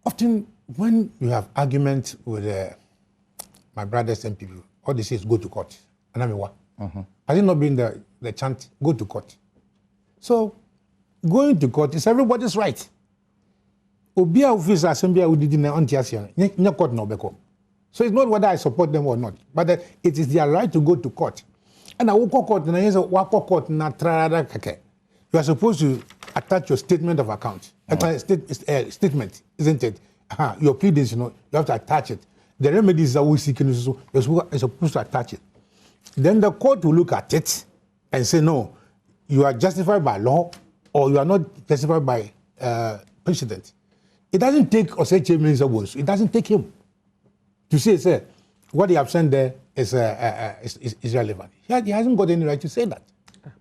Often, when you have arguments with my brothers and people, all they say is go to court. And I mean, what? Has it not been the chant, go to court? So, going to court is everybody's right. Obia officer assembly court no. So it's not whether I support them or not, but it is their right to go to court. And I will go court and I say court na trada. You are supposed to attach your statement of account. Statement, isn't it? Your pleadings, you have to attach it. The remedies that we seek, you're supposed to attach it. Then the court will look at it and say, no, you are justified by law or you are not justified by precedent. It doesn't take Oseche Minister Wons. It doesn't take him to say, what they have sent there is relevant. He hasn't got any right to say that.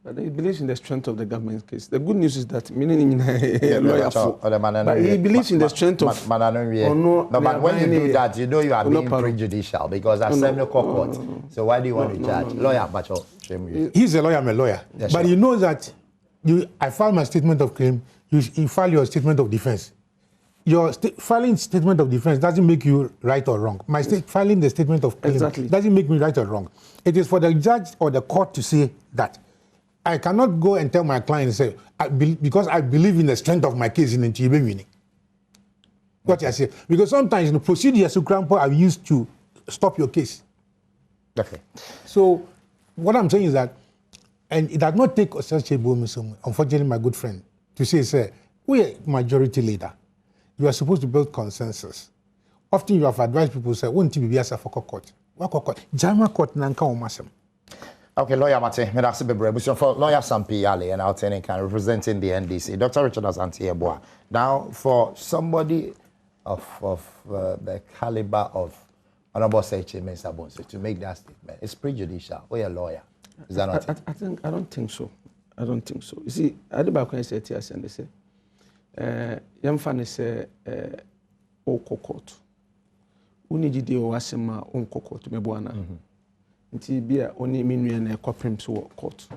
But he believes in the strength of the government case. The good news is that meaning a lawyer for. But he believes in the strength of. No, but when you do that, you know you are being prejudicial because I said no court. So why do you want to judge? Lawyer, but he's a lawyer, I'm a lawyer. Yes, but sure. you know that I filed my statement of claim, you file your statement of defense. Your filing statement of defense doesn't make you right or wrong. My filing the statement of claim doesn't make me right or wrong. It is for the judge or the court to say that. I cannot go and tell my client and say, because I believe in the strength of my case in the winning. What I say? Because sometimes the procedures are used to stop your case. Okay. So what I'm saying is that, and it does not take such a boom, unfortunately, my good friend, to say, we are majority leader. You are supposed to build consensus. Often you have advised people say, won't you be a for court? What court? Jama court nanka omasem. Okay, lawyer Mate, for lawyer Sampi Ali and Alternate can representing the NDC. Dr. Richard Asante-Yeboah. Now, for somebody of the caliber of Honorable Sechi Mensah-Bonsu to make that statement, it's prejudicial. Or a lawyer. Is that not? I don't think so. I don't think so. You see, I did back when I said TS and they say, young fan say, oh, court. Unijide o wasema on court me bwana. Nti bia oni menu na ekopem so court.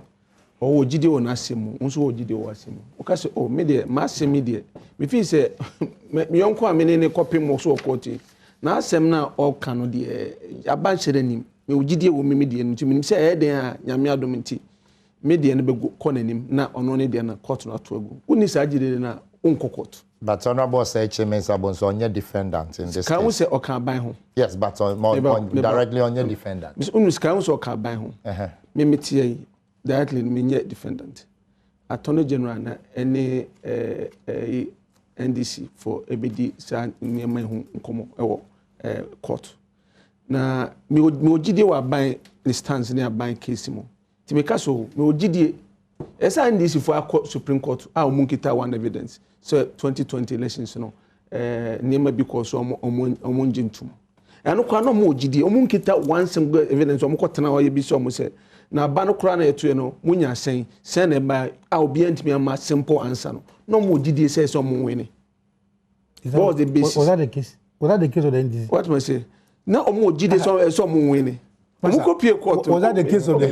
O jide o na asemu, nso o jide o asemu. O ka se o me de ma asemi de. Me fi se me yonko amene ne kopem so court. Na asem na o kanu de aba chere nim. Me o jide o me de nti me se e den a nyame adom nti me de ne be ko nanim na ono ne de na court na to agu. Uni sa jide na on court. But Honorable Sechi Mensah-Bonsu on your defendant in this case. Can we say Okan ho? Yes, but directly on your defendant. Miss Unus can we say Okan ho? Me metie directly me your defendant. Attorney General na any NDC for ebedi sa nyema ho nkomo ewo court. Na me ogide wa ban instance na ban case mo. Ti me ka so me ogide esa NDC for Supreme Court a omunkita one evidence. So 2020 elections no nema because omo njintum eno kwa no mo gidi omo nkita one single evidence omo kotena ho ye bi so omo se na ba no kra na eto no munya sen na ba a obi antimi ama simple answer no mo gidi say so omo win. What was the basis? Was that the case? Was that the case of the NDC? What must I say? Na omo gidi so omo win. Was that the case of the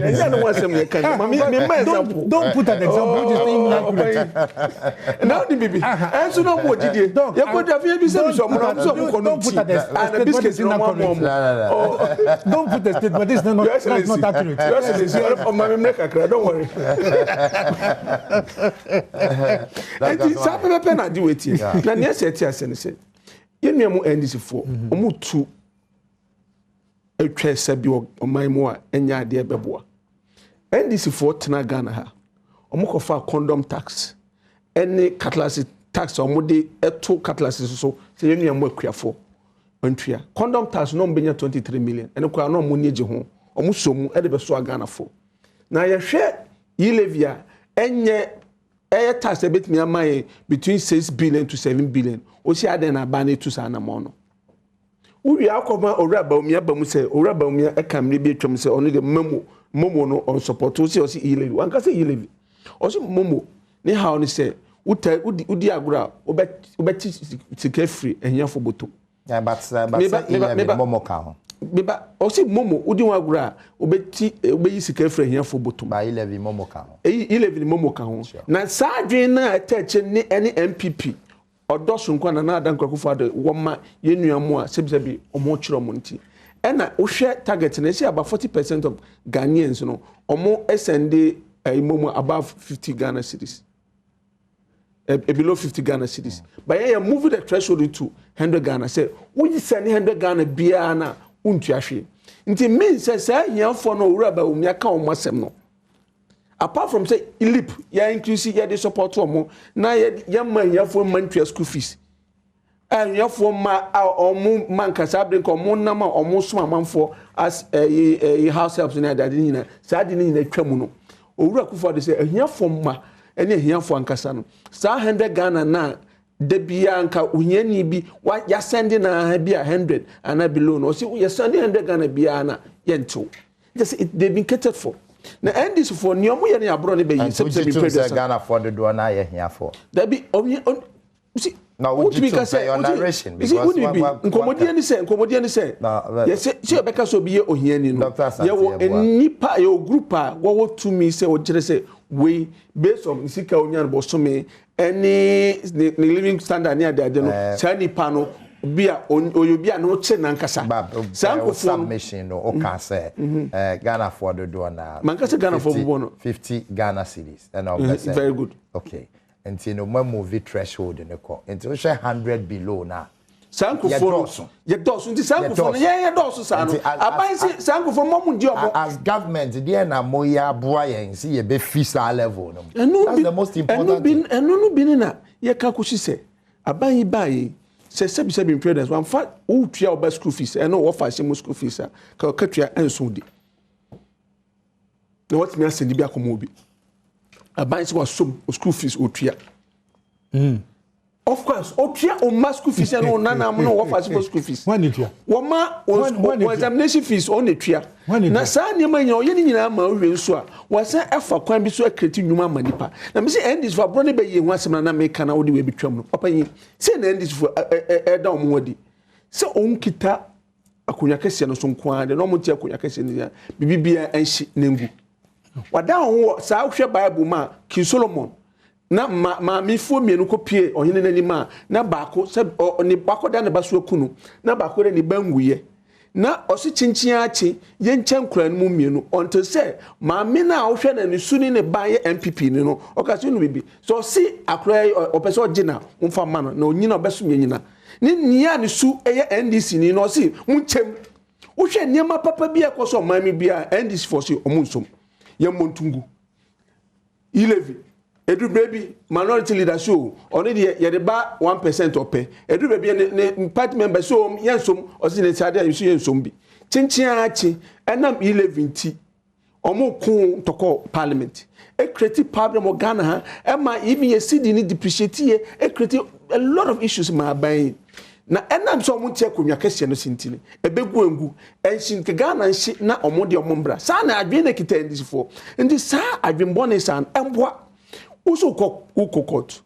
Don't put an example which is inaccurate. Now the baby. And so no more did you? Don't put that Don't put the statement. This is not accurate. Don't worry. And some people na do it. Na near set here say. You know NDC for omo two etwa sabi omanmu a enya ade beboa NDC for tena Ghana ha omokofa condom tax any cutlass tax omode eto cutlass so se yenu am akuafo ontua condom tax no mbenya 23 million ene kwa no mo nieje ho omusomu ede beso Ghana fo na ye hwe yilevia enye tax ebetimi amaye between 6 billion to 7 billion o si ade na ba na etu sa na mo no we akoma oraba umia bamu se oraba umia ekamre bi atwam se ono de momo no on support o se o se ilevi wan ka se ilevi o se momo ni how ni se udi agura obeti sika free enyafo boto yeah but ilevi momo ka ho beba o se momo udi agura obeyi sika free enyafo boto ba ilevi momo ka ho ilevi momo ka ho na sadwen na atache ni any MPP odosun kwa na adan kwakufa de woma yenuamu a sebisebi omo chiro mo nti ena ohwe target na si about 40% of Ghanaians no omo send imomu above 50 Ghana cedis below 50 Ghana cedis but you move the threshold to 100 Ghana say we send 100 Ghana bia na untuahwe nti means say hiafo no owura ba umia ka omasem no apart from say ilip ya increase ya the support omo na ya man ya for monthly school fees ya for ma omo man kasa bring omo na ma omo so amanfo as house helps na that ni sa de ni na twam no owura kufo de say ya for ma ene ya for ankasa no sa 100 Ghana na de bia anka unyani bi ya send na bia 100 and below no see ya send 100 Ghana bia na yento just they've been catered for na NDC for nyomo ye na abro ne be yi se Ghana for the do na ye hia for that be see now what you say your narration because nkomodi ni say yes say obeka so bi ye ohiani no ye wo nipa ye group a wo to me say o kire say we based on sika onyan bosome any living standard ni ade no say nipa no bia oyobia no che nankasa sanko submission no o can say Ghana for the do na man ka say Ghana for no 50 Ghana cedis and I say very good okay until no more movie threshold in the call until 100 below now sanko for ye dosu nti sanko for ye dosu sa no aban si sanko for mo ndi omo as government there na mo ya boa yen si ye be fisa level no that's the most important thing no bin na ye ka kushi se aban yi bae se sebi impedance one fa o tua oba school fees e no wo fa shemo school fees ka tua enso di no what me asendi bi akomo bi aban si wa som school fees o tua of course o tua o ma school fees no nana mo no wo fa shemo school fees when tua wo ma o examination fees on the tua na sa ne ma nya o ye ni nyina ma o hwe nso a wo sa efa kwan bi so akreti nwuma manipa na me say endis for bro ne be ye hu asem na me kana wo de we bitwam no papa yin say na endis for da o mo wadi say on kita akonya kese no so nko ade no mo ti akonya kese ni bibibia enhye nengu wada ho sa hwe bible ma King Solomon na ma mi fo mienu ko pie ohene nanima na baako se ni baako da ne baso kunu na baako da ni banguye na osi chinchin achi ye nchen kura mu mienu until say ma me na wo hwe na ni suni ne ban ye MPP ni no okase no bibi so si akura opese ogina umfa ma no na onyina obeso nyina ni nia ni su eye NDC ni no si munchem wo hwe niam papa bi ekoso mami bia NDC for si omunsom ye montungu 11 edu baby minority leadership oni de ye de ba 1% ope edu baby ne party member so yensom osi ne sade ayi yensom bi chinchin enam 11 ti omo kun toko parliament e create problem of Ghana ha e ma even ye city ni depreciate ye e create a lot of issues ma ban na enam so omo tie konwa kese no sintini e begu engu enshin ke Ghana nshi na omo de omo mbra sa na adwe ne kita ndisi fo ndi sa adwenbone san emboa uso court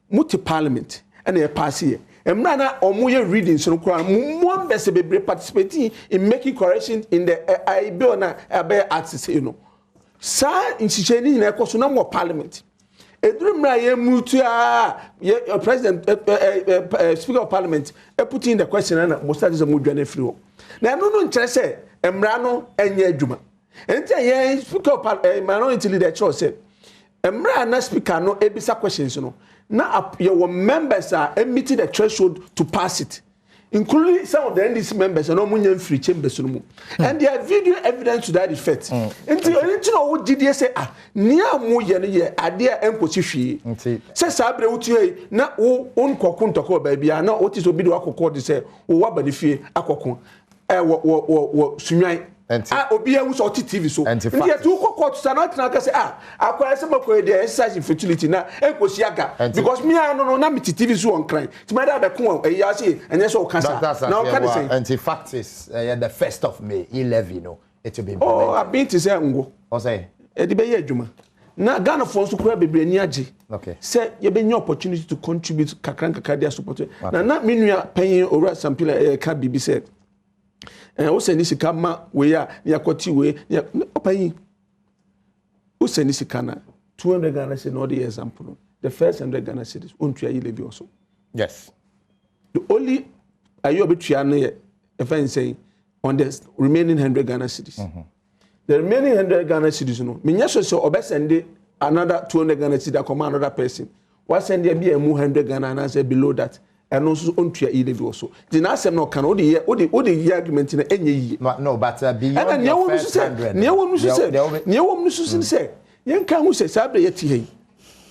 multi parliament and a pass here and na omo ye reading so kra mo mbese bebre participating in making correction in the bill na abe access you know sa inchicheni na ekoso na mo parliament edurumra ye mutu president speaker of parliament put in the question na most of them mo dwane free ho na no nkere se emra no enye adwuma enti ye speaker of minority leader church say emra na speaker no ebisa questions no na your members are meeting the threshold to pass it including some of the NDC members no munye free chambers no mu and there video evidence to that effect enti no wo gidie say nia mu ye no ye ade a enkosi hwie say sabre wutie na wo nkokon toko ba bia na wo ti so bi do akokko de say wo wa banifie akokko wo sunwan obi ewu so TV so ndiye tu court sa na tena ka say akwara se makoy dey exercise fertility na enkosi aga because me no na me TV so on cry ti ma da be kon e ya say enye so cancer na o can say and the fact is the 1st of May 11 no it will be implemented I been to say ngo o say e di be ye adwuma na Ghana for so kura bebre ni age okay say ye be new opportunity to contribute kakranka dia support na me nua panyin owura sampila ka bibi said o seni sika ma we ya yakoti we opayin o seni sika na 200 Ghana cedis no the example the first 100 Ghana cedis on tua levi also yes the only ayo betua no ye if I say on the remaining 100 Ghana cedis the remaining 100 Ghana cedis no menya so obesende another 200 Ghana cedis akoma another person what send there be a 100 Ghana and say below that and also on to your also. The answer no can all the argument in any no, but beyond the first 100. Near one say, young can who says, Sabre yet he.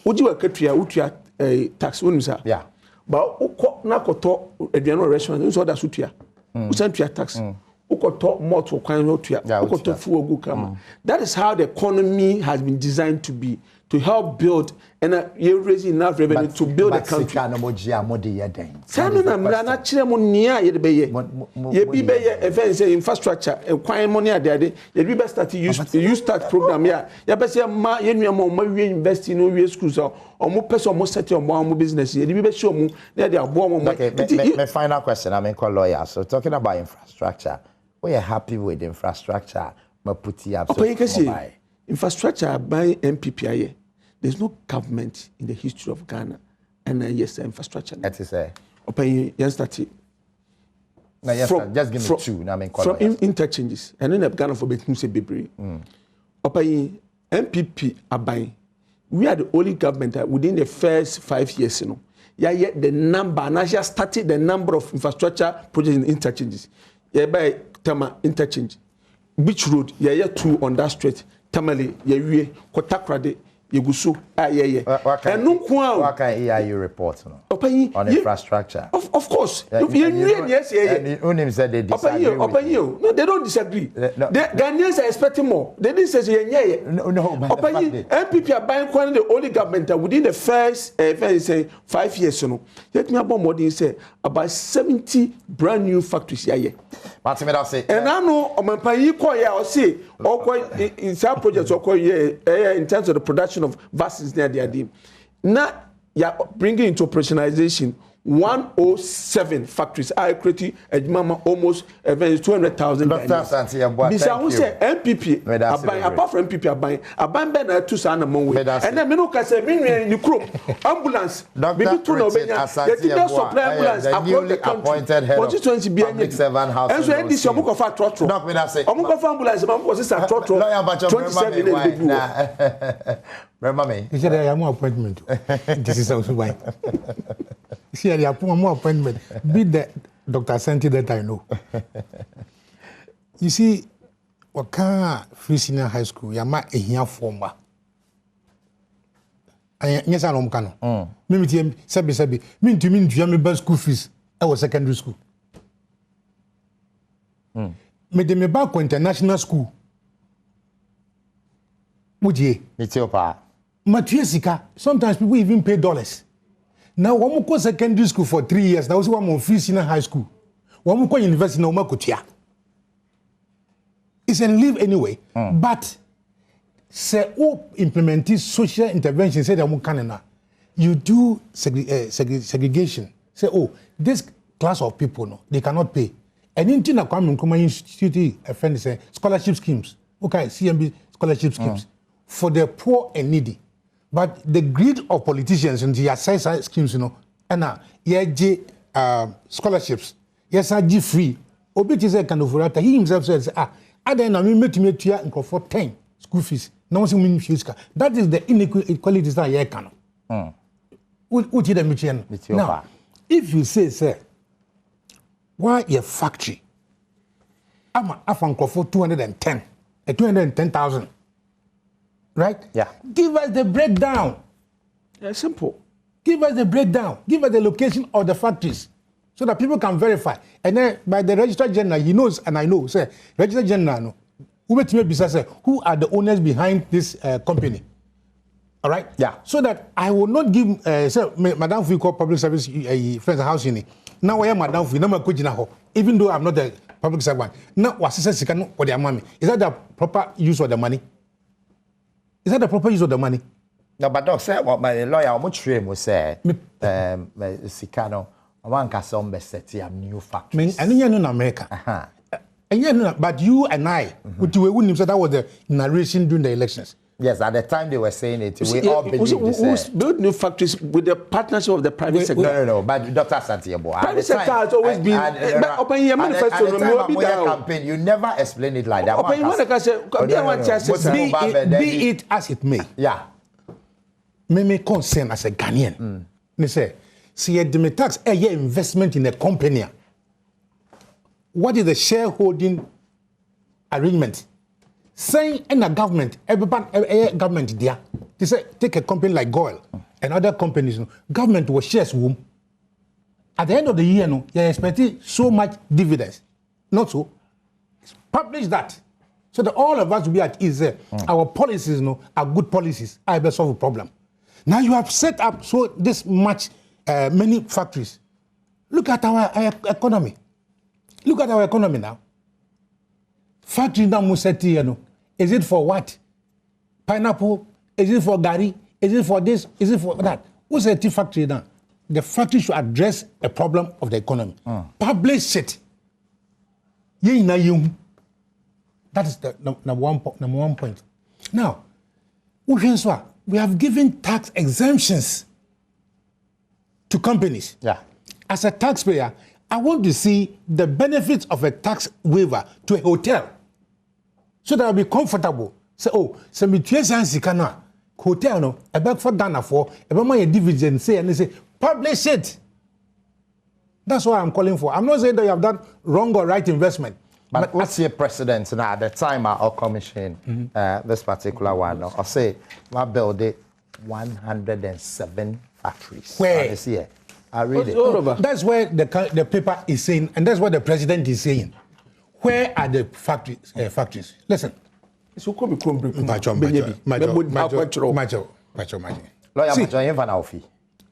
Would you a country a tax when yeah. But Nakoto a general restaurant, so that's Sutia. Who sent your tax? Who could talk more to a kind of full good camera. That is how the economy has been designed to be. to help build and you're raising enough revenue to build a country. Infrastructure and money at the you start you start program here. You better ma you invest in new schools or more person more set your more business. You be show more they are born. Okay, my final question. I'm a lawyer. So talking about infrastructure, we are happy with the infrastructure. Infrastructure by MPPIA. There's no government in the history of Ghana and yes, infrastructure. That is a. Yes, that's it. Yes, just give me two. From interchanges, and then Ghana for between say Bibri. MPP Abai. We are the only government that within the first 5 years, yet the number, and I just started the number of infrastructure projects in interchanges. Yeah, by Tama interchange. Beach Road, yeah, 2 on that street. Tamale, yeah, Kotakrade, Yegusu, and no what can EIU report on infrastructure? Of course. Yes, Unim said they disagree. No, they don't disagree. The Ghanaians are expecting more. They didn't say, no, MPP are buying quite the only government that within the first 5 years, let me about more than say about 70 brand new factories here. And I know my pay or say in some projects in terms of the production of vaccines near their team. Now you're bringing into operationalization 107 factories. I created almost 200,000. Besides, I say MPP apart from MPP are buying better to sign among way. And then me can say me you crop ambulance. Maybe to no the supply ambulance across the country. Constituency be any. And so this your book of trotro. Knock me that say. Book of ambulance, my book is a trotro. 27 remember me. He said I have more appointment. This is also why. See, I have more appointment. Be the Dr. Santi that I know. You see, Waka Free Senior High School, Yama a here former. Yes, I don't know. Mimi, Sabi, mean to mean to me school fees. I was secondary school. Me de me back international school. Would ye? It's your pa. Matiasika, sometimes people even pay dollars. Now, one more secondary school for 3 years. Now, one more free senior high school. One more university no makutia. It's a live anyway. But say implementing social intervention. Say that you do segregation. Say this class of people no, they cannot pay. And in China, come institute say scholarship schemes. Okay, CMB scholarship schemes for the poor and needy. But the greed of politicians and the assess schemes, and scholarships, yes, I give free. Obiti say kind of he himself says, I don't make me for 10 school fees. No one mean fees. That is the inequalities that I can. Now, if you say, sir, why a factory? I'm for 210,000. Right? Yeah. Give us the breakdown. Yeah, simple. Give us the breakdown. Give us the location of the factories so that people can verify. And then by the Registrar General, he knows, and I know, say, Registrar General, who are the owners behind this company? All right? Yeah. So that I will not give, Madam Fuiko Public Service Friends House in it. Now I am Madam Fuiko, even though I'm not a public servant. Now, what is that the proper use of the money? Is that the proper use of the money? No, but Doc said what my lawyer much will say. Sikano, one can some set new factories. And you know in America. And but you and I, wouldn't say that was the narration during the elections. Yes, at the time they were saying it. We all believe this. Build new factories with the partnership of the private sector. No. But Dr. Santiago, private sector has always been. Open your manifesto. Campaign, you never explain it like that. Be it as it may. Yeah. Me concern as a Ghanaian. Me say, see, the tax a year investment in a company. What is the shareholding arrangement? Saying in a government, every government there, they say take a company like Goil and other companies, government will share womb. At the end of the year, you're expecting so much dividends. Not so. Publish that. So that all of us will be at ease there. Our policies are good policies. I will solve a problem. Now you have set up so this much many factories. Look at our economy. Look at our economy now. Factory now museti, is it for what? Pineapple? Is it for gari? Is it for this? Is it for that? What's a tea factory now? The factory should address a problem of the economy. Publish it. That is the number one point. Now, we have given tax exemptions to companies. Yeah. As a taxpayer, I want to see the benefits of a tax waiver to a hotel so that I'll be comfortable. So, me hotel no, a bag for Ghana for, a my dividend say and they say, publish it. That's what I'm calling for. I'm not saying that you have done wrong or right investment. But what's your precedent now? At the time I'll commission this particular one, I'll say, I built 107 factories. Where? This year. I read it. That's where the paper is saying, and that's what the president is saying. Where are the factories? Listen. Lawyer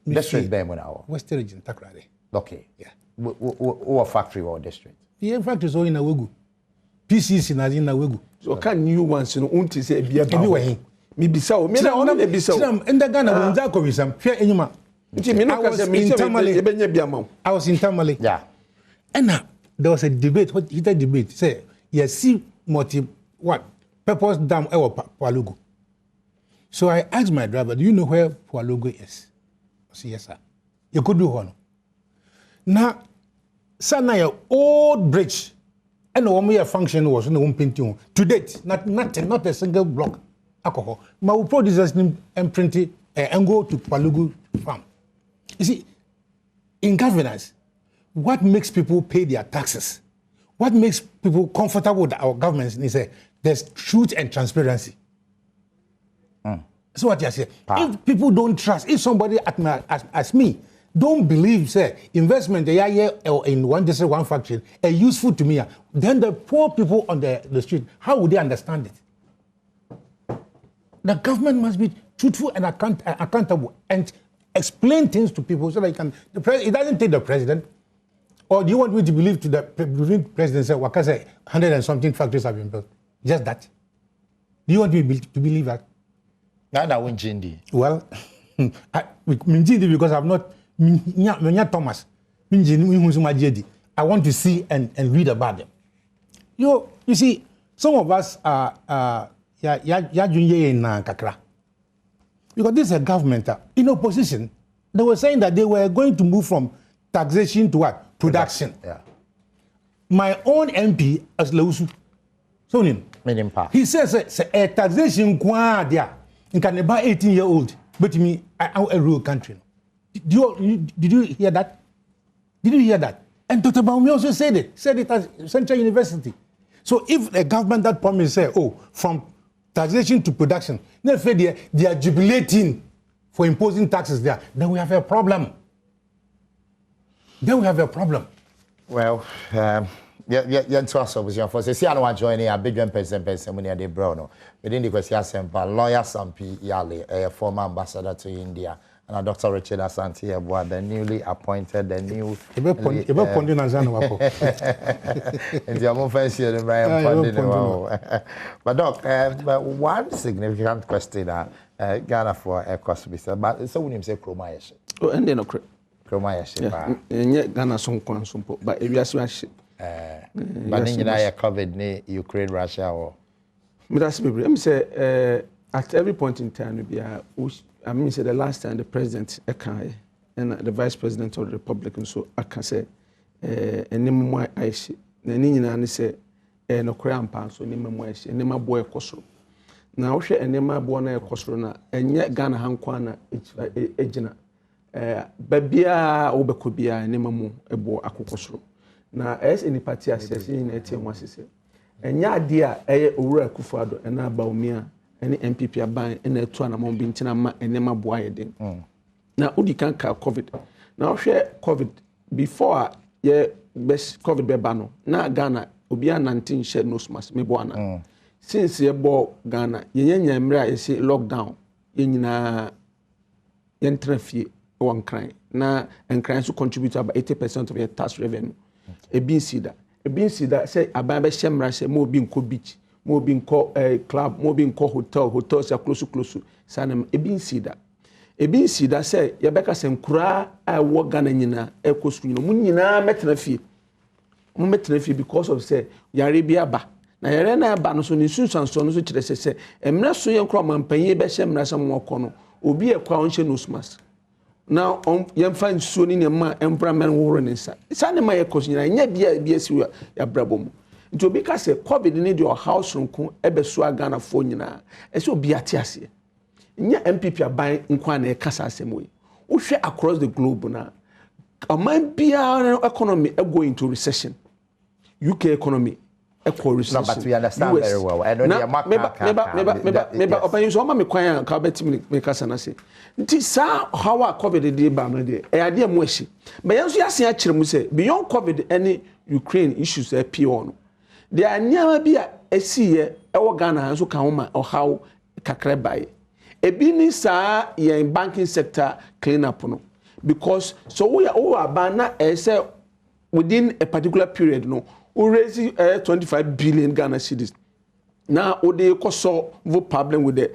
District Bemuna. West region, Takrade. Okay. Yeah. What factory or district? The factories are in Awegu. PCC in Awegu. So can new ones, won't you say, be a anyway? Maybe so. Maybe so. And the Ghana won't go with some fair anima. I was in Tamale. Yeah. And now there was a debate, what heated debate. Say, yes, see, Purpose Dam or Pualugu. So I asked my driver, do you know where Pualugu is? I said, yes, sir. You could do one. Now, Sana, old bridge, and the one function was in the one painting. To date, not a single block alcohol. My producers and print it and go to Pualugu farm. You see, in governance, what makes people pay their taxes? What makes people comfortable with our government is there's truth and transparency. So what you say? If people don't trust, if somebody as me don't believe, say, investment in one district, one factory, are useful to me, then the poor people on the street, how would they understand it? The government must be truthful and accountable and explain things to people so that it doesn't take the president. Or do you want me to believe to the president say, Waka say 100 and something factories have been built? Just that. Do you want me to believe that? Well, because I'm not Thomas. I want to see and read about them. You see, some of us are kakra. Because this is a government in opposition. They were saying that they were going to move from taxation to what? Production. Yeah. My own MP as Lausu. So he says a taxation there. You can buy 18-year-old, but me, I'm a rural country. Did you hear that? Did you hear that? And Dr. Baumi also said it at Central University. So if the government that promise say, from taxation to production, they are jubilating for imposing taxes there, then we have a problem. Well, to us, obviously, for say, I don't want to join a big person when you're the Bruno. Within the question, lawyer Sampi Yale, a former ambassador to India, and Dr. Richard Asante, the newly appointed, the new. But Doc, one significant question Ghana for a cost, but so when you say Kromayesh. Oh, and then Ghana some but if you ask but then you covered Ukraine, Russia, or. But I'm say at every point in time, I mean, say the last time the president and the vice president of the republic, and so I can say, and more I see, the Nina say, no Korean pounds, so Nima and Nima boy Kosro. Now, she and Nima Bona Kosrona, and yet Ghana Hankwana, Ejina, Babia Obekubia, and Nima a boy Akokosro. Now, as any party assessing in 18 months, and ya dear, Ura Kufado, and Baumia, and MPP are buying, and a 2 among Bintina and Nema Boyadin. Now, Udi can't call COVID. Now, share COVID before best COVID bebano. Now, Ghana, Ubia 19 shed no smas, Mebuana. since ye bo Ghana yenya mra ye say lockdown yenyina yentrafie one crime na enkran so contribute about 80% of your tax revenue ebi sida say aban be shemra say mo bi nko beach mo bi nko club mo bi nko hotels ya close sanam ebi sida say ye beka sem kura wo Ghana nyina ekosu nyina mu nyina metena fie because of say yare bia ba na yare na ba no so ni sunsanso no so kire se emra so ye nkro mampanye be shemra sam woko no obi ekwa onhye no smas now yem find so ni ma empra men wo ne nsa isa ne ma ye kosnyina nya bia si ya brabom nti obi ka se covid ni de house runko ebe so Ghana fo nyina e se obi ate ase nya MPP aban nkwa na e kasa asem wo hwe across the globe na aman bia economy go into recession UK economy recession. No, but we understand US. Very well. I know the maybe open so ma me kwan ka betimi me kasa na se nti sa how a covid dey ba no dey e ade mo ahyi but yanso yasen a kire mu say beyond covid any Ukraine issues appear on there are never be a esiye e wo Ghana so ka ho ma o how kakra bai ebi ni sa ye banking sector clean up no because so we are bana say within a particular period no we raise 25 billion Ghana cedis. Now, they solve problem with the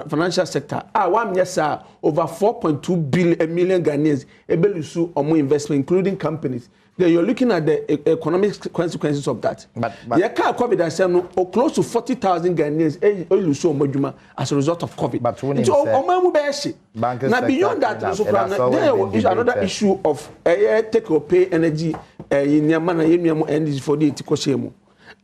financial sector. One yes, over 4.2 million Ghanaians able to sue or more investment, including companies. Then you're looking at the economic consequences of that. But you can't COVID as no close to 40,000 Ghanaians will sue more as a result of COVID. But when now beyond that, there is another issue of take or pay energy in Yamana energy for the Tikoshemu.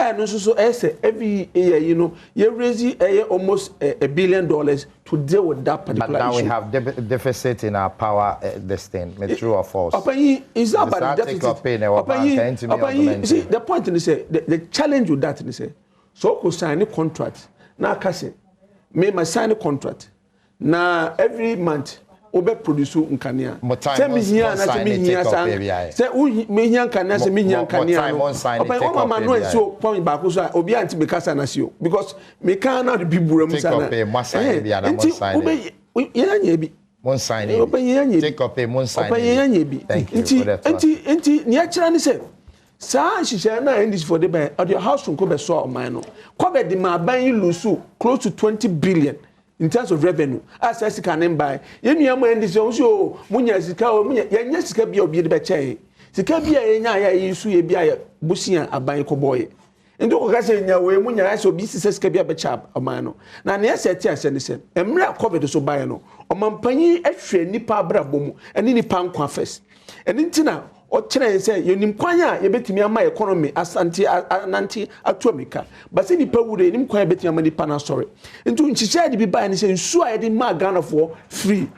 And also every year, you raise almost $1 billion to deal with that particular issue. But now we have deficit in our power, this thing, true or false? It's not about the deficit. See, the point is, the challenge with that is, so could sign a contract. Now, Cassie, may sign a contract. Now, every month, obe produce nkania se mi hia na se mi hia san se mi hia nkania se mi hia nkania no open o mama no enso point ba ko so obi anti be kasa na se o because me kan na be buram sana obe yanya bi mon sign obe yanya take up mon sign obe yanya bi enti ni a kira ni se sa shisha na end for the by your house nko be so o man no ko be di ma ban lose close to 20 billion in terms of revenue as I can buy yenu am end so munya sika o munya yenya sika bia obi de be chai sika bia yenya ya yisu ye bia busia aban ko boy ndo ko ka se nya we munya so bi sika bia be cha aman no na na set ase ne se emra covid so buy no o mampanyi ahwe nipa abrabom ene nipa nkwa first ene ntina o kire say yenim kwan a ye betimi ama economy asante ananti atomika but say nipa wure yenim kwan betimi ama nipa na sorry ntu nchiche de bi ba ne say nsu a ye de ma Ghana for free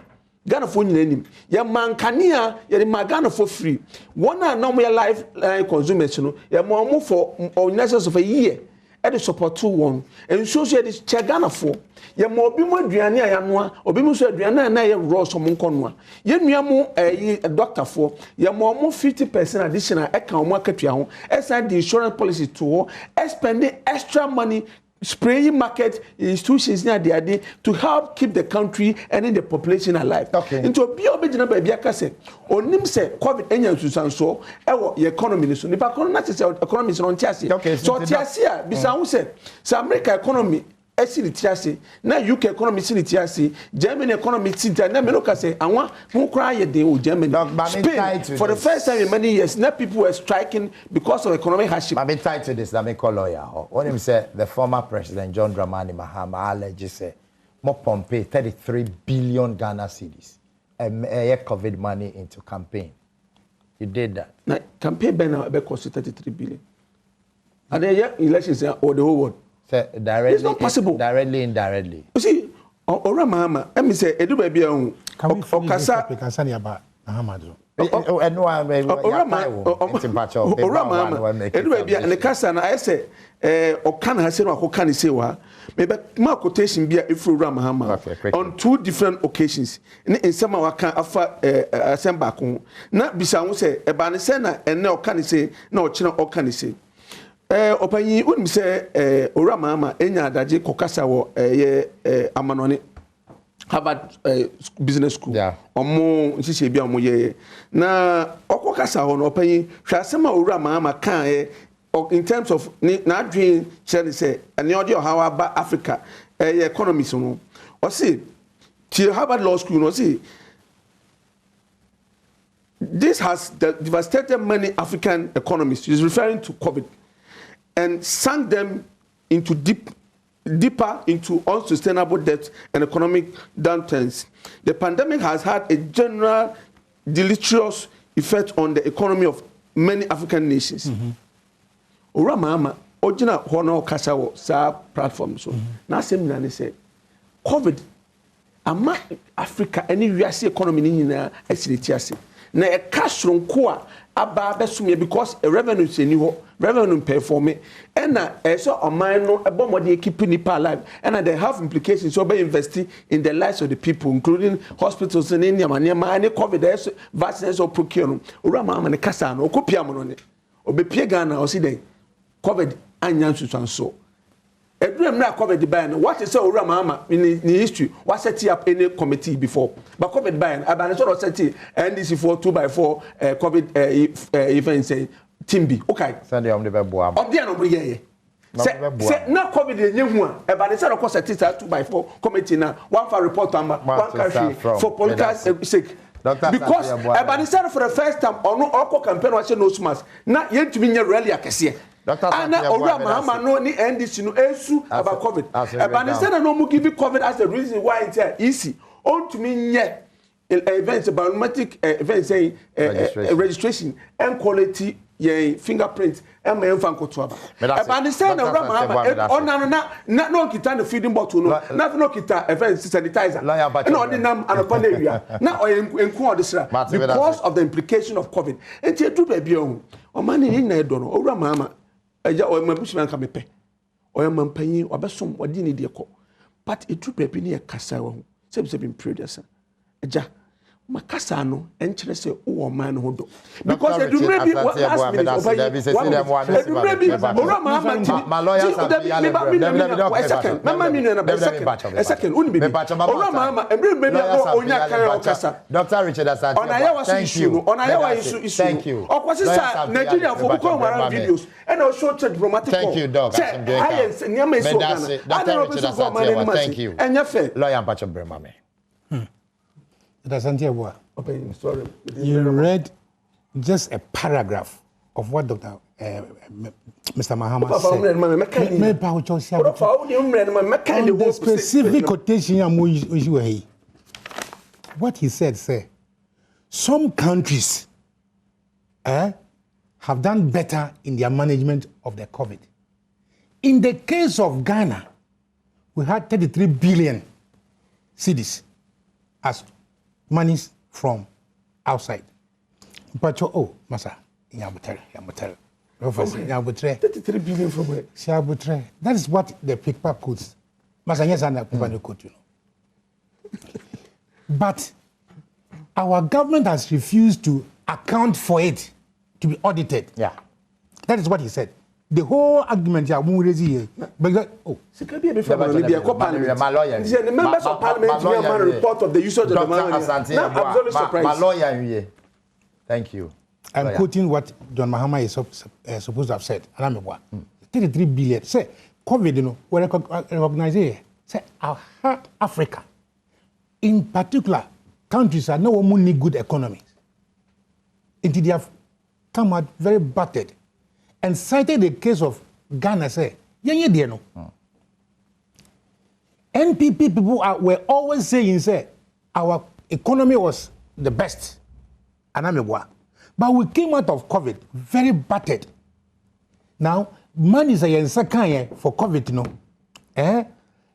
Ghana for nyina nim ye mankania ye de ma Ghana for free one a normal life consumers no ye mo for organizations of a year e de support to one and so ye de che Ghana for ye mo obi mo aduane a ya noa obi mo so aduane na ye raw so mo nkonoa ye nua mo doctor for ye mo 50% additional e kan mo akatua ho aside the insurance policy to spending extra money spraying market institutions near the idea to help keep the country and in the population alive. Okay. Into be obedient by Biakase, or nim say COVID enya susanso, the economy so. If economy is on Tiasi. Okay. So Tiasia, Bisaun said, so America economy. Tiasi, na UK economy Tiasi, German economy Tiasi, na Meloka say, I want who cry they will Germany. Spain, for the first time in many years, now people were striking because of economic hardship. I'm tied to this, let me call lawyer. When him say the former president John Dramani Mahama allegedly say, Mo Pompey 33 billion Ghana cedis, COVID money into campaign. You did that. Now, campaign by now cost 33 billion. And then elections or the whole world. Directly, it's not possible. Directly, indirectly. You see, Ora Mahama, let me say, Edu baby, Okasa, about Mahamadu. Ora Mahama, Edu baby, and the Kasana, I say, Okana has said, Okani Sewa, maybe my quotation be a full Ramahama on 2 different occasions. In some of our can offer a Sambacon, not Bissan say, a Banisena, and no Okani say, no Chino Okani say. Opanyi unim say ora mama enya adaje kokasa wo amanone Harvard Business School. Omo nsise bia omo ye na okokasa ho no opanyi hwasema ora mama kan in terms of na dream share say ene odi o hawa ba Africa economy so no o say Harvard Law School no say this has devastated many African economies. He's referring to COVID and sunk them into deeper into unsustainable debt and economic downturns. The pandemic has had a general deleterious effect on the economy of many African nations. Ora mama ojina hono kasa wo sa platform so na seminar ne say COVID ama Africa any wiase economy ni nyina asireti ase na e kasronko a aba besumye because a revenue seni ho revenue perform and so oman no ebomode keep nipa alive and they have implications so by investing in the lives of the people including hospitals and any COVID vaccines or procure ora mama ne kasa no okopia mo no ne obepie Ghana o si den COVID anyan so Edrem na COVID ban. What is ora mama in history? What set up any committee before? But COVID ban. Abana sort of set NDC 2x4 COVID event say Timbi. Okay. Sunday on the Badwam. Of the no ye. Say na COVID ye hu a. Abana sort of set 2x4 committee na one for report number one country for political sake. Because Abana said for the first time on no campaign was no smas. Na yentumi nya rally akese. Ana ora mama no ni NDC no esu about COVID. But instead of no mu give COVID as the reason why it's easy. On to me nye events biometric events saying registration and quality ye fingerprint and my infant kotuaba. But instead of ora mama on no kita the feeding bottle no no kita events sanitizer. No the nam anopon area. Na enku odisra because of the implication of COVID. Enti edu baby o. O man ni na edo no ora mama eja o mabushman ka mepe o yam mpanyin obesom odi ne de ko but etu pepe ne kasa wo se be producer eja makasa no enkyere se wo man no do because edumre bi last minute edumre bi ora mama my lawyers a second uni bi ora mama emre bi onya kan o kasa Dr. Richard Asante thank you thank you okwasisa Nigeria for ko mara videos and I show diplomatic thank you Doc Dr. Richard Asante thank you lawyer Mpacho Bremame Santiago, you read just a paragraph of what Dr. Mr. Mahama said. The specific quotation, what he said, say, some countries have done better in their management of the COVID. In the case of Ghana, we had 33 billion cedis as monies from outside. But Masa, Yabutere. 33 billion from where? Shabutre. That is what the paper quotes. Masa, yes, and the quote, you know. But our government has refused to account for it to be audited. Yeah. That is what he said. The whole argument here, but my lawyer. The members of parliament will report of the usage of the money. My lawyer, thank you. I'm quoting what John Mahama is supposed to have said. 33 billion. Say, COVID, you know, we recognize it. Say, Africa, in particular, countries are no only good economies. Indeed, they have come out very battered. And cited the case of Ghana, say, NPP people were always saying, say, our economy was the best. But we came out of COVID very battered. Now, money for COVID, you know,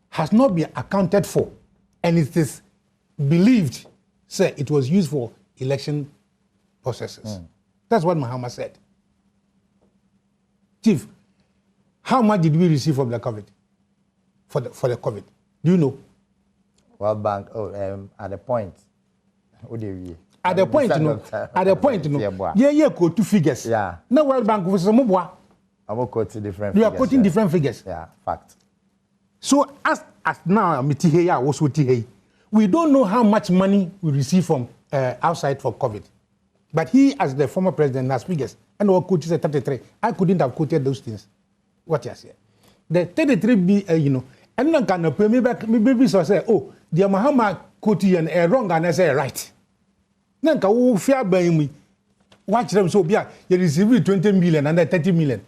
has not been accounted for. And it is believed, say, it was used for election processes. That's what Mahama said. Chief, how much did we receive from the COVID? For the COVID? Do you know? World Bank, at the point. At the point, you know. Yeah, go two figures. Yeah. No World Bank was some I'm quoting different you figures. Are quoting different figures. Yeah, fact. So as now, we don't know how much money we receive from outside for COVID. But he, as the former president, has figures. And our coach is at 33. I couldn't have quoted those things. What you say? The 33 and not gonna pay me back. Maybe so say, oh, the Mahama quoted and wrong and I say right. Nanka who fear by me. Watch them so be you receive 20 million and 30 million.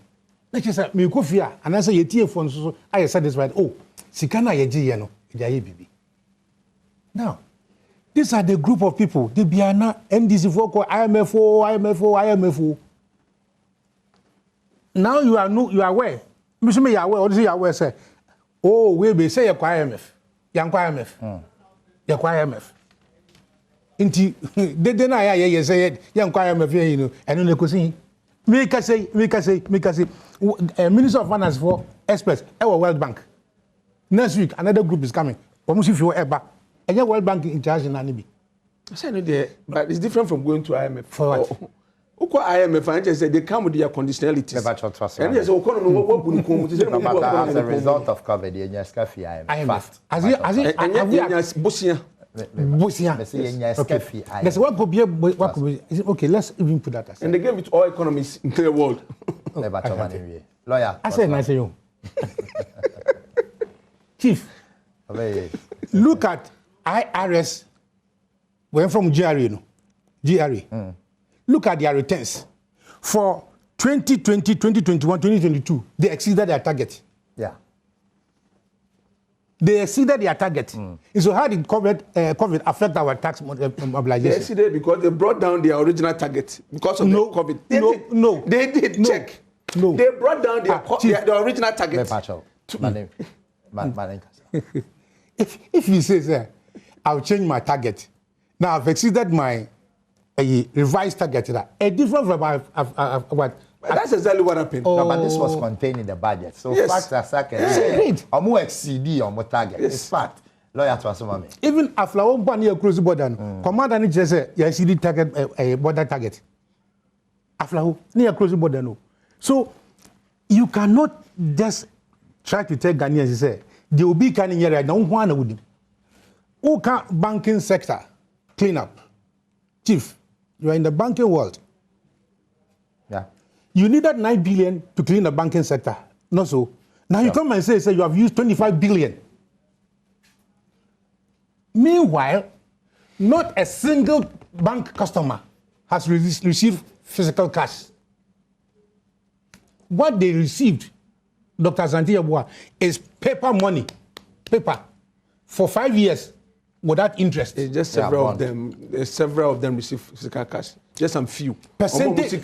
Let's just say, me go fear and I say, you tear phone so I satisfied. Oh, Sikana Yaji, no, now, these are the group of people. They be not NDC4, IMFO. Now you are aware. Mr. You are aware. What is you aware? Say, oh, we be say IMF, young IMF, young IMF. Inti, they deny I say young IMF, you know, and then they say, make us say, Minister of Finance for experts, our World Bank. Next week, another group is coming. Almost if you ever. And your World Bank in charge in Anibi. I said no there, but it's different from going to IMF. For what? Uko IMF, I just said they come with their conditionalities. And yes, as a result of COVID, you just have IMF. Okay, let's even put that aside. And they gave it to all economies in the world. Lawyer. I said, nice you. Chief, look at IRS. We're from GRE. Look at their returns. For 2020, 2021, 2022, they exceeded their target. Yeah. They exceeded their target. And so how did COVID affect our tax mobilization? They exceeded because they brought down their original target because of the COVID. They did check. No. They brought down their original target. If you say, sir, I'll change my target. Now I've exceeded my revised target. A different from what? That's exactly what happened. No, but this was contained in the budget. So facts are second. I'm more exceed on my target. It's fact. Lawyer to assume me. Even after one year close border, commander and just say you exceeded target border target. After near close border no. So you cannot just try to tell Ghanaians say they will be coming here right now. One with them. Who can banking sector clean up? Chief, you are in the banking world. Yeah. You needed 9 billion to clean the banking sector. Not so. Now you come and say you have used 25 billion. Meanwhile, not a single bank customer has received physical cash. What they received, Dr. Zantiabua, is paper money. Paper. For 5 years without interest. It's just several of them. Several of them receive physical cash. Just some few. Percentage.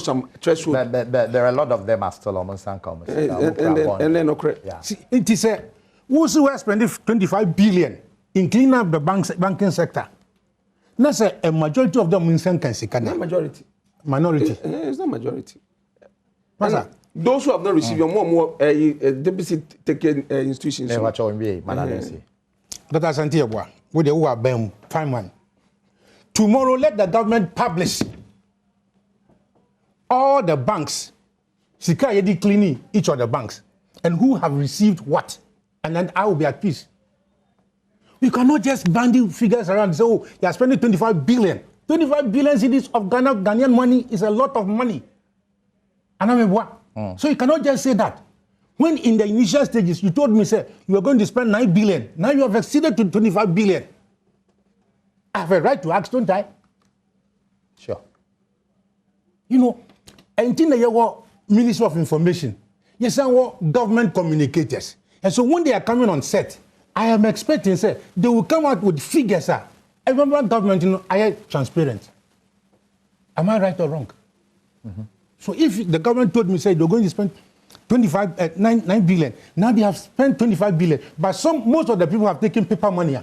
Some threshold. But there are a lot of them are still almost uncommon. And then okay. Yeah. See, it is a who are spending 25 billion in cleaning up the banking sector. That's a majority of them in some countries. Not majority. Minority. It's not majority. Those who have not received more deficit taking institutions. Dr. Santiago, with the who are BEM, fine one. Tomorrow, let the government publish all the banks, Sika cleaning each of the banks, and who have received what, and then I will be at peace. We cannot just bandy figures around and say, oh, you are spending 25 billion. 25 billion cedis of Ghanaian money is a lot of money. And I mean, what? So you cannot just say that. When in the initial stages, you told me, say, you are going to spend 9 billion. Now you have exceeded to 25 billion. I have a right to ask, don't I? Sure. You know, and in the Ministry of Information, yes, government communicators. And so when they are coming on set, I am expecting, say, they will come out with figures. I remember government, I am transparent. Am I right or wrong? So if the government told me, say, they're going to spend 9 billion. Now they have spent 25 billion. But most of the people have taken paper money.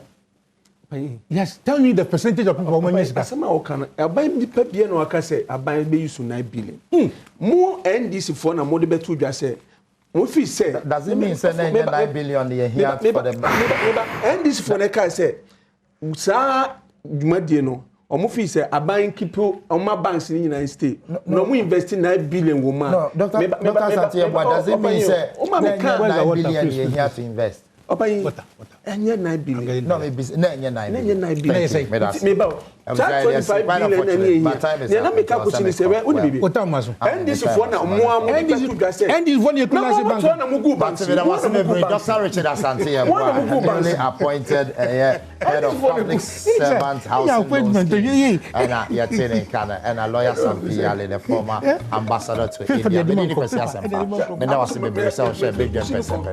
Yes, tell me the percentage of people money. $9 billion. More NDC for na more betu just say. Mofi say. Does it mean say 9 billion here for the NDC for na say. Sa jumadie no Omo fi say aban keep oma banks in the United States. No we investing 9 billion woman. No, Dr. Santiago, does it mean say 9 billion you here to invest? Water. 9 billion. No, maybe 9 billion. 9 billion. That 25 billion any year. Na make up question is where only be. And this for na mo and this one you class bank. Na mo go bank. But was me bring Dr. Richard Asante newly appointed head of public servants housing and Yatine Kana and a lawyer Sampiale, the former ambassador to India. Me need person asempa. Me na was me bring say share big person.